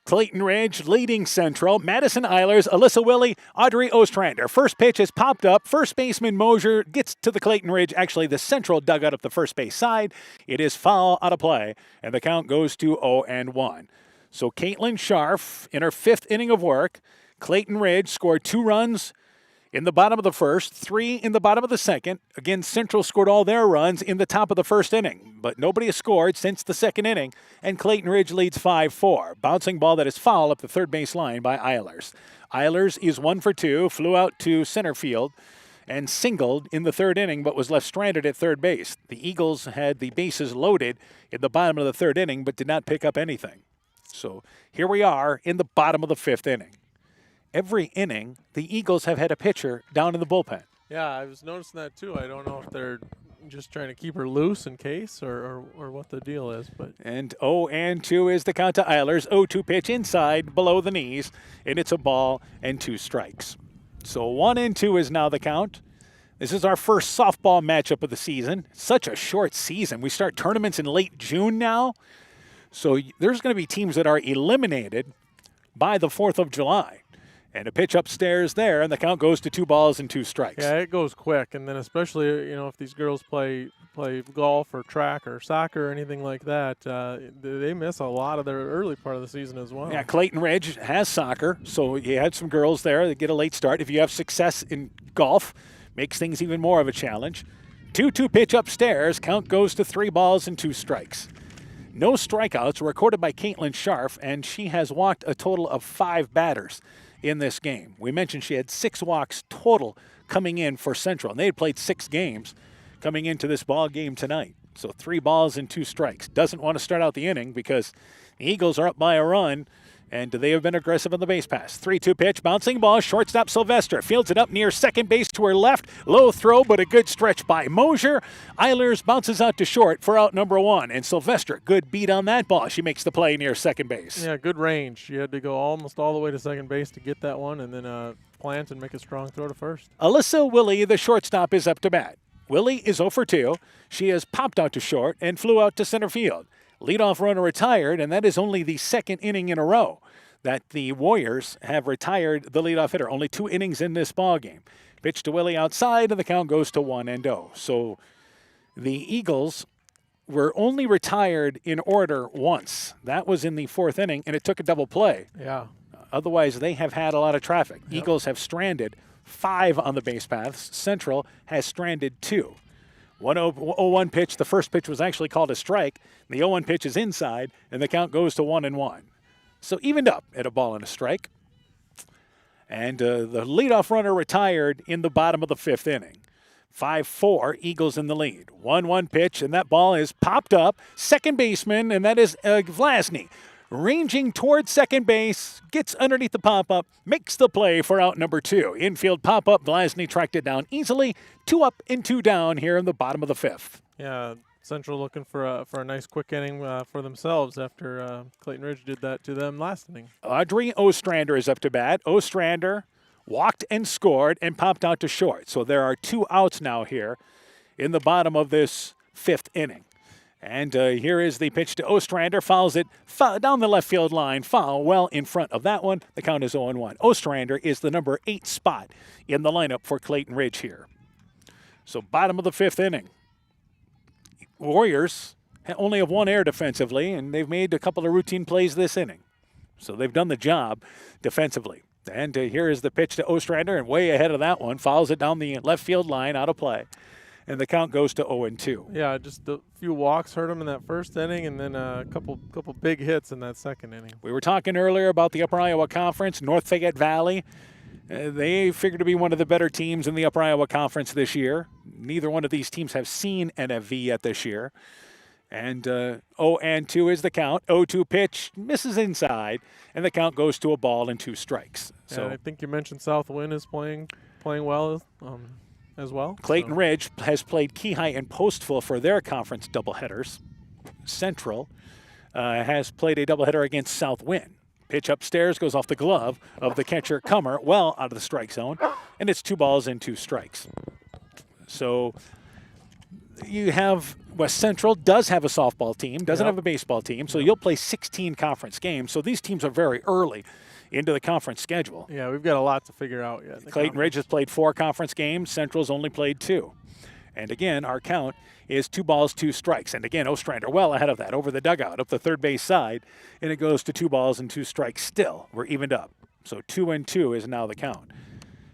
Clayton Ridge leading Central. Madison Eilers, Alyssa Willie, Audrey Ostrander. First pitch is popped up. First baseman Mosier gets to the Clayton Ridge, actually the Central dugout up the first base side. It is foul out of play, and the count goes to 0-1. So Caitlin Scharf in her 5th inning of work. Clayton Ridge scored 2 runs in the bottom of the first, 3 in the bottom of the second. Again, Central scored all their runs in the top of the first inning, but nobody has scored since the second inning, and Clayton Ridge leads 5-4. Bouncing ball that is foul up the third base line by Eilers. Eilers is 1 for 2, flew out to center field and singled in the third inning, but was left stranded at third base. The Eagles had the bases loaded in the bottom of the third inning, but did not pick up anything. So here we are in the bottom of the 5th inning. Every inning, the Eagles have had a pitcher down in the bullpen. Yeah, I was noticing that too. I don't know if they're just trying to keep her loose in case or what the deal is. But And 0-2 is the count to Eilers. 0-2 pitch inside below the knees, and it's a ball and 2 strikes. So 1-2 is now the count. This is our first softball matchup of the season. Such a short season. We start tournaments in late June now. So there's going to be teams that are eliminated by the 4th of July. And a pitch upstairs there, and the count goes to 2 balls and 2 strikes. Yeah, it goes quick. And then especially, if these girls play golf or track or soccer or anything like that, they miss a lot of their early part of the season as well. Yeah, Clayton Ridge has soccer, so you had some girls there that get a late start. If you have success in golf, makes things even more of a challenge. 2-2 pitch upstairs, count goes to 3 balls and 2 strikes. No strikeouts recorded by Caitlin Scharf, and she has walked a total of 5 batters in this game. We mentioned she had 6 walks total coming in for Central, and they had played 6 games coming into this ball game tonight. So 3 balls and 2 strikes. Doesn't want to start out the inning because the Eagles are up by a run, and they have been aggressive on the base pass. 3-2 pitch, bouncing ball, shortstop Sylvester fields it up near second base to her left. Low throw, but a good stretch by Mosier. Eilers bounces out to short for out number 1, and Sylvester, good beat on that ball. She makes the play near second base. Yeah, good range. She had to go almost all the way to second base to get that one, and then plant and make a strong throw to first. Alyssa Willie, the shortstop, is up to bat. Willie is 0 for 2. She has popped out to short and flew out to center field. Leadoff runner retired, and that is only the 2nd inning in a row that the Warriors have retired the leadoff hitter. Only 2 innings in this ball game. Pitch to Willie outside, and the count goes to 1-0. So the Eagles were only retired in order once. That was in the 4th inning, and it took a double play. Yeah. Otherwise, they have had a lot of traffic. Yep. Eagles have stranded 5 on the base paths. Central has stranded 2. 1-0-1 pitch. The first pitch was actually called a strike. The 0-1 pitch is inside, and the count goes to 1-1. So evened up at a ball and a strike. And the leadoff runner retired in the bottom of the 5th inning. 5-4, Eagles in the lead. 1-1 pitch, and that ball is popped up. Second baseman, and that is Vlasny. Ranging towards second base, gets underneath the pop-up, makes the play for out number 2. Infield pop-up, Vlasny tracked it down easily. 2 up and 2 down here in the bottom of the 5th. Yeah, Central looking for a nice quick inning for themselves after Clayton Ridge did that to them last inning. Audrey Ostrander is up to bat. Ostrander walked and scored and popped out to short. So there are 2 outs now here in the bottom of this 5th inning. And here is the pitch to Ostrander. Fouls it down the left field line. Foul well in front of that one. The count is 0-1. Ostrander is the number 8 spot in the lineup for Clayton Ridge here. So bottom of the 5th inning. Warriors only have 1 error defensively, and they've made a couple of routine plays this inning. So they've done the job defensively. And here is the pitch to Ostrander, and way ahead of that one. Fouls it down the left field line, out of play. And the count goes to 0-2. Yeah, just a few walks hurt him in that first inning, and then a couple big hits in that 2nd inning. We were talking earlier about the Upper Iowa Conference, North Fayette Valley. They figure to be one of the better teams in the Upper Iowa Conference this year. Neither one of these teams have seen NFV yet this year. And 0-2 is the count. 0-2 pitch misses inside, and the count goes to a ball and 2 strikes. So and I think you mentioned Southwind is playing well as well. Clayton Ridge has played Keyhigh and Postville for their conference doubleheaders. Central has played a doubleheader against Southwind. Pitch upstairs goes off the glove of the catcher Comer, well out of the strike zone, and it's 2 balls and 2 strikes. So you have West Central does have a softball team, doesn't have a baseball team, so you'll play 16 conference games. So these teams are very early into the conference schedule. Yeah, we've got a lot to figure out yet. Clayton Ridge has played 4 conference games. Central's only played 2. And again, our count is 2 balls, 2 strikes. And again, Ostrander well ahead of that, over the dugout, up the third base side, and it goes to 2 balls and 2 strikes still. We're evened up. So 2-2 is now the count.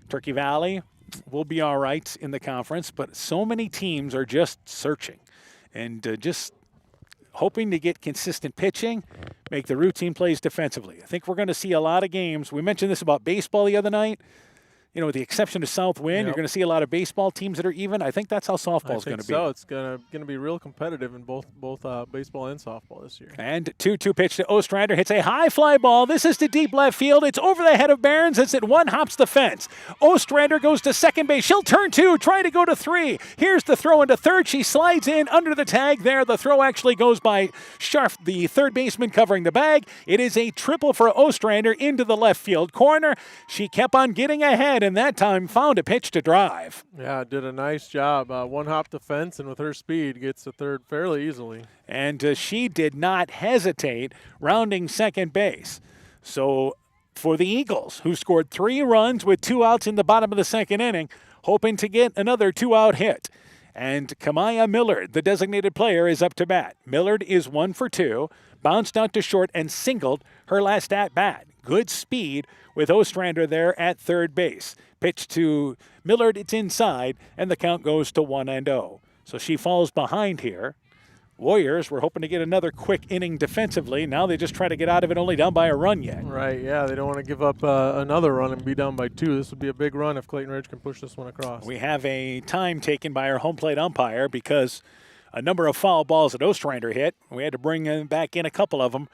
Turkey Valley will be all right in the conference, but so many teams are just searching and just hoping to get consistent pitching, make the routine plays defensively. I think we're going to see a lot of games. We mentioned this about baseball the other night. You know, with the exception of Southwind, you're going to see a lot of baseball teams that are even. I think that's how softball's going to be. So it's going to be real competitive in both baseball and softball this year. And 2-2 pitch to Ostrander hits a high fly ball. This is to deep left field. It's over the head of Barons as it 1 hops the fence. Ostrander goes to second base. She'll turn 2, trying to go to 3. Here's the throw into third. She slides in under the tag there. The throw actually goes by Scharf, the third baseman covering the bag. It is a triple for Ostrander into the left field corner. She kept on getting ahead it, and that time found a pitch to drive. Yeah, did a nice job. One hop the fence, and with her speed, gets to third fairly easily. And she did not hesitate rounding second base. So for the Eagles, who scored 3 runs with 2 outs in the bottom of the second inning, hoping to get another 2-out hit. And Kamaya Millard, the designated player, is up to bat. Millard is 1 for 2, bounced out to short and singled her last at-bat. Good speed with Ostrander there at third base. Pitch to Millard, it's inside, and the count goes to 1-0. So she falls behind here. Warriors were hoping to get another quick inning defensively. Now they just try to get out of it, only down by a run yet. Right, yeah, they don't want to give up another run and be down by 2. This would be a big run if Clayton Ridge can push this one across. We have a time taken by our home plate umpire because a number of foul balls that Ostrander hit. We had to bring back in a couple of them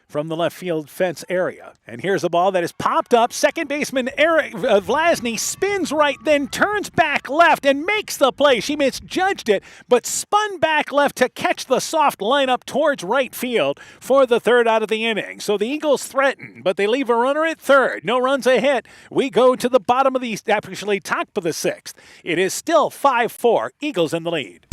from the left field fence area. And here's a ball that is popped up. Second baseman Eric Vlasny spins right, then turns back left and makes the play. She misjudged it, but spun back left to catch the soft lineup towards right field for the third out of the inning. So the Eagles threaten, but they leave a runner at third. No runs a hit. We go to the bottom of the, actually top of the 6th. It is still 5-4, Eagles in the lead.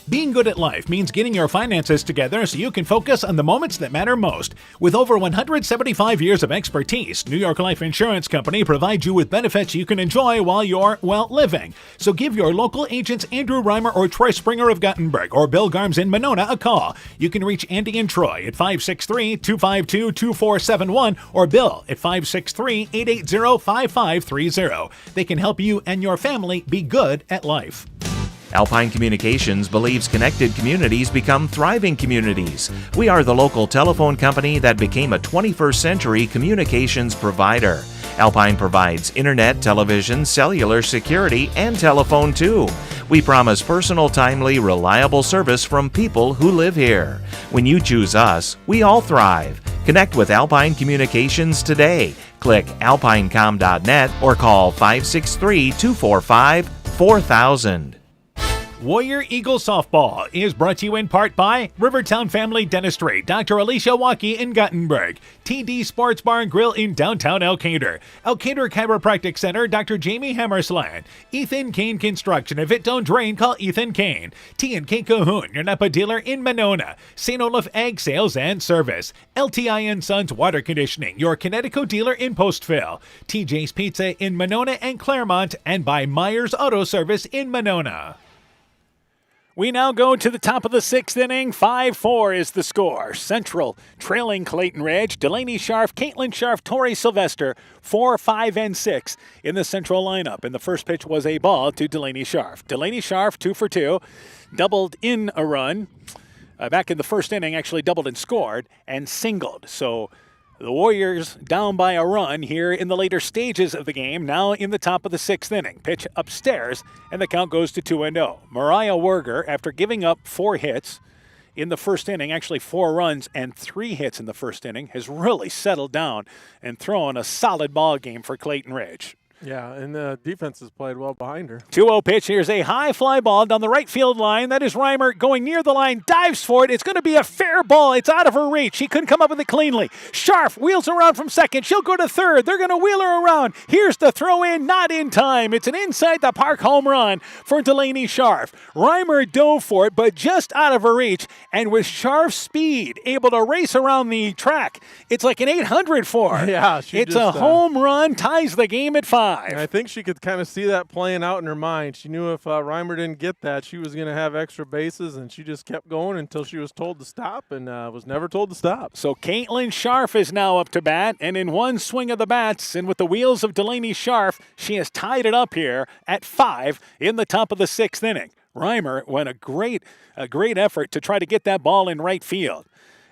Being good at life means getting your finances together so you can focus on the moments that matter most. With over 175 years of expertise, New York Life Insurance Company provides you with benefits you can enjoy while you're, living. So give your local agents Andrew Reimer or Troy Springer of Guttenberg or Bill Garms in Monona a call. You can reach Andy and Troy at 563-252-2471 or Bill at 563-880-5530. They can help you and your family be good at life. Alpine Communications believes connected communities become thriving communities. We are the local telephone company that became a 21st century communications provider. Alpine provides internet, television, cellular security, and telephone too. We promise personal, timely, reliable service from people who live here. When you choose us, we all thrive. Connect with Alpine Communications today. Click alpinecom.net or call 563-245-4000. Warrior Eagle Softball is brought to you in part by Rivertown Family Dentistry, Dr. Alicia Waukee in Guttenberg, TD Sports Bar and Grill in downtown Elkader, Elkader Chiropractic Center, Dr. Jamie Hammersland, Ethan Kane Construction. If it don't drain, call Ethan Kane. T&K Cahoon, your Napa dealer in Monona, St. Olaf Egg Sales and Service, LTI & Sons Water Conditioning, your Connecticut dealer in Postville, TJ's Pizza in Monona and Claremont, and by Myers Auto Service in Monona. We now go to the top of the 6th inning. 5-4 is the score. Central trailing Clayton Ridge. Delaney Scharf, Caitlin Scharf, Tori Sylvester, 4, 5, and 6 in the Central lineup. And the first pitch was a ball to Delaney Scharf. Delaney Scharf, 2 for 2, doubled in a run. Back in the first inning, actually doubled and scored and singled. So the Warriors down by a run here in the later stages of the game, now in the top of the 6th inning. Pitch upstairs, and the count goes to 2-0. Mariah Werger, after giving up 4 hits in the first inning, actually 4 runs and 3 hits in the first inning, has really settled down and thrown a solid ball game for Clayton Ridge. Yeah, and the defense has played well behind her. 2-0 pitch. Here's a high fly ball down the right field line. That is Reimer going near the line, dives for it. It's going to be a fair ball. It's out of her reach. She couldn't come up with it cleanly. Scharf wheels around from second. She'll go to third. They're going to wheel her around. Here's the throw in, not in time. It's an inside the park home run for Delaney Scharf. Reimer dove for it, but just out of her reach. And with Scharf's speed, able to race around the track, it's like an 800 for her. Yeah, it's a home run, ties the game at 5. And I think she could kind of see that playing out in her mind. She knew if Reimer didn't get that, she was going to have extra bases, and she just kept going until she was told to stop and was never told to stop. So Caitlin Scharf is now up to bat, and in one swing of the bats, and with the wheels of Delaney Scharf, she has tied it up here at 5 in the top of the 6th inning. Reimer went a great effort to try to get that ball in right field.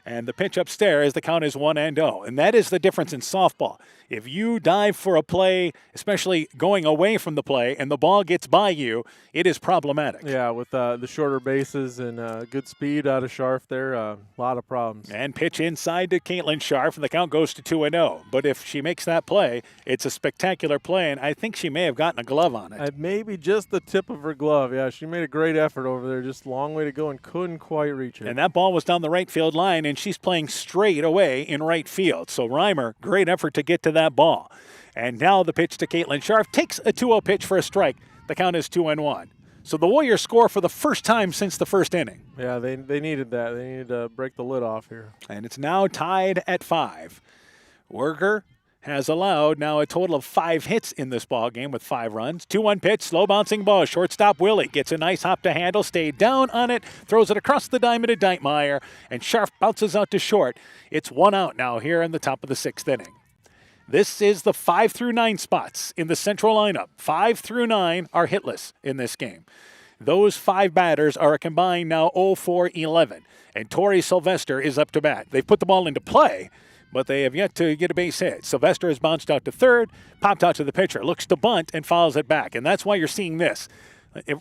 And the pitch upstairs, the count is 1-0. And that is the difference in softball. If you dive for a play, especially going away from the play, and the ball gets by you, it is problematic. Yeah, with the shorter bases and good speed out of Scharf there, a lot of problems. And pitch inside to Caitlin Scharf, and the count goes to 2-0. But if she makes that play, it's a spectacular play, and I think she may have gotten a glove on it. Maybe just the tip of her glove. Yeah, she made a great effort over there. Just a long way to go and couldn't quite reach it. And that ball was down the right field line, and she's playing straight away in right field. So Reimer, great effort to get to that ball. And now the pitch to Caitlin Scharf takes a 2-0 pitch for a strike. The count is 2-1. So the Warriors score for the first time since the first inning. Yeah, they needed that. They needed to break the lid off here. And it's now tied at 5. Werger has allowed now a total of 5 hits in this ball game with 5 runs. 2-1 pitch, slow bouncing ball. Shortstop Willie gets a nice hop to handle, stayed down on it, throws it across the diamond to Deitmeyer, and Scharf bounces out to short. It's 1 out now here in the top of the 6th inning. This is the 5 through 9 spots in the central lineup. 5 through 9 are hitless in this game. Those 5 batters are a combined now 0-4-11. And Tori Sylvester is up to bat. They've put the ball into play, but they have yet to get a base hit. Sylvester has bounced out to third, popped out to the pitcher, looks to bunt, and fouls it back. And that's why you're seeing this.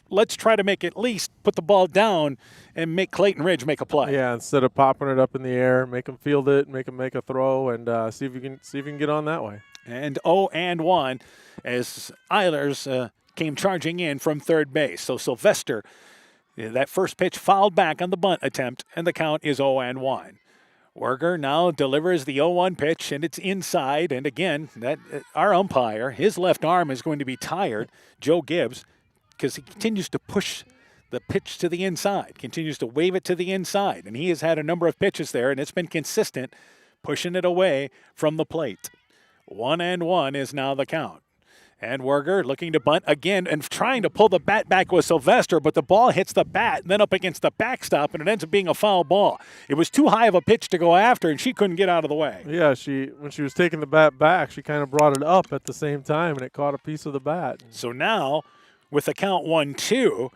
Let's try to make at least put the ball down and make Clayton Ridge make a play. Yeah, instead of popping it up in the air, make him field it, make him make a throw, and see if you can get on that way. And 0-1 as Eilers came charging in from third base. So Sylvester, that first pitch fouled back on the bunt attempt, and the count is 0-1. Werger now delivers the 0-1 pitch, and it's inside. And again, that our umpire, his left arm is going to be tired, Joe Gibbs, because he continues to push the pitch to the inside, continues to wave it to the inside. And he has had a number of pitches there, and it's been consistent, pushing it away from the plate. 1-1 is now the count. And Werger looking to bunt again and trying to pull the bat back with Sylvester, but the ball hits the bat and then up against the backstop, and it ends up being a foul ball. It was too high of a pitch to go after, and she couldn't get out of the way. Yeah, when she was taking the bat back, she kind of brought it up at the same time, and it caught a piece of the bat. So now, with the count 1-2,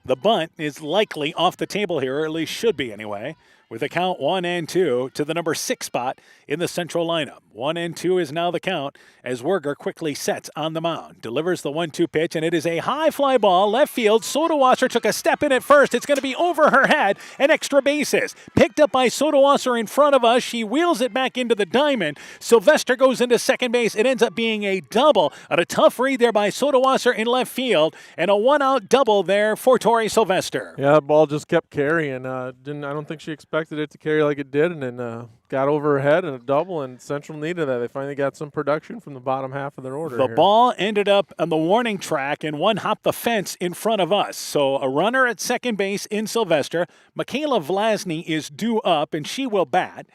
the bunt is likely off the table here, or at least should be anyway, with a count 1-2 to the number 6 spot in the central lineup. 1-2 is now the count as Werger quickly sets on the mound. Delivers the 1-2 pitch, and it is a high fly ball, left field. Sodawasser took a step in at first. It's going to be over her head and extra bases. Picked up by Sodawasser in front of us. She wheels it back into the diamond. Sylvester goes into second base. It ends up being a double. On a tough read there by Sodawasser in left field, and a 1-out double there for Tori Sylvester. Yeah, the ball just kept carrying. I don't think she expected it to carry like it did, and then got over her head and a double, and Central needed that. They finally got some production from the bottom half of their order. The ball ended up on the warning track and one hopped the fence in front of us. So a runner at second base in Sylvester. Michaela Vlasny is due up, and she will bat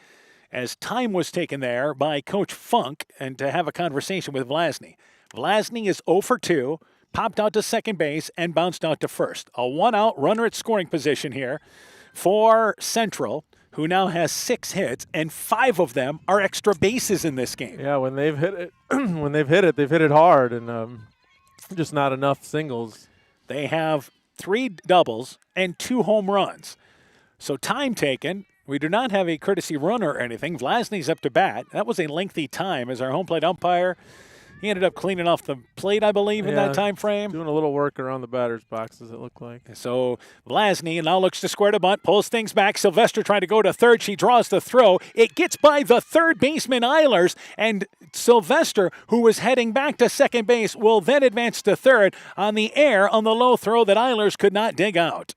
as time was taken there by Coach Funk and to have a conversation with Vlasny. Vlasny is 0 for 2, popped out to second base and bounced out to first. A 1-out runner at scoring position here for Central, who now has 6 hits, and 5 of them are extra bases in this game. Yeah, when they've hit it, they've hit it hard, and just not enough singles. They have 3 doubles and 2 home runs. So time taken. We do not have a courtesy runner or anything. Vlasny's up to bat. That was a lengthy time as our home plate umpire. He ended up cleaning off the plate, I believe, in that time frame. Doing a little work around the batter's boxes, it looked like. So Vlasny now looks to square to bunt, pulls things back. Sylvester trying to go to third. She draws the throw. It gets by the third baseman, Eilers, and Sylvester, who was heading back to second base, will then advance to third on the air on the low throw that Eilers could not dig out.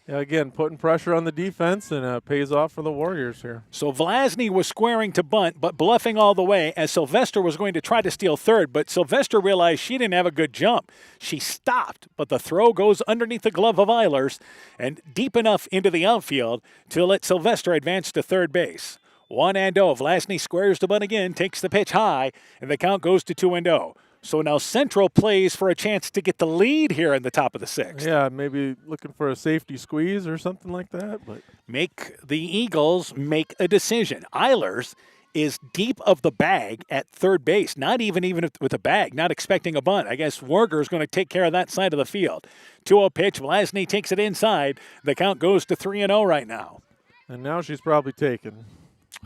Yeah, again, putting pressure on the defense, and pays off for the Warriors here. So Vlasny was squaring to bunt, but bluffing all the way as Sylvester was going to try to steal third, but Sylvester realized she didn't have a good jump. She stopped, but the throw goes underneath the glove of Eilers and deep enough into the outfield to let Sylvester advance to third base. 1-0. Vlasny squares to bunt again, takes the pitch high, and the count goes to 2-0. So now Central plays for a chance to get the lead here in the top of the 6th. Yeah, maybe looking for a safety squeeze or something like that. But the Eagles make a decision. Eilers is deep of the bag at third base, not even with a bag, not expecting a bunt. I guess Werger is going to take care of that side of the field. 2-0 pitch, Vlasny takes it inside. The count goes to 3-0 right now. And now she's probably taken.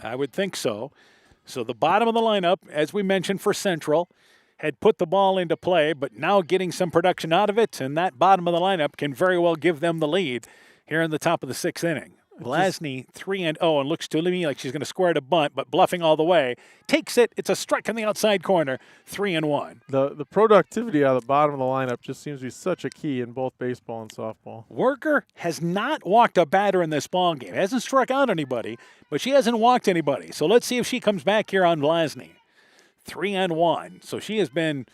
I would think so. So the bottom of the lineup, as we mentioned for Central, had put the ball into play, but now getting some production out of it, and that bottom of the lineup can very well give them the lead here in the top of the 6th inning. Vlasny 3-0 and looks to me like she's going to square to bunt, but bluffing all the way. Takes it. It's a strike on the outside corner. 3-1. The productivity out of the bottom of the lineup just seems to be such a key in both baseball and softball. Werger has not walked a batter in this ball game. Hasn't struck out anybody, but she hasn't walked anybody. So let's see if she comes back here on Vlasny. 3-1. So she has been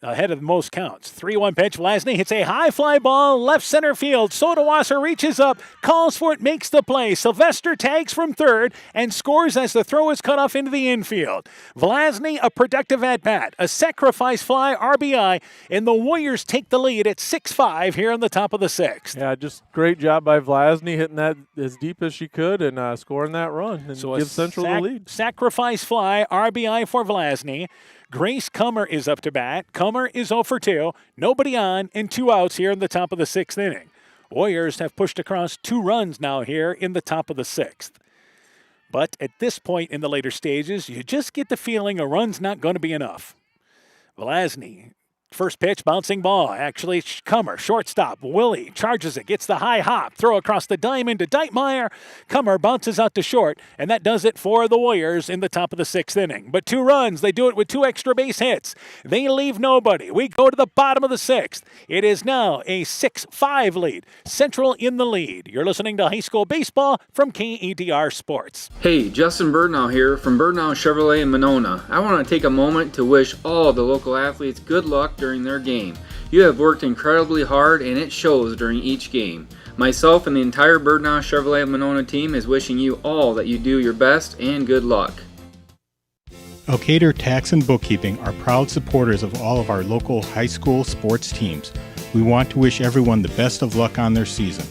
ahead of most counts. 3-1 pitch. Vlasny hits a high fly ball, left center field. Sodawasser reaches up, calls for it, makes the play. Sylvester tags from third and scores as the throw is cut off into the infield. Vlasny, a productive at-bat, a sacrifice fly, RBI, and the Warriors take the lead at 6-5 here on the top of the sixth. Yeah, just great job by Vlasny hitting that as deep as she could and scoring that run and So give Central the lead. Sacrifice fly, RBI for Vlasny. Grace Kummer is up to bat. Kummer is 0 for 2. Nobody on and 2 outs here in the top of the sixth inning. Warriors have pushed across 2 runs now here in the top of the sixth. But at this point in the later stages, you just get the feeling a run's not going to be enough. Vlasny, first pitch, bouncing ball. Actually, Kummer, shortstop. Willie charges it, gets the high hop, throw across the diamond to Deitmeyer. Kummer bounces out to short, and that does it for the Warriors in the top of the sixth inning. But 2 runs, they do it with 2 extra base hits. They leave nobody. We go to the bottom of the sixth. It is now a 6-5 lead. Central in the lead. You're listening to high school baseball from KEDR Sports. Hey, Justin Birdnow here from Birdnow Chevrolet in Monona. I want to take a moment to wish all the local athletes good luck during their game. You have worked incredibly hard and it shows during each game. Myself and the entire Birdnow Chevrolet Monona team is wishing you all that you do your best and good luck. Elkader Tax and Bookkeeping are proud supporters of all of our local high school sports teams. We want to wish everyone the best of luck on their season.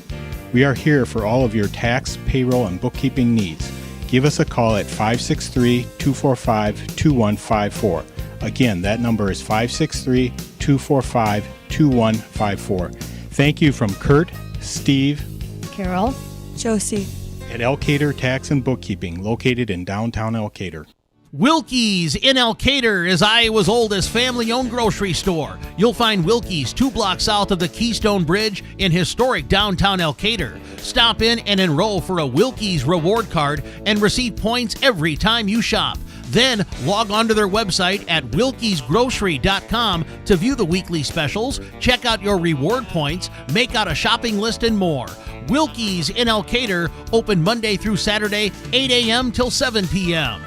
We are here for all of your tax, payroll, and bookkeeping needs. Give us a call at 563-245-2154. Again, that number is 563-245-2154. Thank you from Kurt, Steve, Carol, Josie, and Elkader Tax and Bookkeeping, located in downtown Elkader. Wilkie's in Elkader is Iowa's oldest family-owned grocery store. You'll find Wilkie's 2 blocks south of the Keystone Bridge in historic downtown Elkader. Stop in and enroll for a Wilkie's reward card and receive points every time you shop. Then log on to their website at wilkiesgrocery.com to view the weekly specials, check out your reward points, make out a shopping list, and more. Wilkie's in Elkader, open Monday through Saturday, 8 a.m. till 7 p.m.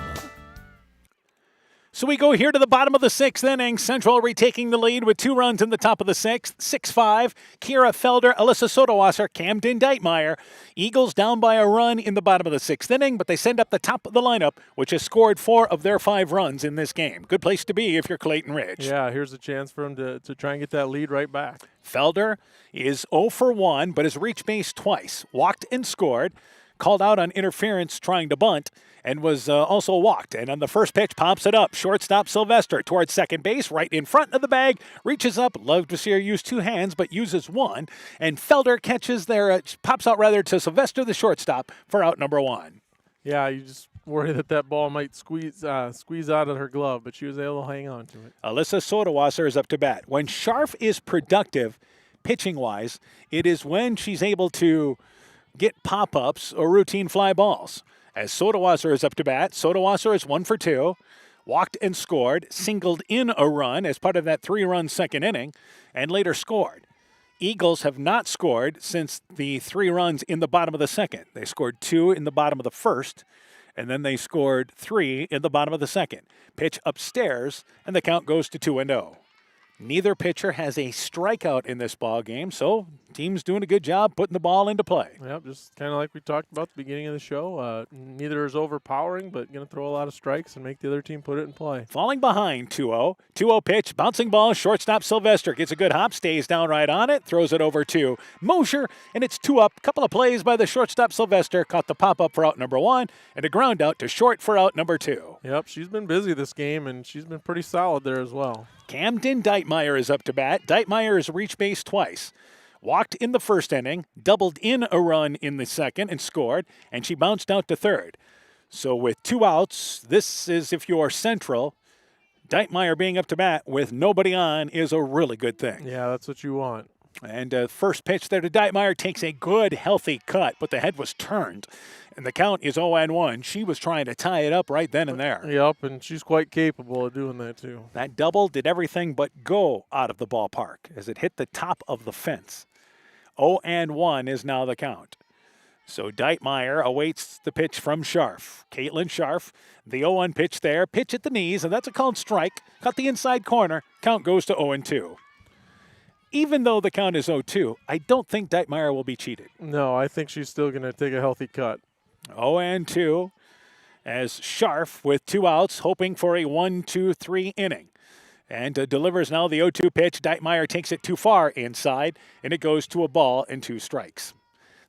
So we go here to the bottom of the sixth inning. Central retaking the lead with 2 runs in the top of the sixth. 6-5. Kira Felder, Alyssa Sodawasser, Camden Deitmeyer. Eagles down by a run in the bottom of the sixth inning, but they send up the top of the lineup, which has scored 4 of their 5 runs in this game. Good place to be if you're Clayton Ridge. Yeah, here's a chance for him to try and get that lead right back. Felder is 0 for 1, but has reached base twice. Walked and scored. Called out on interference trying to bunt, and was also walked. And on the first pitch, pops it up. Shortstop Sylvester towards second base, right in front of the bag, reaches up. Love to see her use 2 hands, but uses 1. And Felder catches there, pops out rather to Sylvester, the shortstop, for out number 1. Yeah, you just worry that ball might squeeze out of her glove, but she was able to hang on to it. Alyssa Sodawasser is up to bat. When Scharf is productive, pitching-wise, it is when she's able to get pop-ups or routine fly balls. As Sodawasser is up to bat, Sodawasser is 1 for 2, walked and scored, singled in a run as part of that 3-run second inning, and later scored. Eagles have not scored since the 3 runs in the bottom of the second. They scored 2 in the bottom of the first, and then they scored 3 in the bottom of the second. Pitch upstairs, and the count goes to 2-0. Neither pitcher has a strikeout in this ball game, so team's doing a good job putting the ball into play. Yep, just kind of like we talked about at the beginning of the show. Neither is overpowering, but going to throw a lot of strikes and make the other team put it in play. Falling behind 2-0. 2-0 pitch, bouncing ball, shortstop Sylvester gets a good hop, stays down right on it, throws it over to Mosher, and it's 2 up. Couple of plays by the shortstop Sylvester, caught the pop-up for out number 1, and a ground out to short for out number 2. Yep, she's been busy this game, and she's been pretty solid there as well. Camden Deitmeyer is up to bat. Deitmeyer has reached base twice. Walked in the first inning, doubled in a run in the second and scored, and she bounced out to third. So with 2 outs, this is if you're Central. Deitmeyer being up to bat with nobody on is a really good thing. Yeah, that's what you want. And first pitch there to Deitmeyer takes a good, healthy cut, but the head was turned. And the count is 0-1. She was trying to tie it up right then and there. Yep, and she's quite capable of doing that too. That double did everything but go out of the ballpark as it hit the top of the fence. 0-1 is now the count. So Deitmeyer awaits the pitch from Scharf. Caitlin Scharf, the 0-1 pitch there, pitch at the knees, and that's a called strike. Cut the inside corner, count goes to 0-2. Even though the count is 0-2, I don't think Deitmeyer will be cheated. No, I think she's still going to take a healthy cut. 0-2 as Scharf with 2 outs, hoping for a 1-2-3 inning. And delivers now the 0-2 pitch. Deitmeyer takes it too far inside, and it goes to a ball and 2 strikes.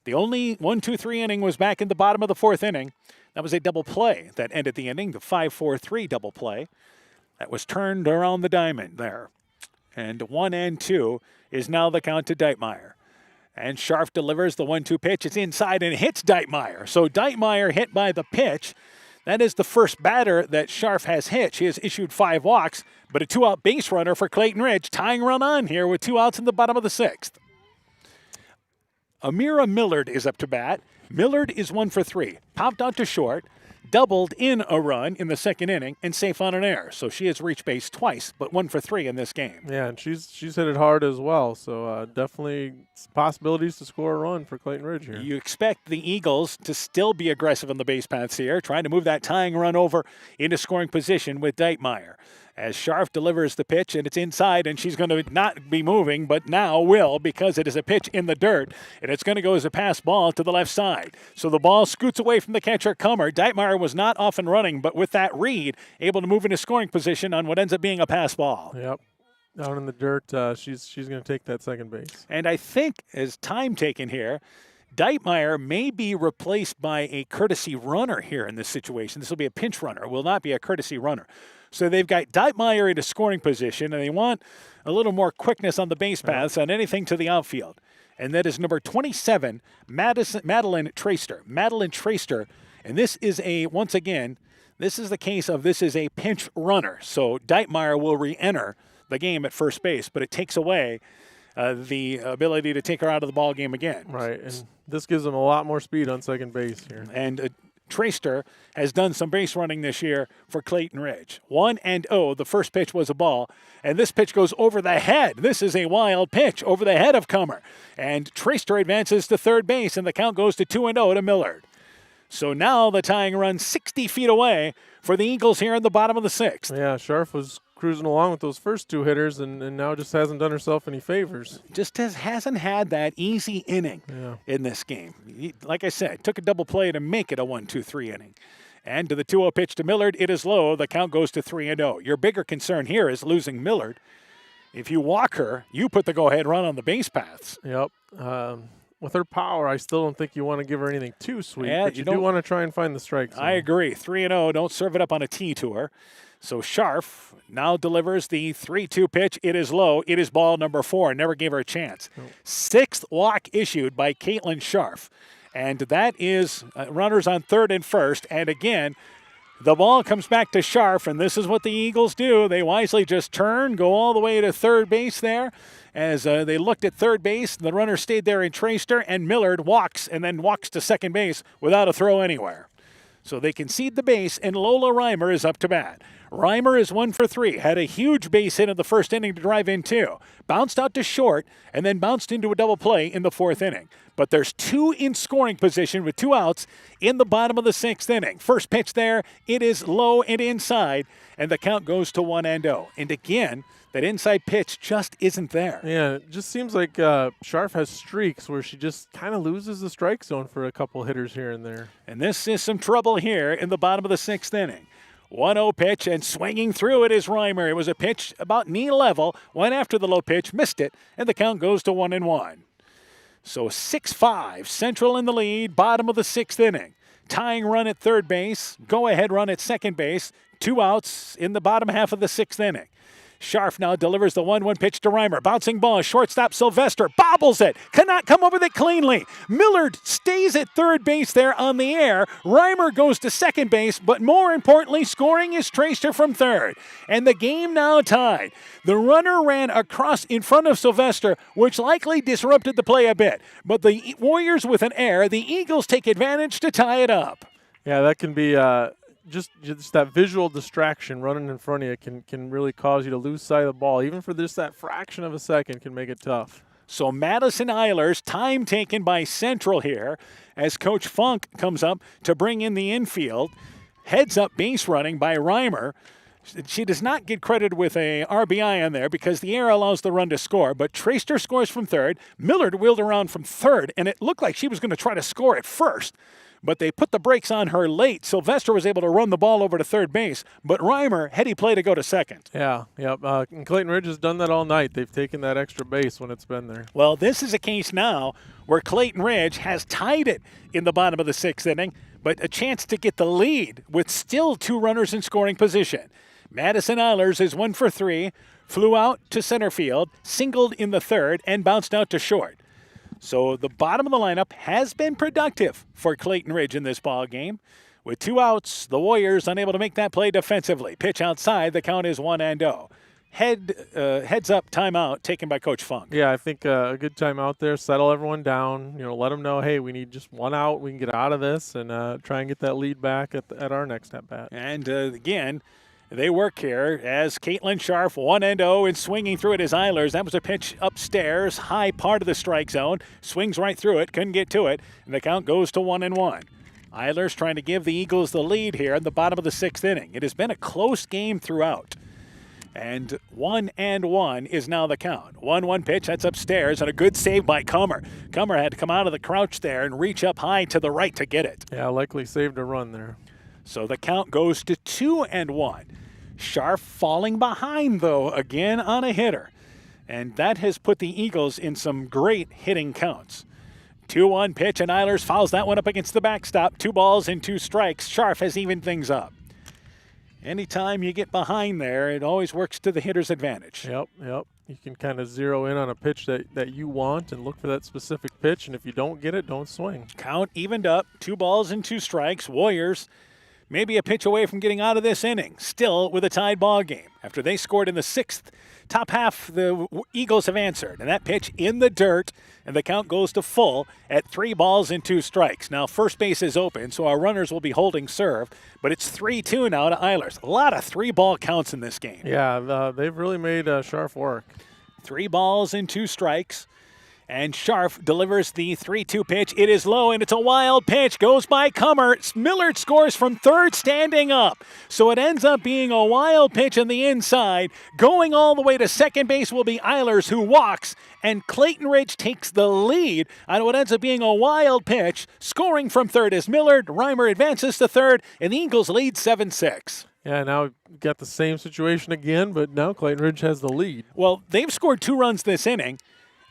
The only 1-2-3 inning was back in the bottom of the 4th inning. That was a double play that ended the inning, the 5-4-3 double play. That was turned around the diamond there. And 1-2 is now the count to Deitmeyer. And Scharf delivers the 1-2 pitch. It's inside and hits Deitmeyer. So Deitmeyer hit by the pitch. That is the first batter that Scharf has hit. She has issued 5 walks, but a 2-out base runner for Clayton Ridge. Tying run on here with 2 outs in the bottom of the 6th. Amira Millard is up to bat. Millard is 1 for 3. Popped out to short, doubled in a run in the 2nd inning, and safe on an error. So she has reached base twice, but 1 for 3 in this game. Yeah, and she's hit it hard as well. So definitely possibilities to score a run for Clayton Ridge here. You expect the Eagles to still be aggressive on the base paths here, trying to move that tying run over into scoring position with Deitmeyer. As Scharf delivers the pitch, and it's inside, and she's going to not be moving, but now will because it is a pitch in the dirt, and it's going to go as a pass ball to the left side. So the ball scoots away from the catcher, Kummer. Deitmeyer was not off and running, but with that read, able to move into scoring position on what ends up being a pass ball. Yep. Down in the dirt, she's going to take that second base. And I think, as time taken here, Deitmeyer may be replaced by a courtesy runner here in this situation. This will be a pinch runner, will not be a courtesy runner. So they've got Deitmeyer in a scoring position, and they want a little more quickness on the base paths on anything to the outfield. And that is number 27, Madeline Traster. Madeline Traster, and this is once again, this is the case of this is a pinch runner. So Deitmeyer will re-enter the game at first base, but it takes away the ability to take her out of the ball game again. Right, and this gives them a lot more speed on second base here. And Traster has done some base running this year for Clayton Ridge. 1-0, the first pitch was a ball, and this pitch goes over the head. This is a wild pitch over the head of Kummer. And Traster advances to third base, and the count goes to 2-0 to Millard. So now the tying run 60 feet away for the Eagles here in the bottom of the 6th. Yeah, Scharf was cruising along with those first 2 hitters and now just hasn't done herself any favors. Just hasn't had that easy inning in this game. Like I said, took a double play to make it a 1-2-3 inning. And to the 2-0 pitch to Millard, it is low. The count goes to 3-0. Your bigger concern here is losing Millard. If you walk her, you put the go-ahead run on the base paths. Yep. With her power, I still don't think you want to give her anything too sweet, Yeah, but you do want to try and find the strike zone. I agree. 3-0, don't serve it up on a tee to her. So Scharf now delivers the 3-2 pitch. It is low. It is ball number 4. Never gave her a chance. Nope. 6th walk issued by Caitlin Scharf. And that is runners on third and first. And again, the ball comes back to Scharf, and this is what the Eagles do. They wisely just turn, go all the way to third base there. As they looked at third base, the runner stayed there in Traster, and Millard walks and then walks to second base without a throw anywhere. So they concede the base, and Lola Reimer is up to bat. Reimer is 1 for 3, had a huge base hit in the first inning to drive in 2. Bounced out to short, and then bounced into a double play in the 4th inning. But there's 2 in scoring position with 2 outs in the bottom of the 6th inning. First pitch there, it is low and inside, and the count goes to 1-0. And again, that inside pitch just isn't there. Yeah, it just seems like Scharf has streaks where she just kind of loses the strike zone for a couple hitters here and there. And this is some trouble here in the bottom of the 6th inning. 1-0 pitch, and swinging through it is Reimer. It was a pitch about knee level, went after the low pitch, missed it, and the count goes to 1-1. So 6-5, Central in the lead, bottom of the 6th inning. Tying run at third base, go-ahead run at second base, 2 outs in the bottom half of the 6th inning. Scharf now delivers the 1-1 pitch to Reimer. Bouncing ball, shortstop Sylvester bobbles it. Cannot come up with it cleanly. Millard stays at third base there on the air. Reimer goes to second base, but more importantly, scoring is Traster from third. And the game now tied. The runner ran across in front of Sylvester, which likely disrupted the play a bit. But the Warriors with an error, the Eagles take advantage to tie it up. Yeah, that can be just that visual distraction running in front of you can really cause you to lose sight of the ball. Even for just that fraction of a second can make it tough. So Madison Eilers, time taken by Central here as Coach Funk comes up to bring in the infield. Heads up base running by Reimer. She does not get credited with a RBI on there because the error allows the run to score, but Traster scores from third. Millard wheeled around from third, and it looked like she was going to try to score at first, but they put the brakes on her late. Sylvester was able to run the ball over to third base, but Reimer, heady play to go to second. Yeah. And Clayton Ridge has done that all night. They've taken that extra base when it's been there. Well, this is a case now where Clayton Ridge has tied it in the bottom of the sixth inning, but a chance to get the lead with still 2 runners in scoring position. Madison Eilers is 1 for 3, flew out to center field, singled in the third, and bounced out to short. So the bottom of the lineup has been productive for Clayton Ridge in this ball game. With 2 outs, the Warriors unable to make that play defensively. Pitch outside, the count is 1-0. Heads up timeout taken by Coach Funk. Yeah, I think a good timeout there. Settle everyone down. Let them know, hey, we need just 1 out. We can get out of this and try and get that lead back at our next at bat. And again, they work here as Caitlin Scharf 1-0 and swinging through it is Eilers. That was a pitch upstairs, high part of the strike zone. Swings right through it, couldn't get to it, and the count goes to 1-1. Eilers trying to give the Eagles the lead here in the bottom of the 6th inning. It has been a close game throughout. And 1-1 is now the count. 1-1 pitch, that's upstairs, and a good save by Comer. Comer had to come out of the crouch there and reach up high to the right to get it. Yeah, likely saved a run there. So the count goes to 2-1. Scharf falling behind, though, again on a hitter. And that has put the Eagles in some great hitting counts. 2-1 pitch, and Eilers fouls that one up against the backstop. 2 balls and 2 strikes. Scharf has evened things up. Anytime you get behind there, it always works to the hitter's advantage. Yep. You can kind of zero in on a pitch that you want and look for that specific pitch, and if you don't get it, don't swing. Count evened up. 2 balls and 2 strikes. Warriors maybe a pitch away from getting out of this inning, still with a tied ball game. After they scored in the 6th, top half, the Eagles have answered. And that pitch in the dirt, and the count goes to full at 3 balls and 2 strikes. Now first base is open, so our runners will be holding serve, but it's 3-2 now to Eilers. A lot of 3-ball counts in this game. Yeah, they've really made Scharf work. 3 balls and 2 strikes. And Scharf delivers the 3-2 pitch. It is low, and it's a wild pitch. Goes by Comer. Millard scores from third standing up. So it ends up being a wild pitch on the inside. Going all the way to second base will be Eilers, who walks. And Clayton Ridge takes the lead on what ends up being a wild pitch. Scoring from third is Millard. Reimer advances to third, and the Eagles lead 7-6. Yeah, now we've got the same situation again, but now Clayton Ridge has the lead. Well, they've scored 2 runs this inning,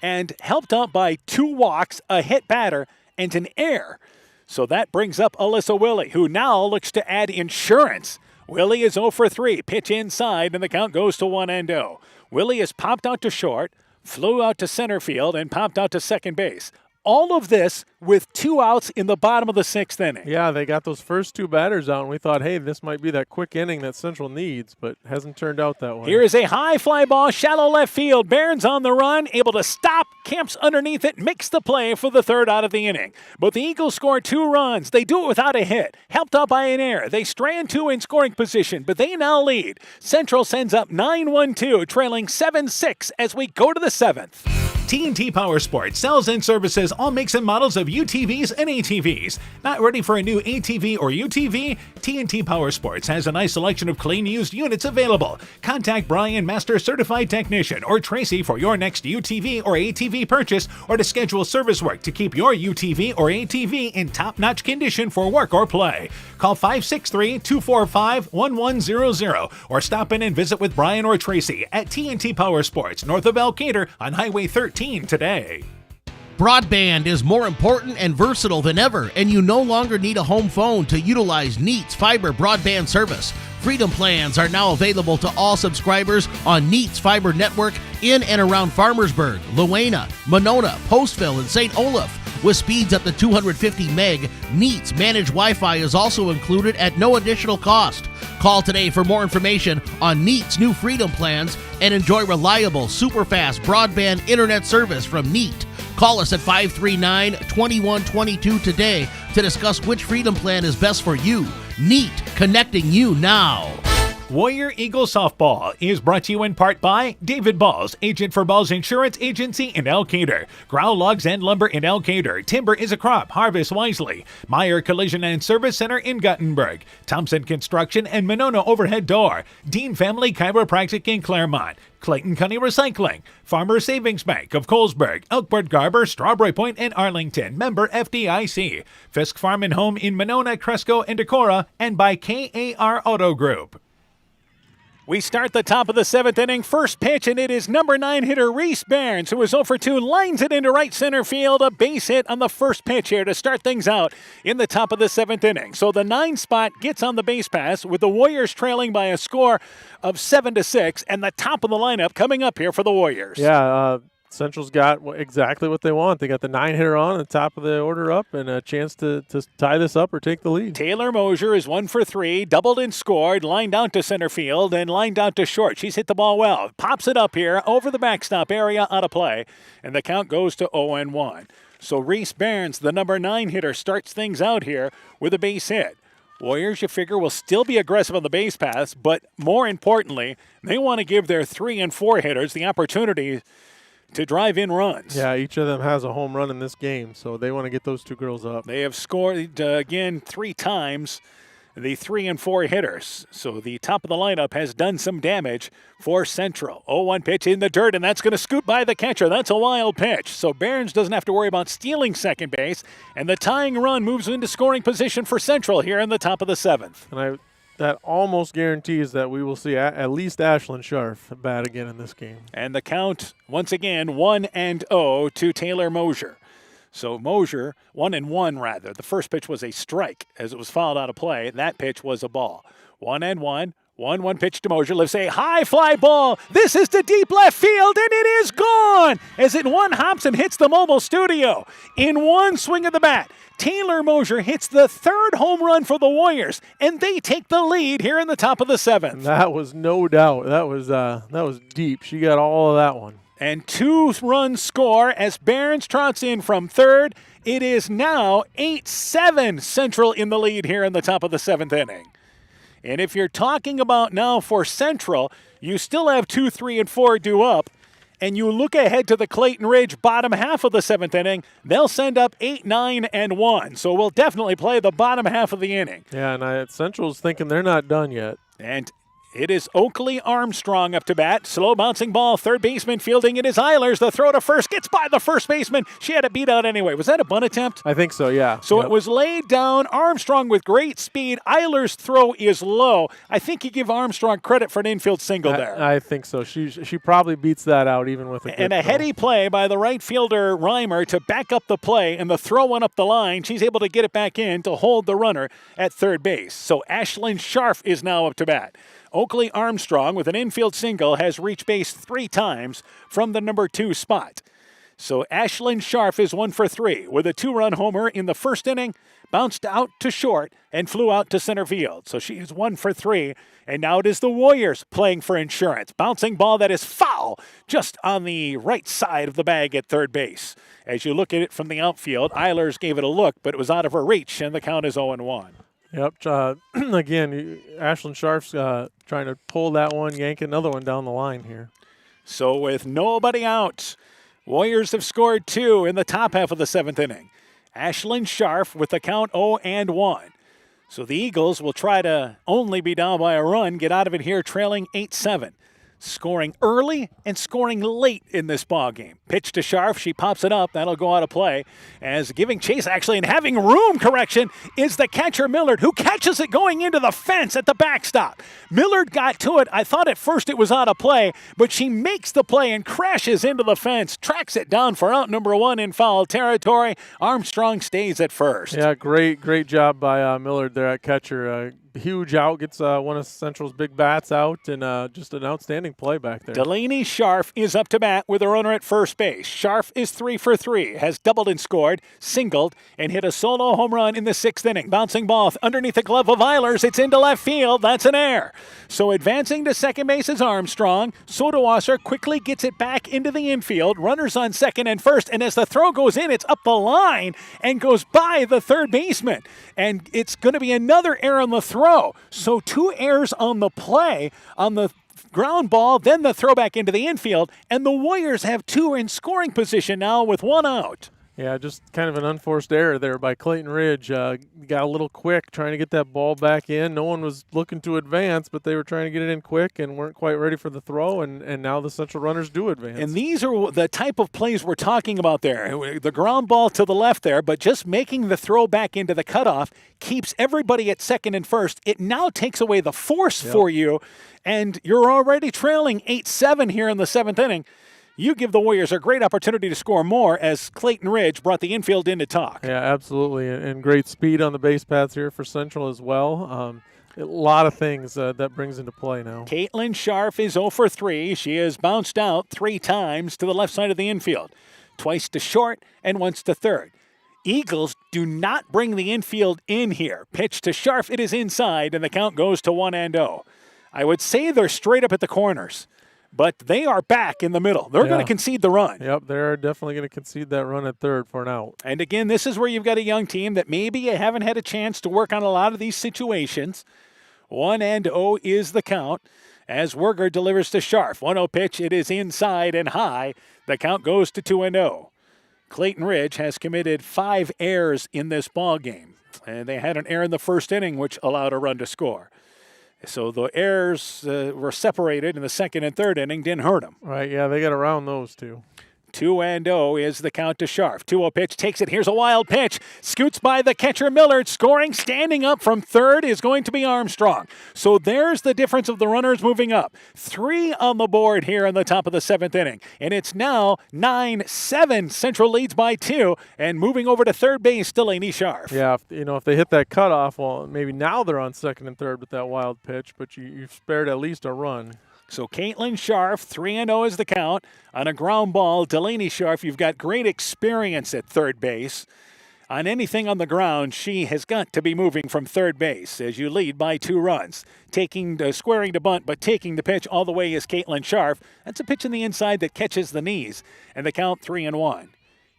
and helped out by 2 walks, a hit batter, and an error. So that brings up Alyssa Willie, who now looks to add insurance. Willie is 0 for 3, pitch inside, and the count goes to 1-0. Willie is popped out to short, flew out to center field, and popped out to second base. All of this with 2 outs in the bottom of the 6th inning. Yeah, they got those first 2 batters out, and we thought, hey, this might be that quick inning that Central needs, but hasn't turned out that way. Here is a high fly ball, shallow left field. Barron's on the run, able to stop, camps underneath it, makes the play for the 3rd out of the inning. But the Eagles score 2 runs. They do it without a hit, helped out by an error. They strand 2 in scoring position, but they now lead. Central sends up 9-1-2, trailing 7-6 as we go to the 7th. TNT Power Sports sells and services all makes and models of UTVs and ATVs. Not ready for a new ATV or UTV? TNT Power Sports has a nice selection of clean used units available. Contact Brian, Master Certified Technician, or Tracy for your next UTV or ATV purchase, or to schedule service work to keep your UTV or ATV in top-notch condition for work or play. Call 563-245-1100 or stop in and visit with Brian or Tracy at TNT Power Sports, north of Elkader on Highway 13 today. Broadband is more important and versatile than ever, and you no longer need a home phone to utilize Neat's fiber broadband service. Freedom plans are now available to all subscribers on Neat's fiber network in and around Farmersburg, Luena, Monona, Postville, and St. Olaf. With speeds up to 250 meg, Neat's managed Wi-Fi is also included at no additional cost. Call today for more information on Neat's new Freedom plans and enjoy reliable, super-fast broadband internet service from Neat. Call us at 539-2122 today to discuss which Freedom plan is best for you. Neat, connecting you now. Warrior Eagle Softball is brought to you in part by David Balls, agent for Balls Insurance Agency in Elkader. Growl Logs and Lumber in Elkader. Timber is a crop. Harvest wisely. Meyer Collision and Service Center in Guttenberg. Thompson Construction and Monona Overhead Door. Dean Family Chiropractic in Claremont. Clayton County Recycling. Farmer Savings Bank of Colesburg. Elkbird Garber, Strawberry Point, and Arlington. Member FDIC. Fisk Farm and Home in Monona, Cresco, and Decorah. And by KAR Auto Group. We start the top of the 7th inning. First pitch, and it is number 9 hitter Reese Barnes, who is 0 for 2, lines it into right center field. A base hit on the first pitch here to start things out in the top of the 7th inning. So the 9 spot gets on the base pass with the Warriors trailing by a score of 7-6, and the top of the lineup coming up here for the Warriors. Yeah, Central's got exactly what they want. They got the 9 hitter on the top of the order up and a chance to tie this up or take the lead. Taylor Mosier is 1 for 3, doubled and scored, lined out to center field and lined out to short. She's hit the ball well. Pops it up here over the backstop area out of play, and the count goes to 0-1. So Reese Barnes, the number 9 hitter, starts things out here with a base hit. Warriors, you figure, will still be aggressive on the base pass, but more importantly, they want to give their 3 and 4 hitters the opportunity to drive in runs. Yeah, each of them has a home run in this game, so they want to get those 2 girls up. They have scored, again, 3 times, the 3 and 4 hitters. So the top of the lineup has done some damage for Central. 0-1 pitch in the dirt, and that's going to scoot by the catcher. That's a wild pitch. So Barnes doesn't have to worry about stealing second base, and the tying run moves into scoring position for Central here in the top of the 7th. And that almost guarantees that we will see at least Ashlyn Scharf bat again in this game. And the count, once again, 1-0 to Taylor Mosier. So Mosier, 1-1 rather. The first pitch was a strike as it was fouled out of play. That pitch was a ball. 1-1. 1-1 pitch to Mosier. Lifts a high fly ball. This is to deep left field, and it is gone as it one hops and hits the mobile studio. In one swing of the bat, Taylor Mosier hits the 3rd home run for the Warriors, and they take the lead here in the top of the 7th. That was no doubt. That was deep. She got all of that one. And 2-run score as Barnes trots in from 3rd. It is now 8-7 Central in the lead here in the top of the 7th inning. And if you're talking about now for Central, you still have 2, 3, and 4 due up. And you look ahead to the Clayton Ridge bottom half of the 7th inning, they'll send up 8, 9, and 1. So we'll definitely play the bottom half of the inning. Yeah, and Central's thinking they're not done yet. And it is Oakley Armstrong up to bat. Slow bouncing ball. Third baseman fielding it is Eilers. The throw to first gets by the first baseman. She had a beat out anyway. Was that a bunt attempt? I think so, yeah. So It was laid down. Armstrong with great speed. Eilers' throw is low. I think you give Armstrong credit for an infield single there. I think so. She probably beats that out even with a good And a throw. heady play by the right fielder Reimer to back up the play, and the throw went up the line. She's able to get it back in to hold the runner at third base. So Ashlyn Scharf is now up to bat. Oakley Armstrong, with an infield single, has reached base 3 times from the number 2 spot. So Ashlyn Scharf is 1 for 3 with a 2-run homer in the first inning, bounced out to short, and flew out to center field. So she is 1 for 3, and now it is the Warriors playing for insurance. Bouncing ball that is foul just on the right side of the bag at third base. As you look at it from the outfield, Eilers gave it a look, but it was out of her reach, and the count is 0-1. Yep. Again, Ashlyn Scharf's trying to pull that one, yank another one down the line here. So with nobody out, Warriors have scored 2 in the top half of the 7th inning. Ashlyn Scharf with the count 0-1. So the Eagles will try to only be down by a run, get out of it here trailing 8-7. Scoring early and scoring late in this ball game. Pitch to Scharf, she pops it up. That'll go out of play. As giving chase, actually, and having room, correction, is the catcher Millard, who catches it going into the fence at the backstop. Millard got to it. I thought at first it was out of play, but she makes the play and crashes into the fence, tracks it down for out number 1 in foul territory. Armstrong stays at first. Yeah, great job by Millard there at catcher. Huge out, gets one of Central's big bats out, and just an outstanding play back there. Delaney Scharf is up to bat with a runner at first base. Scharf is 3 for 3, has doubled and scored, singled, and hit a solo home run in the 6th inning. Bouncing ball underneath the glove of Eilers. It's into left field. That's an error. So advancing to second base is Armstrong. Sodawasser quickly gets it back into the infield. Runners on second and first, and as the throw goes in, it's up the line and goes by the third baseman. And it's going to be another error on the throw throw. So 2 errors on the play on the ground ball, then the throwback into the infield, and the Warriors have 2 in scoring position now with 1 out. Yeah, just kind of an unforced error there by Clayton Ridge. Got a little quick trying to get that ball back in. No one was looking to advance, but they were trying to get it in quick and weren't quite ready for the throw, and now the Central runners do advance. And these are the type of plays we're talking about there. The ground ball to the left there, but just making the throw back into the cutoff keeps everybody at second and first. It now takes away the force for you, and you're already trailing 8-7 here in the 7th inning. You give the Warriors a great opportunity to score more as Clayton Ridge brought the infield in to talk. Yeah, absolutely, and great speed on the base paths here for Central as well. A lot of things that brings into play now. Caitlin Scharf is 0 for 3. She has bounced out 3 times to the left side of the infield, twice to short and once to third. Eagles do not bring the infield in here. Pitch to Scharf, it is inside, and the count goes to 1-0. I would say they're straight up at the corners, but they are back in the middle. They're going to concede the run. Yep, they're definitely going to concede that run at third for an out. And again, this is where you've got a young team that maybe you haven't had a chance to work on a lot of these situations. 1-0 is the count as Werger delivers to Scharf. 1-0 pitch, it is inside and high. The count goes to 2-0. Clayton Ridge has committed 5 errors in this ball game, and they had an error in the first inning which allowed a run to score. So the errors were separated in the second and third inning, didn't hurt them. Right, yeah, they got around those two. 2-0 is the count to Scharf. 2-0 pitch, takes it. Here's a wild pitch. Scoots by the catcher Millard. Scoring, standing up from third is going to be Armstrong. So there's the difference of the runners moving up. 3 on the board here in the top of the 7th inning. And it's now 9-7. Central leads by 2. And moving over to third base, Delaney Scharf. Yeah, if they hit that cutoff, well, maybe now they're on second and third with that wild pitch, but you've spared at least a run. So Caitlin Scharf, 3-0 is the count. On a ground ball, Delaney Scharf, you've got great experience at third base. On anything on the ground, she has got to be moving from third base as you lead by 2 runs. Squaring to bunt, but taking the pitch all the way is Caitlin Scharf. That's a pitch in the inside that catches the knees. And the count 3-1.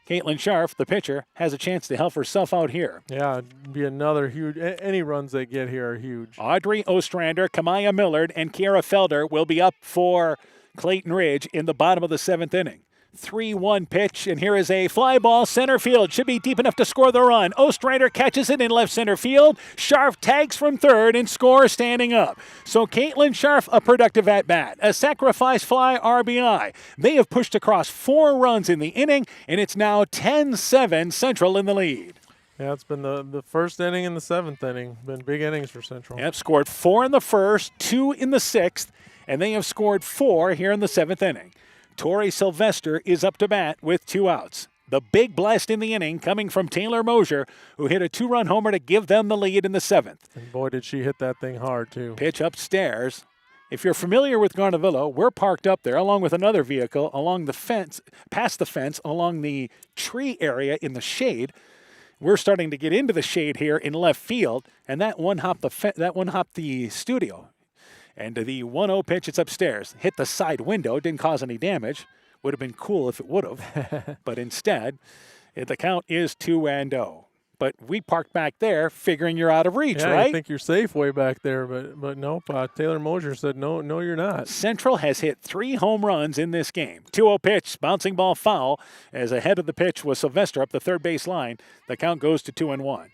Caitlin Scharf, the pitcher, has a chance to help herself out here. Yeah, it'd be another huge. Any runs they get here are huge. Audrey Ostrander, Kamaya Millard, and Kiara Felder will be up for Clayton Ridge in the bottom of the 7th inning. 3-1 pitch, and here is a fly ball center field. Should be deep enough to score the run. Ostrander catches it in left center field. Scharf tags from third and scores standing up. So Caitlin Scharf, a productive at-bat. A sacrifice fly RBI. They have pushed across 4 runs in the inning, and it's now 10-7 Central in the lead. Yeah, it's been the first inning and the 7th inning. Been big innings for Central. Yep, scored 4 in the first, 2 in the 6th, and they have scored 4 here in the 7th inning. Tori Sylvester is up to bat with 2 outs. The big blast in the inning coming from Taylor Mosier, who hit a 2-run homer to give them the lead in the 7th. And boy, did she hit that thing hard, too. Pitch upstairs. If you're familiar with Garnavillo, we're parked up there along with another vehicle along the fence, past the fence, along the tree area in the shade. We're starting to get into the shade here in left field, and that one hopped the studio. And the 1-0 pitch, it's upstairs. Hit the side window, didn't cause any damage. Would have been cool if it would have. But instead, the count is 2-0. But we parked back there figuring you're out of reach, right? I think you're safe way back there, but nope. Taylor Mosier said, no, you're not. Central has hit 3 home runs in this game. 2-0 pitch, bouncing ball foul, as ahead of the pitch was Sylvester up the third base line. The count goes to 2-1.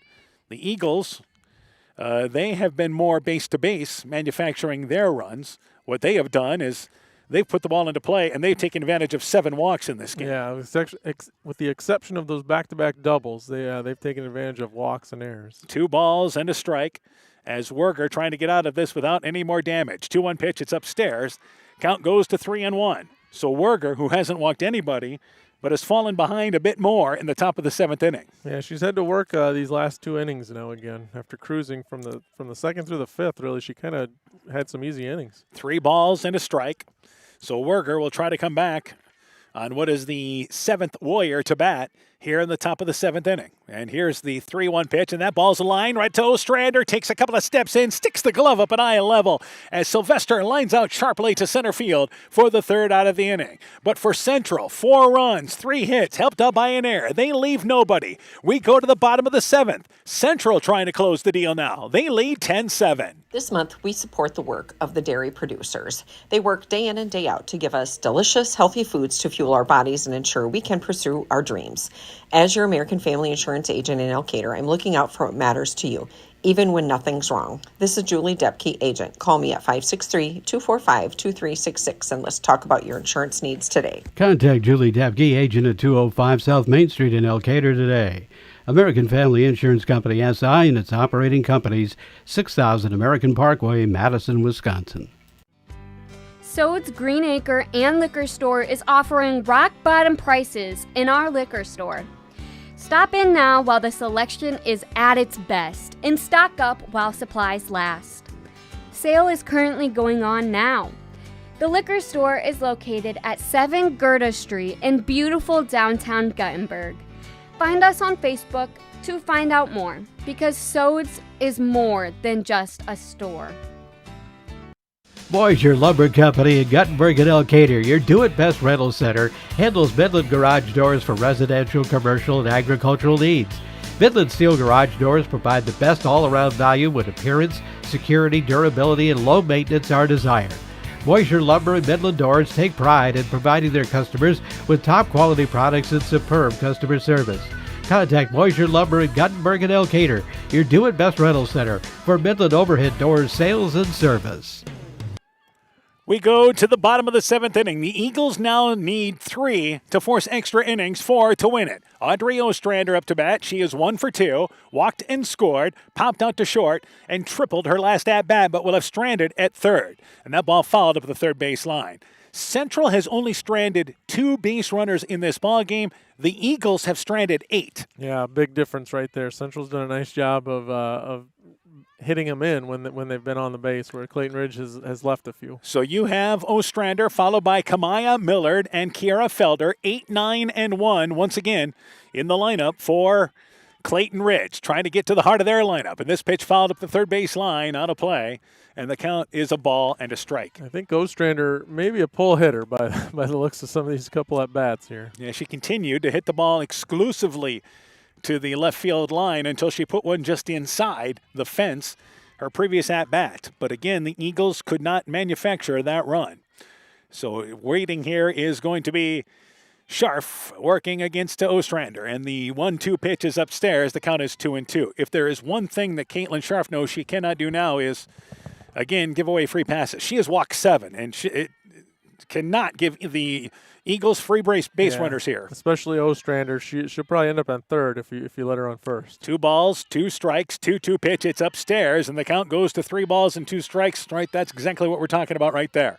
The Eagles, they have been more base-to-base manufacturing their runs. What they have done is they've put the ball into play, and they've taken advantage of 7 walks in this game. Yeah, with the exception of those back-to-back doubles, they've taken advantage of walks and errors. 2 balls and a strike as Werger trying to get out of this without any more damage. 2-1 pitch, it's upstairs. Count goes to 3-1. So Werger, who hasn't walked anybody, but has fallen behind a bit more in the top of the 7th inning. Yeah, she's had to work these last 2 innings now again. After cruising from the 2nd through the 5th, really, she kind of had some easy innings. 3 balls and a strike. So Werger will try to come back on what is the 7th Warrior to bat. here in the top of the 7th inning. And here's the 3-1 pitch, and that ball's a line right to Ostrander. Takes a couple of steps in, sticks the glove up at eye level as Sylvester lines out sharply to center field for the 3rd out of the inning. But for Central, 4 runs, 3 hits, helped out by an error. They leave nobody. We go to the bottom of the 7th. Central trying to close the deal now. They lead 10-7. This month, we support the work of the dairy producers. They work day in and day out to give us delicious, healthy foods to fuel our bodies and ensure we can pursue our dreams. As your American Family Insurance agent in Elkader, I'm looking out for what matters to you, even when nothing's wrong. This is Julie Depke, agent. Call me at 563-245-2366, and let's talk about your insurance needs today. Contact Julie Depke, agent at 205 South Main Street in Elkader today. American Family Insurance Company SI and its operating companies, 6000 American Parkway, Madison, Wisconsin. Sode's Green Acre and Liquor Store is offering rock bottom prices in our liquor store. Stop in now while the selection is at its best and stock up while supplies last. Sale is currently going on now. The liquor store is located at 7 Gerda Street in beautiful downtown Guttenberg. Find us on Facebook to find out more, because Sode's is more than just a store. Boy's Lumber Company in Guttenberg and Elkader, your do-it-best rental center, handles Midland garage doors for residential, commercial, and agricultural needs. Midland Steel garage doors provide the best all-around value when appearance, security, durability, and low maintenance are desired. Boy's Lumber and Midland Doors take pride in providing their customers with top-quality products and superb customer service. Contact Boy's Lumber in Guttenberg and Elkader, your do-it-best rental center for Midland overhead doors sales and service. We go to the bottom of the 7th inning. The Eagles now need 3 to force extra innings, 4 to win it. Audrey Ostrander up to bat. She is 1 for 2, walked and scored, popped out to short, and tripled her last at-bat, but will have stranded at third. And that ball fouled up the third base line. Central has only stranded 2 base runners in this ball game. The Eagles have stranded 8. Yeah, big difference right there. Central's done a nice job of hitting them in when they've been on the base, where Clayton Ridge has left a few. So you have Ostrander followed by Kamaya Millard and Kiara Felder, 8, 9, and 1 once again in the lineup for Clayton Ridge, trying to get to the heart of their lineup. And this pitch fouled up the third base line out of play, and the count is a ball and a strike. I think Ostrander maybe a pull hitter by the looks of some of these couple at bats here. Yeah, she continued to hit the ball exclusively to the left field line until she put one just inside the fence, her previous at-bat. But again, the Eagles could not manufacture that run. So waiting here is going to be Scharf working against Ostrander, and the 1-2 pitch is upstairs. The count is 2-2. If there is one thing that Caitlin Scharf knows she cannot do now is, again, give away free passes. She has walked 7, and it cannot give the Eagles free base runners here. Especially Ostrander. She'll probably end up on third if you let her on first. 2 balls, 2 strikes, 2-2 pitch. It's upstairs, and the count goes to 3 balls and 2 strikes. Right, that's exactly what we're talking about right there.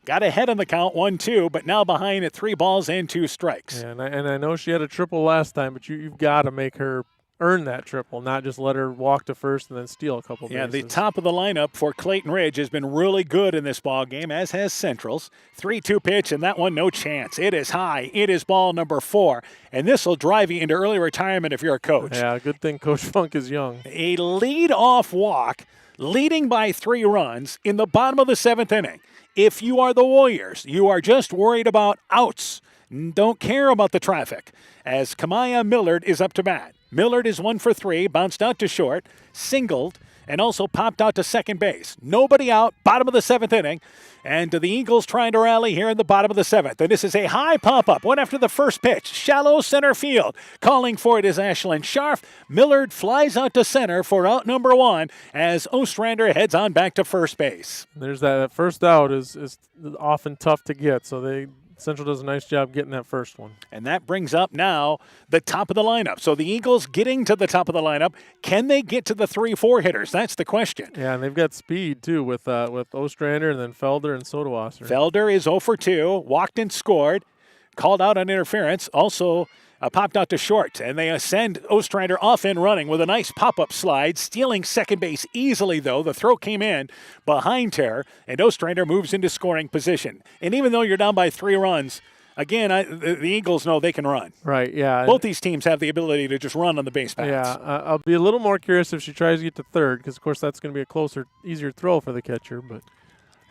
Got ahead on the count, 1-2, but now behind at 3 balls and 2 strikes. Yeah, and I know she had a triple last time, but you've got to make her earn that triple, not just let her walk to first and then steal a couple bases. Yeah, the top of the lineup for Clayton Ridge has been really good in this ball game, as has Central's. 3-2 pitch, and that one no chance. It is high. It is ball number 4, and this will drive you into early retirement if you're a coach. Yeah, good thing Coach Funk is young. A lead-off walk, leading by 3 runs in the bottom of the 7th inning. If you are the Warriors, you are just worried about outs. Don't care about the traffic, as Kamaya Millard is up to bat. Millard is 1 for 3, bounced out to short, singled, and also popped out to second base. Nobody out, bottom of the 7th inning, and the Eagles trying to rally here in the bottom of the 7th. And this is a high pop-up, one after the first pitch, shallow center field. Calling for it is Ashlyn Scharf. Millard flies out to center for out number 1 as Ostrander heads on back to first base. There's that first out is often tough to get, so Central does a nice job getting that first one. And that brings up now the top of the lineup. So the Eagles getting to the top of the lineup. Can they get to the 3-4 hitters? That's the question. Yeah, and they've got speed, too, with Ostrander and then Felder and Sodawasser. Felder is 0 for 2, walked and scored, called out on interference, also popped out to short. And they send Ostrander off and running with a nice pop-up slide, stealing second base easily, though. The throw came in behind her, and Ostrander moves into scoring position. And even though you're down by 3 runs, Again, the Eagles know they can run. Right, yeah. Both these teams have the ability to just run on the base paths. Yeah, I'll be a little more curious if she tries to get to third because, of course, that's going to be a closer, easier throw for the catcher. But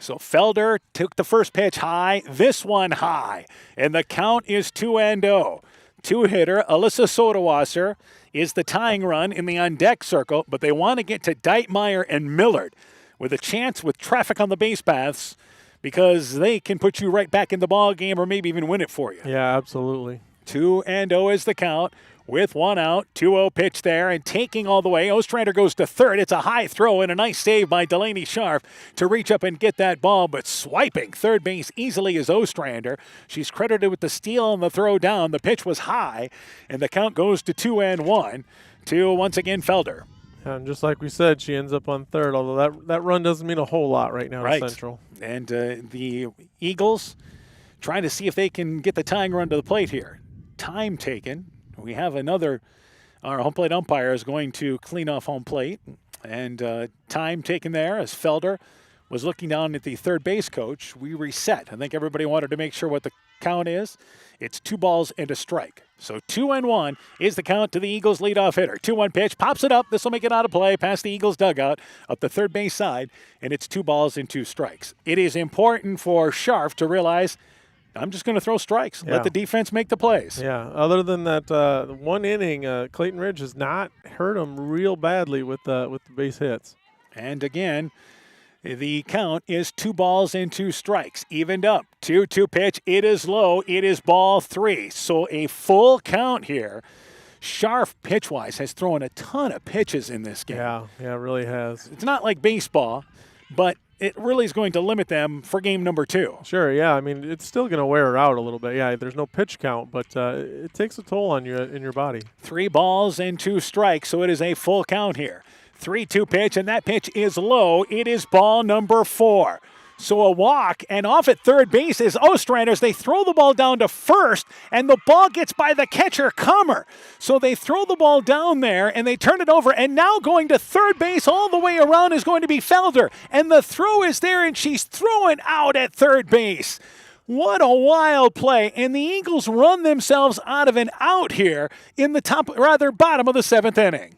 So Felder took the first pitch high, this one high, and the count is 2-0. Two-hitter Alyssa Sodawasser is the tying run in the on-deck circle, but they want to get to Deitmeyer and Millard with a chance with traffic on the base paths because they can put you right back in the ball game or maybe even win it for you. yeah, absolutely. 2-0 is the count with one out. 2-0 pitch there and taking all the way. Ostrander goes to third. It's a high throw and a nice save by Delaney Scharf to reach up and get that ball, but swiping third base easily is Ostrander. She's credited with the steal and the throw down. The pitch was high, and the count goes to 2-1 to, once again, Felder. And just like we said, she ends up on third, although that run doesn't mean a whole lot right now to Central. And the Eagles trying to see if they can get the tying run to the plate here. Time taken. We have our home plate umpire is going to clean off home plate. And time taken there as Felder was looking down at the third base coach. We reset. I think everybody wanted to make sure what the count is. It's 2 balls and a strike. So 2-1 is the count to the Eagles' leadoff hitter. 2-1 pitch, pops it up. This will make it out of play past the Eagles' dugout up the third base side, and it's 2 balls and 2 strikes. It is important for Scharf to realize, I'm just going to throw strikes. Yeah. Let the defense make the plays. Yeah, other than that one inning, Clayton Ridge has not hurt him real badly with the base hits. And again, the count is 2 balls and 2 strikes. Evened up. 2-2 pitch. It is low. It is ball 3. So a full count here. Scharf, pitch-wise, has thrown a ton of pitches in this game. Yeah, it really has. It's not like baseball, but it really is going to limit them for game number 2. Sure, yeah. I mean, it's still going to wear her out a little bit. Yeah, there's no pitch count, but it takes a toll on you in your body. 3 balls and 2 strikes, so it is a full count here. 3-2 pitch, and that pitch is low. It is ball number 4. So a walk, and off at third base is Ostrander. They throw the ball down to first, and the ball gets by the catcher, Comer. So they throw the ball down there, and they turn it over, and now going to third base all the way around is going to be Felder. And the throw is there, and she's throwing out at third base. What a wild play, and the Eagles run themselves out of an out here in the bottom of the 7th inning.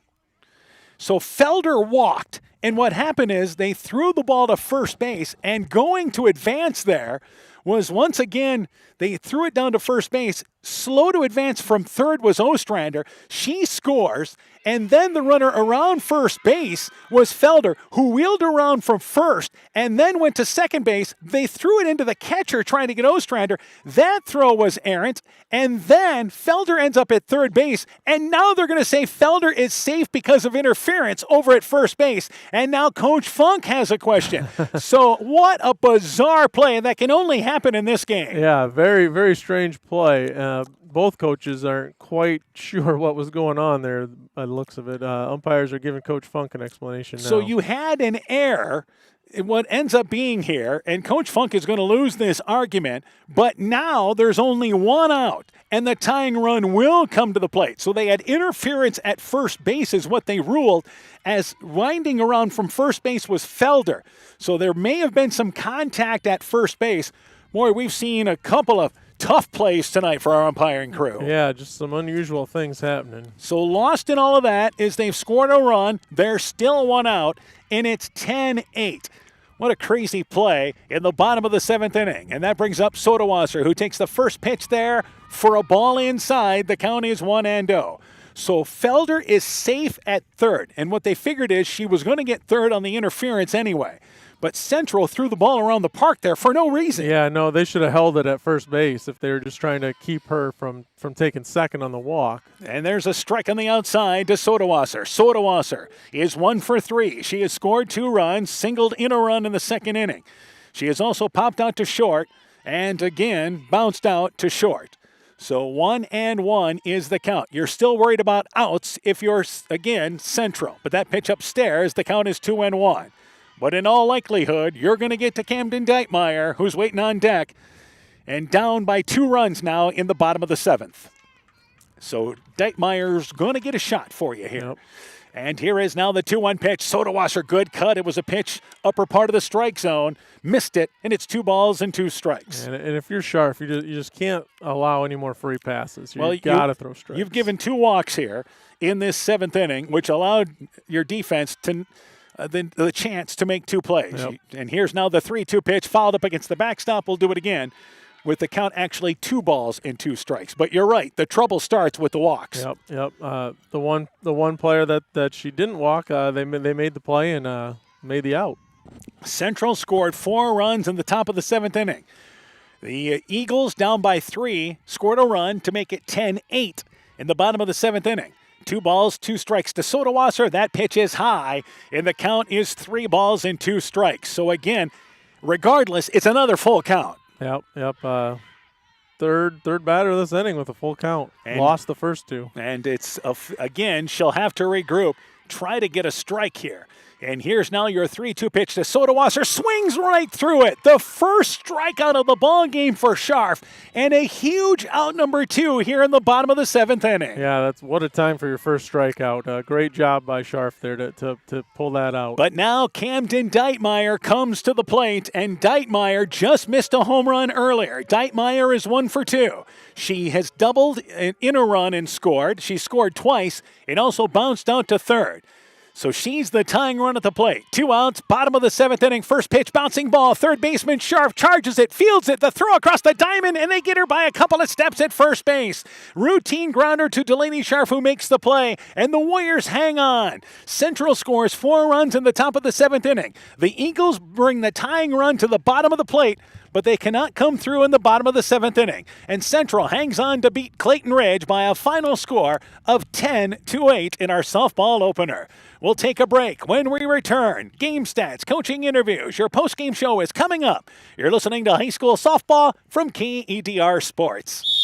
So Felder walked, and what happened is they threw the ball to first base, and going to advance there was once again, they threw it down to first base. Slow to advance from third was Ostrander. She scores, and then the runner around first base was Felder, who wheeled around from first and then went to second base. They threw it into the catcher trying to get Ostrander. That throw was errant, and then Felder ends up at third base, and now they're going to say Felder is safe because of interference over at first base, and now Coach Funk has a question. So what a bizarre play, and that can only happen in this game. Yeah, very, very strange play. Both coaches aren't quite sure what was going on there by the looks of it. Umpires are giving Coach Funk an explanation now. So you had an error in what ends up being here, and Coach Funk is going to lose this argument, but now there's only 1 out, and the tying run will come to the plate. So they had interference at first base is what they ruled, as winding around from first base was Felder. So there may have been some contact at first base. Boy, we've seen a couple of tough plays tonight for our umpiring crew. Yeah, just some unusual things happening. So lost in all of that is they've scored a run. They're still 1 out, and it's 10-8. What a crazy play in the bottom of the 7th inning. And that brings up Sodawasser, who takes the first pitch there for a ball inside. The count is 1-0. So Felder is safe at third. And what they figured is she was going to get third on the interference anyway. But Central threw the ball around the park there for no reason. Yeah, no, they should have held it at first base if they were just trying to keep her from taking second on the walk. And there's a strike on the outside to Sodawasser. Sodawasser is 1 for 3. She has scored 2 runs, singled in a run in the 2nd inning. She has also popped out to short and again bounced out to short. So 1-1 is the count. You're still worried about outs if you're, again, Central. But that pitch upstairs, the count is 2-1. But in all likelihood, you're going to get to Camden Deitmeyer, who's waiting on deck, and down by 2 runs now in the bottom of the 7th. So Deitmeyer's going to get a shot for you here. Yep. And here is now the 2-1 pitch. Sodawasser, good cut. It was a pitch upper part of the strike zone. Missed it, and it's 2 balls and 2 strikes. And if you're sharp, you just can't allow any more free passes. Well, You've got to throw strikes. You've given 2 walks here in this 7th inning, which allowed your defense to the chance to make 2 plays. Yep. And here's now the 3-2 pitch, fouled up against the backstop. We'll do it again with the count actually 2 balls and 2 strikes. But you're right, the trouble starts with the walks. Yep. The one player that she didn't walk, they made the play and made the out. Central scored 4 runs in the top of the 7th inning. The Eagles, down by 3, scored a run to make it 10-8 in the bottom of the 7th inning. 2 balls, 2 strikes to Sodawasser. That pitch is high, and the count is 3 balls and 2 strikes. So again, regardless, it's another full count. Yep. Third batter this inning with a full count. And lost the first 2. And it's, again, she'll have to regroup, try to get a strike here. And here's now your 3-2 pitch to Sodawasser. Swings right through it. The first strikeout of the ball game for Scharf. And a huge out number 2 here in the bottom of the 7th inning. Yeah, that's what a time for your first strikeout. Great job by Scharf there to pull that out. But now Camden Deitmeyer comes to the plate, and Deitmeyer just missed a home run earlier. Deitmeyer is 1 for 2. She has doubled in a run and scored. She scored twice and also bounced out to third. So she's the tying run at the plate. 2 outs, bottom of the 7th inning. First pitch, bouncing ball. Third baseman Scharf charges it, fields it, the throw across the diamond, and they get her by a couple of steps at first base. Routine grounder to Delaney Scharf, who makes the play, and the Warriors hang on. Central scores 4 runs in the top of the 7th inning. The Eagles bring the tying run to the bottom of the plate, but they cannot come through in the bottom of the 7th inning. And Central hangs on to beat Clayton Ridge by a final score of 10-8 in our softball opener. We'll take a break. When we return, game stats, coaching interviews, your postgame show is coming up. You're listening to High School Softball from KEDR Sports.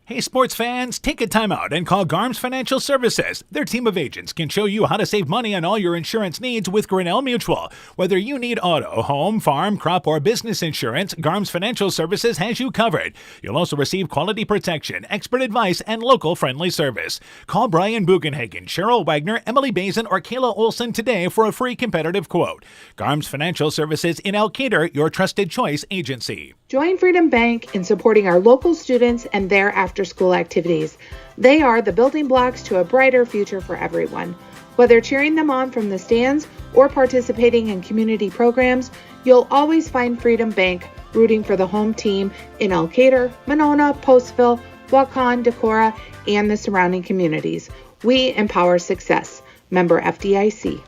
Hey, sports fans, take a time out and call Garms Financial Services. Their team of agents can show you how to save money on all your insurance needs with Grinnell Mutual. Whether you need auto, home, farm, crop, or business insurance, Garms Financial Services has you covered. You'll also receive quality protection, expert advice, and local friendly service. Call Brian Bugenhagen, Cheryl Wagner, Emily Bazin, or Kayla Olson today for a free competitive quote. Garms Financial Services in Elkader, your trusted choice agency. Join Freedom Bank in supporting our local students and their after-school activities. They are the building blocks to a brighter future for everyone. Whether cheering them on from the stands or participating in community programs, you'll always find Freedom Bank rooting for the home team in Elkader, Monona, Postville, Waukon, Decorah, and the surrounding communities. We empower success. Member FDIC.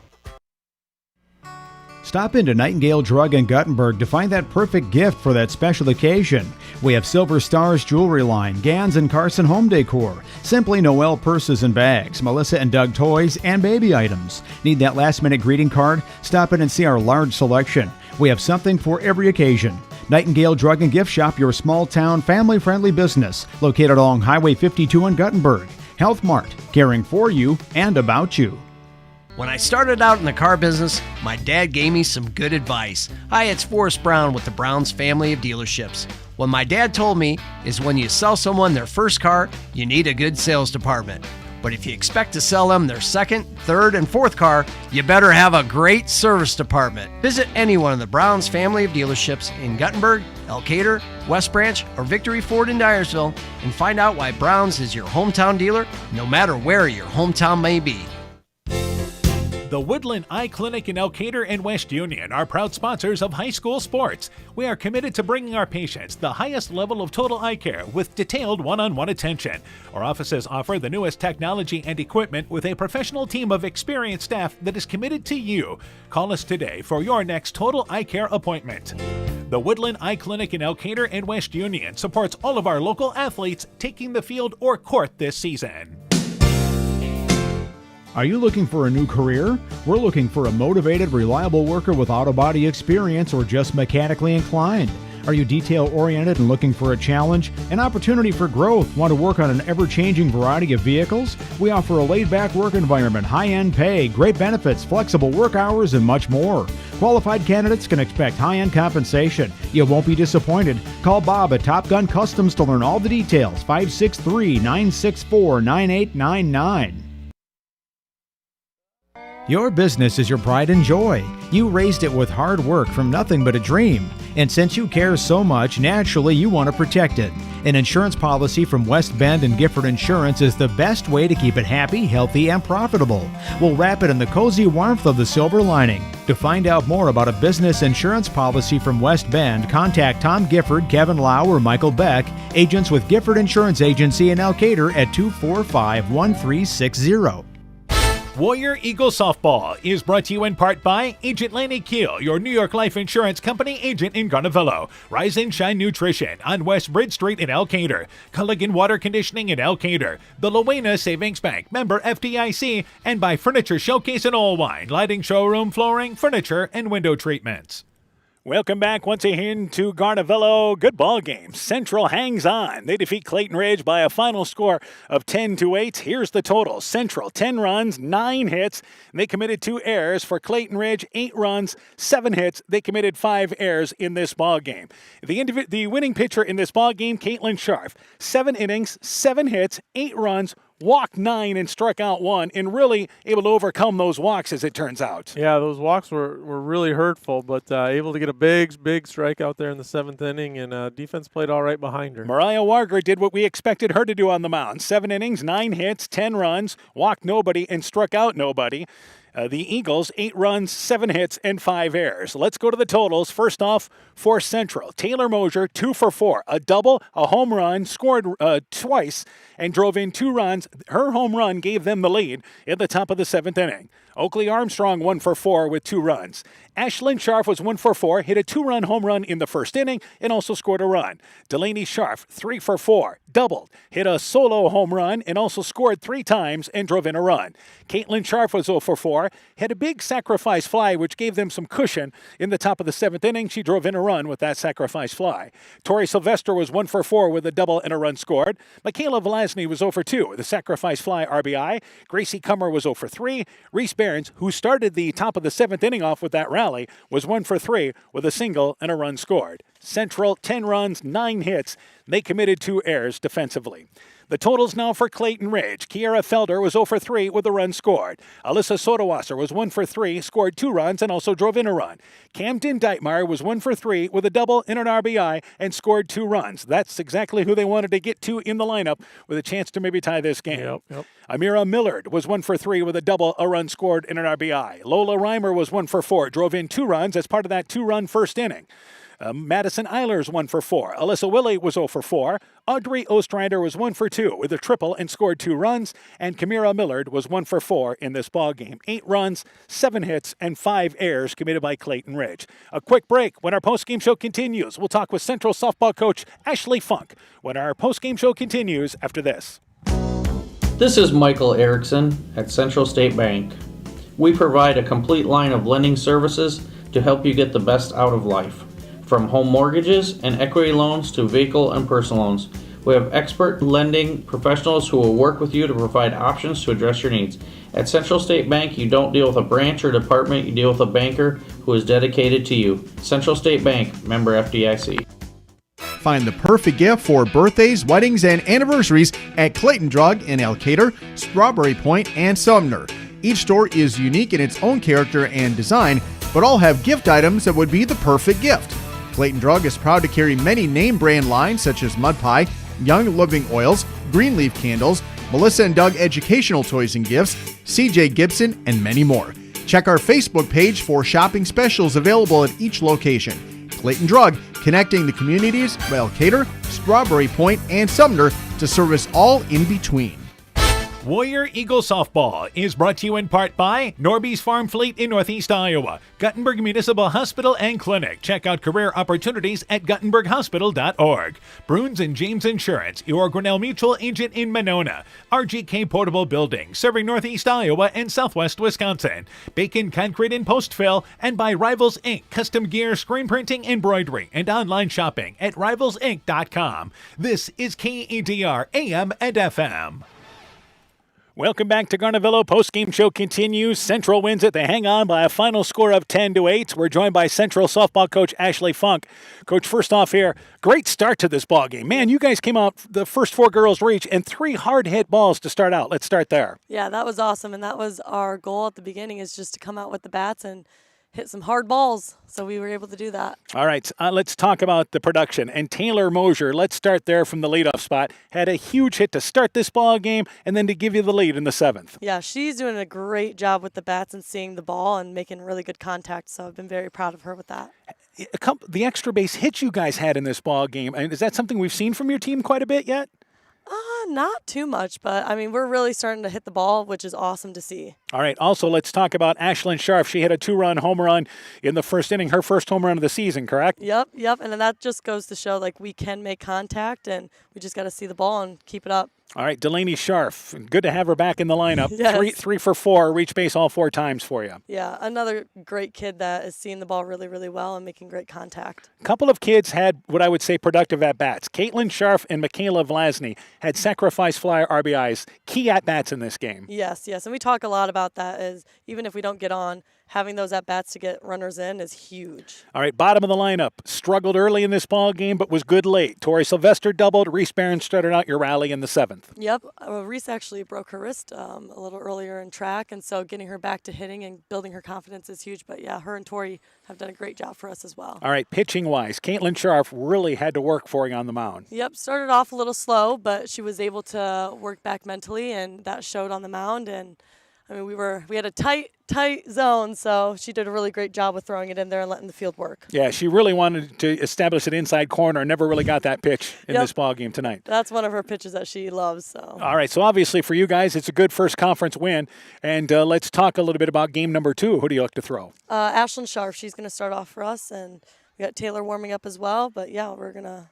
Stop into Nightingale Drug in Guttenberg to find that perfect gift for that special occasion. We have Silver Stars jewelry line, Gans and Carson home decor, Simply Noel purses and bags, Melissa and Doug toys, and baby items. Need that last-minute greeting card? Stop in and see our large selection. We have something for every occasion. Nightingale Drug and Gift Shop, your small-town, family-friendly business, located along Highway 52 in Guttenberg. Health Mart, caring for you and about you. When I started out in the car business, my dad gave me some good advice. Hi, it's Forrest Brown with the Brown's family of dealerships. What my dad told me is when you sell someone their first car, you need a good sales department. But if you expect to sell them their second, third, and fourth car, you better have a great service department. Visit any one of the Brown's family of dealerships in Guttenberg, Elkader, West Branch, or Victory Ford in Dyersville and find out why Brown's is your hometown dealer, no matter where your hometown may be. The Woodland Eye Clinic in Elkader and West Union are proud sponsors of high school sports. We are committed to bringing our patients the highest level of total eye care with detailed one-on-one attention. Our offices offer the newest technology and equipment with a professional team of experienced staff that is committed to you. Call us today for your next total eye care appointment. The Woodland Eye Clinic in Elkader and West Union supports all of our local athletes taking the field or court this season. Are you looking for a new career? We're looking for a motivated, reliable worker with auto body experience or just mechanically inclined. Are you detail-oriented and looking for a challenge, an opportunity for growth, want to work on an ever-changing variety of vehicles? We offer a laid-back work environment, high-end pay, great benefits, flexible work hours, and much more. Qualified candidates can expect high-end compensation. You won't be disappointed. Call Bob at Top Gun Customs to learn all the details, 563-964-9899. Your business is your pride and joy. You raised it with hard work from nothing but a dream. And since you care so much, naturally you want to protect it. An insurance policy from West Bend and Gifford Insurance is the best way to keep it happy, healthy, and profitable. We'll wrap it in the cozy warmth of the silver lining. To find out more about a business insurance policy from West Bend, contact Tom Gifford, Kevin Lau, or Michael Beck, agents with Gifford Insurance Agency in Elkader at 245-1360. Warrior Eagle Softball is brought to you in part by Agent Lanny Keel, your New York Life Insurance Company agent in Garnavillo. Rise and Shine Nutrition on West Bridge Street in Elkader. Culligan Water Conditioning in Elkader. The Luena Savings Bank, member FDIC, and by Furniture Showcase and Allwine, lighting, showroom, flooring, furniture, and window treatments. Welcome back once again to Garnavillo. Good ball game. Central hangs on. They defeat Clayton Ridge by a final score of 10-8. Here's the total. Central, 10 runs, 9 hits. They committed 2 errors. For Clayton Ridge, 8 runs, 7 hits. They committed 5 errors in this ball game. The winning pitcher in this ball game, Caitlin Scharf, 7 innings, 7 hits, 8 runs, walked 9 and struck out 1, and really able to overcome those walks, as it turns out. Yeah, those walks were really hurtful, but able to get a big strikeout there in the 7th inning, and defense played all right behind her. Mariah Warger did what we expected her to do on the mound. 7 innings, 9 hits, 10 runs, walked nobody, and struck out nobody. The Eagles, 8 runs, 7 hits, and 5 errors. Let's go to the totals. First off, for Central, Taylor Mosier, 2 for 4. A double, a home run, scored twice, and drove in 2 runs. Her home run gave them the lead in the top of the 7th inning. Oakley Armstrong, 1 for 4 with 2 runs. Ashlyn Scharf was 1 for 4, hit a 2-run home run in the first inning, and also scored a run. Delaney Scharf, 3 for 4, doubled, hit a solo home run, and also scored 3 times and drove in a run. Caitlin Scharf was 0 for 4, had a big sacrifice fly, which gave them some cushion in the top of the 7th inning. She drove in a run with that sacrifice fly. Tori Sylvester was 1 for 4 with a double and a run scored. Michaela Velazny was 0 for 2 with a sacrifice fly RBI. Gracie Kummer was 0 for 3. Reese Behrens, who started the top of the 7th inning off with that rally, was 1 for 3 with a single and a run scored. Central, 10 runs, 9 hits. They committed 2 errors defensively. The totals now for Clayton Ridge. Kiara Felder was 0 for 3 with a run scored. Alyssa Sodawasser was 1 for 3, scored 2 runs, and also drove in a run. Camden Deitmeyer was 1 for 3 with a double and an RBI and scored 2 runs. That's exactly who they wanted to get to in the lineup with a chance to maybe tie this game. Yep. Amira Millard was 1 for 3 with a double, a run scored, and an RBI. Lola Reimer was 1 for 4, drove in 2 runs as part of that 2-run first inning. Madison Eilers 1 for 4. Alyssa Willie was 0 for 4. Audrey Ostrander was 1 for 2 with a triple and scored 2 runs. And Kamira Millard was 1 for 4 in this ball game. 8 runs, 7 hits, and 5 errors committed by Clayton Ridge. A quick break. When our postgame show continues, we'll talk with Central softball coach Ashley Funk. When our postgame show continues after this. This is Michael Erickson at Central State Bank. We provide a complete line of lending services to help you get the best out of life. From home mortgages and equity loans to vehicle and personal loans. We have expert lending professionals who will work with you to provide options to address your needs. At Central State Bank, you don't deal with a branch or department, you deal with a banker who is dedicated to you. Central State Bank, member FDIC. Find the perfect gift for birthdays, weddings, and anniversaries at Clayton Drug in Elkader, Strawberry Point, and Sumner. Each store is unique in its own character and design, but all have gift items that would be the perfect gift. Clayton Drug is proud to carry many name brand lines such as Mud Pie, Young Living Oils, Greenleaf Candles, Melissa and Doug Educational Toys and Gifts, CJ Gibson, and many more. Check our Facebook page for shopping specials available at each location. Clayton Drug, connecting the communities of Elkader, Strawberry Point, and Sumner to service all in between. Warrior Eagle Softball is brought to you in part by Norby's Farm Fleet in Northeast Iowa, Guttenberg Municipal Hospital and Clinic. Check out career opportunities at guttenberghospital.org. Bruins and James Insurance, your Grinnell Mutual agent in Monona. RGK Portable Building, serving Northeast Iowa and Southwest Wisconsin. Bacon Concrete and Post Fill, and by Rivals Inc. Custom gear, screen printing, embroidery, and online shopping at rivalsinc.com. This is KEDR AM and FM. Welcome back to Garnavillo. Post-game show continues. Central wins it. They hang on by a final score of 10-8. We're joined by Central softball coach Ashley Funk. Coach, first off here, great start to this ball game. Man, you guys came out the first 4 girls reach and 3 hard-hit balls to start out. Let's start there. Yeah, that was awesome, and that was our goal at the beginning, is just to come out with the bats and hit some hard balls, so we were able to do that. All right, let's talk about the production. And Taylor Mosier, let's start there from the leadoff spot. Had a huge hit to start this ball game and then to give you the lead in the 7th. Yeah, she's doing a great job with the bats and seeing the ball and making really good contact, so I've been very proud of her with that. The extra base hits you guys had in this ball game, and is that something we've seen from your team quite a bit yet? Not too much, but I mean, we're really starting to hit the ball, which is awesome to see. All right, also let's talk about Ashlyn Scharf. She had a 2-run home run in the first inning, her first home run of the season, correct? Yep, and then that just goes to show, like, we can make contact, and we just got to see the ball and keep it up. All right, Delaney Scharf, good to have her back in the lineup. Yes. 3 for 4, reach base all 4 times for you. Yeah, another great kid that is seeing the ball really, really well and making great contact. A couple of kids had what I would say productive at-bats. Caitlin Scharf and Michaela Vlasny had sacrifice fly RBIs, key at-bats in this game. Yes, and we talk a lot about that, is even if we don't get on, having those at-bats to get runners in is huge. All right, bottom of the lineup. Struggled early in this ball game, but was good late. Tori Sylvester doubled. Reese Barron started out your rally in the 7th. Yep, Reese actually broke her wrist a little earlier in track, and so getting her back to hitting and building her confidence is huge. But yeah, her and Tori have done a great job for us as well. All right, pitching-wise, Caitlin Scharf really had to work for you on the mound. Yep, started off a little slow, but she was able to work back mentally, and that showed on the mound. And I mean, we had a tight zone, so she did a really great job with throwing it in there and letting the field work. Yeah, she really wanted to establish an inside corner. Never really got that pitch in this ball game tonight. That's one of her pitches that she loves. So. All right, so obviously for you guys, it's a good first conference win. And let's talk a little bit about game number 2. Who do you look to throw? Ashlyn Scharf, she's going to start off for us, and we got Taylor warming up as well. But yeah, we're gonna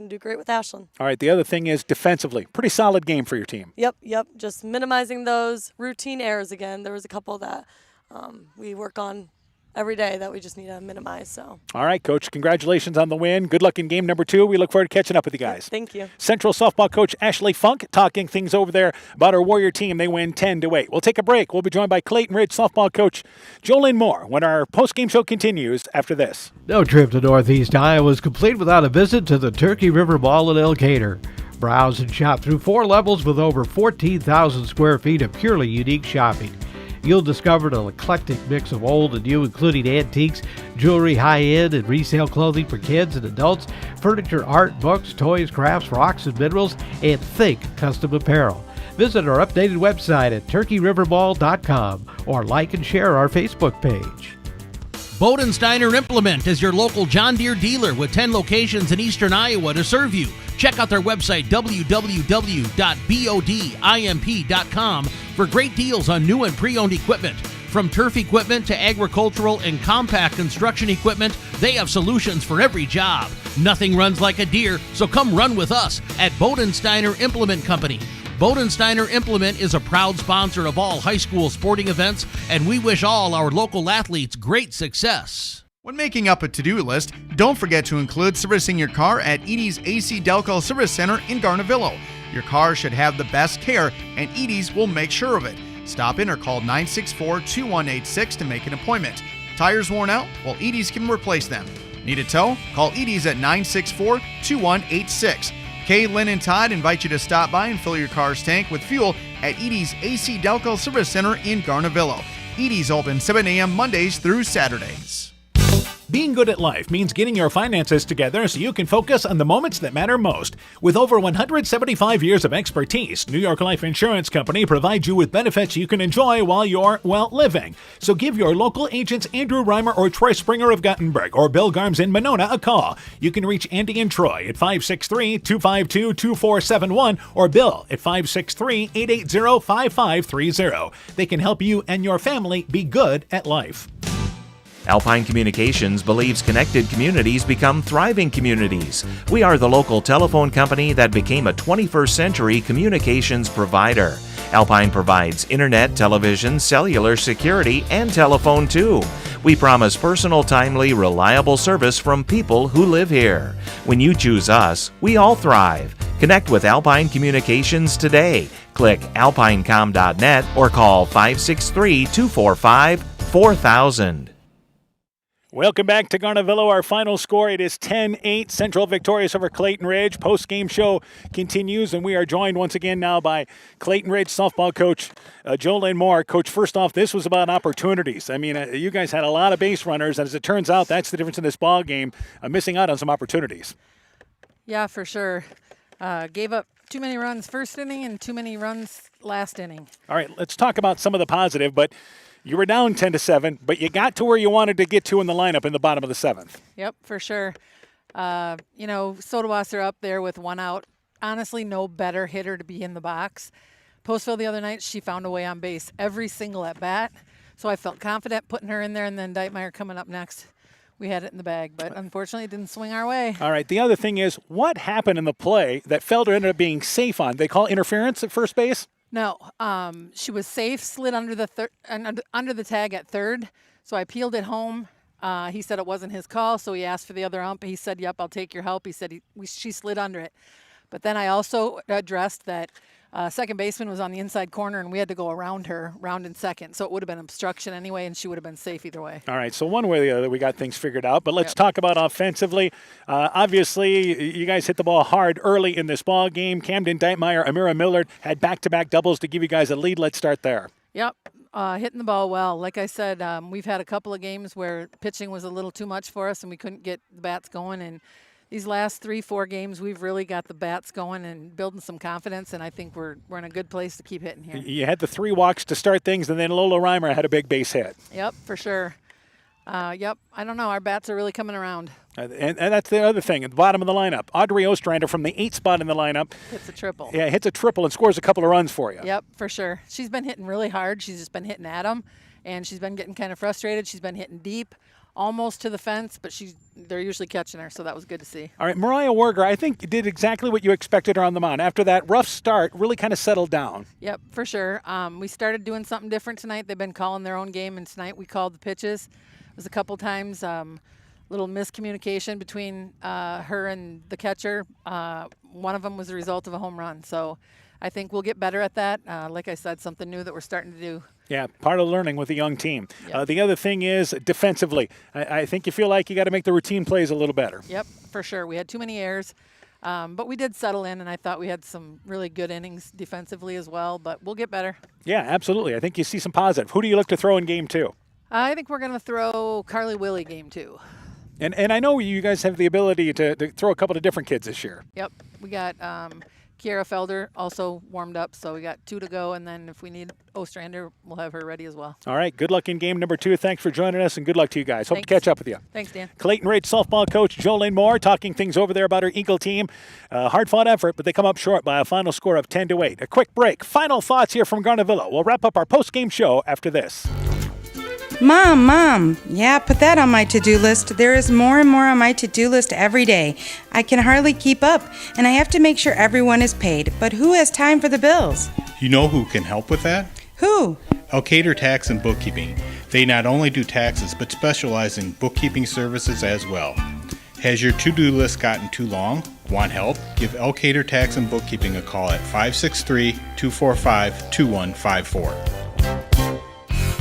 do great with Ashlyn. All right, the other thing is defensively. Pretty solid game for your team. Yep. Just minimizing those routine errors again. There was a couple that we work on every day that we just need to minimize. So. All right, Coach, congratulations on the win. Good luck in game number 2. We look forward to catching up with you guys. Thank you. Central softball coach Ashley Funk talking things over there about our Warrior team. They win 10-8. We'll take a break. We'll be joined by Clayton Ridge softball coach Jolyn Moore when our post-game show continues after this. No trip to Northeast Iowa is complete without a visit to the Turkey River Mall in Elkader. Browse and shop through 4 levels with over 14,000 square feet of purely unique shopping. You'll discover an eclectic mix of old and new, including antiques, jewelry, high-end, and resale clothing for kids and adults, furniture, art, books, toys, crafts, rocks, and minerals, and think custom apparel. Visit our updated website at turkeyrivermall.com or like and share our Facebook page. Bodensteiner Implement is your local John Deere dealer with 10 locations in eastern Iowa to serve you. Check out their website, www.bodimp.com, for great deals on new and pre-owned equipment. From turf equipment to agricultural and compact construction equipment, they have solutions for every job. Nothing runs like a Deere, so come run with us at Bodensteiner Implement Company. Bodensteiner Implement is a proud sponsor of all high school sporting events, and we wish all our local athletes great success. When making up a to-do list, don't forget to include servicing your car at Edie's AC Delco Service Center in Garnavillo. Your car should have the best care, and Edie's will make sure of it. Stop in or call 964-2186 to make an appointment. Tires worn out? Well, Edie's can replace them. Need a tow? Call Edie's at 964-2186. Kay, Lynn, and Todd invite you to stop by and fill your car's tank with fuel at Edie's AC Delco Service Center in Garnavillo. Edie's open 7 a.m. Mondays through Saturdays. Being good at life means getting your finances together so you can focus on the moments that matter most. With over 175 years of expertise, New York Life Insurance Company provides you with benefits you can enjoy while you're, living. So give your local agents Andrew Reimer or Troy Springer of Guttenberg or Bill Garms in Monona a call. You can reach Andy and Troy at 563-252-2471 or Bill at 563-880-5530. They can help you and your family be good at life. Alpine Communications believes connected communities become thriving communities. We are the local telephone company that became a 21st century communications provider. Alpine provides internet, television, cellular security, and telephone too. We promise personal, timely, reliable service from people who live here. When you choose us, we all thrive. Connect with Alpine Communications today. Click alpinecom.net or call 563-245-4000. Welcome back to Garnavillo. Our final score, it is 10-8. Central victorious over Clayton Ridge. Post-game show continues, and we are joined once again now by Clayton Ridge softball coach Jolene Moore. Coach, first off, this was about opportunities. I mean, you guys had a lot of base runners, and as it turns out, that's the difference in this ball game, missing out on some opportunities. Yeah, for sure. Gave up too many runs first inning and too many runs last inning. All right, let's talk about some of the positive, but you were down 10-7, but you got to where you wanted to get to in the lineup in the bottom of the seventh. Yep, for sure. Sodawasser up there with one out. Honestly, no better hitter to be in the box. Postville the other night, she found a way on base every single at bat. So I felt confident putting her in there, and then Deitmeyer coming up next. We had it in the bag, but unfortunately it didn't swing our way. All right, the other thing is, what happened in the play that Felder ended up being safe on? They call interference at first base? No, she was safe, slid under the under the tag at third, so I peeled it home. He said it wasn't his call, so he asked for the other ump. He said, "Yep, I'll take your help." He said she slid under it, but then I also addressed that second baseman was on the inside corner, and we had to go around her, round in second, so it would have been obstruction anyway, and she would have been safe either way. All right, so one way or the other, we got things figured out, but let's talk about offensively. Obviously, you guys hit the ball hard early in this ball game. Camden Deitmeyer, Amira Millard had back-to-back doubles to give you guys a lead. Let's start there. Yep, hitting the ball well. Like I said, we've had a couple of games where pitching was a little too much for us, and we couldn't get the bats going, and these last 3-4 games, we've really got the bats going and building some confidence, and I think we're in a good place to keep hitting here. You had the 3 walks to start things, and then Lola Reimer had a big base hit. Yep, for sure. I don't know. Our bats are really coming around. And that's the other thing. At the bottom of the lineup, Audrey Ostrander from the 8th spot in the lineup. Hits a triple. Yeah, hits a triple and scores a couple of runs for you. Yep, for sure. She's been hitting really hard. She's just been hitting at them, and she's been getting kind of frustrated. She's been hitting deep, almost to the fence, but they're usually catching her, so that was good to see. All right, Mariah Werger, I think did exactly what you expected her on the mound. After that rough start, really kind of settled down. Yep, for sure. We started doing something different tonight. They've been calling their own game, and tonight we called the pitches. It was a couple times, little miscommunication between her and the catcher. One of them was the result of a home run, so I think we'll get better at that. Like I said, something new that we're starting to do. Yeah, part of learning with a young team. Yep. The other thing is defensively. I think you feel like you got to make the routine plays a little better. Yep, for sure. We had too many errors, but we did settle in, and I thought we had some really good innings defensively as well, but we'll get better. Yeah, absolutely. I think you see some positive. Who do you look to throw in game 2? I think we're going to throw Carly Willie game 2. And I know you guys have the ability to throw a couple of different kids this year. Yep, we got Kiara Felder also warmed up, so we got 2 to go, and then if we need Ostrander, we'll have her ready as well. All right, good luck in game number 2. Thanks for joining us, and good luck to you guys. Hope to catch up with you. Thanks, Dan. Clayton Ridge softball coach Jolene Moore talking things over there about her Eagle team. Hard-fought effort, but they come up short by a final score of 10-8. A quick break. Final thoughts here from Garnavillo. We'll wrap up our post-game show after this. Mom, yeah, put that on my to-do list. There is more and more on my to-do list every day. I can hardly keep up, and I have to make sure everyone is paid. But who has time for the bills? You know who can help with that? Who? Elkader Tax and Bookkeeping. They not only do taxes, but specialize in bookkeeping services as well. Has your to-do list gotten too long? Want help? Give Elkader Tax and Bookkeeping a call at 563-245-2154.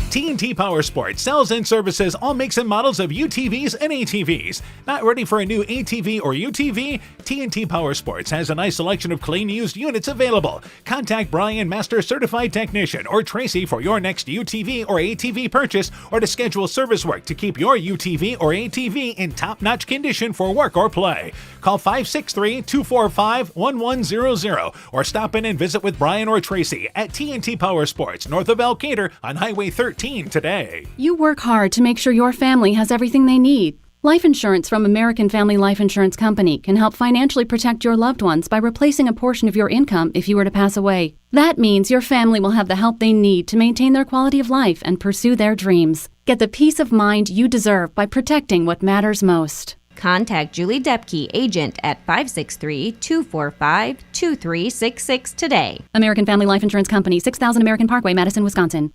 T&T Power Sports sells and services all makes and models of UTVs and ATVs. Not ready for a new ATV or UTV? T&T Power Sports has a nice selection of clean used units available. Contact Brian, Master Certified Technician, or Tracy for your next UTV or ATV purchase, or to schedule service work to keep your UTV or ATV in top-notch condition for work or play. Call 563-245-1100 or stop in and visit with Brian or Tracy at T&T Power Sports, north of Elkader on Highway 13 today. You work hard to make sure your family has everything they need. Life insurance from American Family Life Insurance Company can help financially protect your loved ones by replacing a portion of your income if you were to pass away. That means your family will have the help they need to maintain their quality of life and pursue their dreams. Get the peace of mind you deserve by protecting what matters most. Contact Julie Depke, agent at 563-245-2366 today. American Family Life Insurance Company, 6000 American Parkway, Madison, Wisconsin.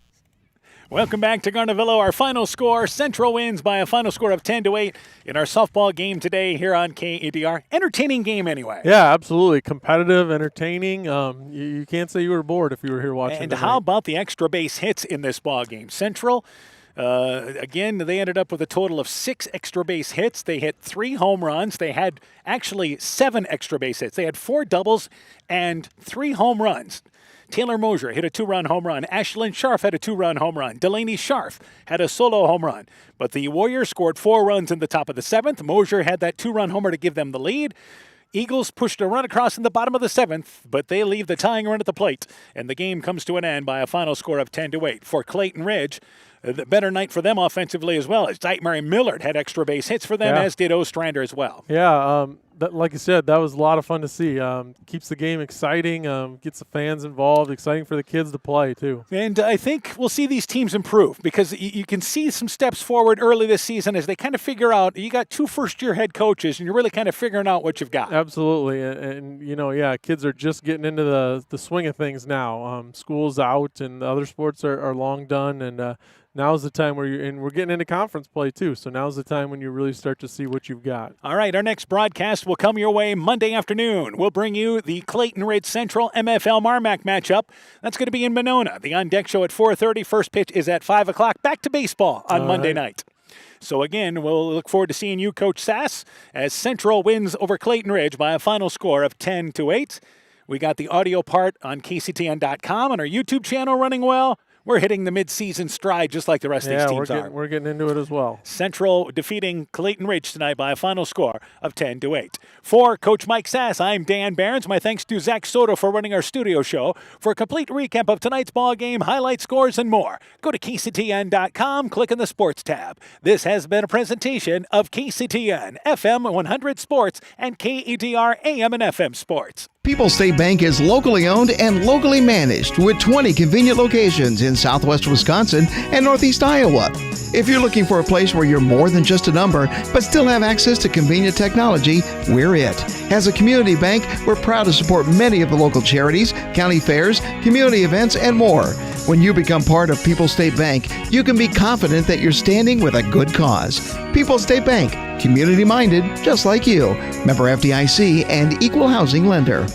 Welcome back to Garnavillo. Our final score, Central wins by a final score of 10-8 in our softball game today here on KEDR. Entertaining game anyway. Yeah, absolutely. Competitive, entertaining. You can't say you were bored if you were here watching. And tonight. how about the extra base hits in this ball game? Central, again, they ended up with a total of 6 extra base hits. They hit 3 home runs. They had actually 7 extra base hits. They had 4 doubles and 3 home runs. Taylor Mosier hit a 2-run home run. Ashlyn Scharf had a 2-run home run. Delaney Scharf had a solo home run. But the Warriors scored 4 runs in the top of the 7th. Mosier had that 2-run homer to give them the lead. Eagles pushed a run across in the bottom of the 7th, but they leave the tying run at the plate, and the game comes to an end by a final score of 10-8. For Clayton Ridge, the better night for them offensively as well, as Mary Millard had extra base hits for them, as did Ostrander as well. Yeah, like you said, that was a lot of fun to see. Keeps the game exciting, gets the fans involved, exciting for the kids to play too. And I think we'll see these teams improve because you can see some steps forward early this season as they kind of figure out, you got 2 first-year head coaches and you're really kind of figuring out what you've got. Absolutely, and kids are just getting into the swing of things now. School's out and the other sports are long done, and now's the time where we're getting into conference play too, so now's the time when you really start to see what you've got. All right, our next broadcast will come your way Monday afternoon. We'll bring you the Clayton Ridge Central MFL Marmac matchup. That's going to be in Monona. The on-deck show at 4:30. First pitch is at 5 o'clock. Back to baseball on Monday night. So again, we'll look forward to seeing you, Coach Sass, as Central wins over Clayton Ridge by a final score of 10-8. We got the audio part on KCTN.com and our YouTube channel running well. We're hitting the mid-season stride just like the rest of these teams are. We're getting into it as well. Central defeating Clayton Ridge tonight by a final score of 10-8. For Coach Mike Sass, I'm Dan Behrens. My thanks to Zach Soto for running our studio show. For a complete recap of tonight's ball game, highlight scores, and more, go to KCTN.com, click on the Sports tab. This has been a presentation of KCTN, FM 100 Sports, and KEDR AM and FM Sports. People's State Bank is locally owned and locally managed with 20 convenient locations in southwest Wisconsin and northeast Iowa. If you're looking for a place where you're more than just a number, but still have access to convenient technology, we're it. As a community bank, we're proud to support many of the local charities, county fairs, community events, and more. When you become part of People's State Bank, you can be confident that you're standing with a good cause. People's State Bank, community-minded, just like you. Member FDIC and equal housing lender.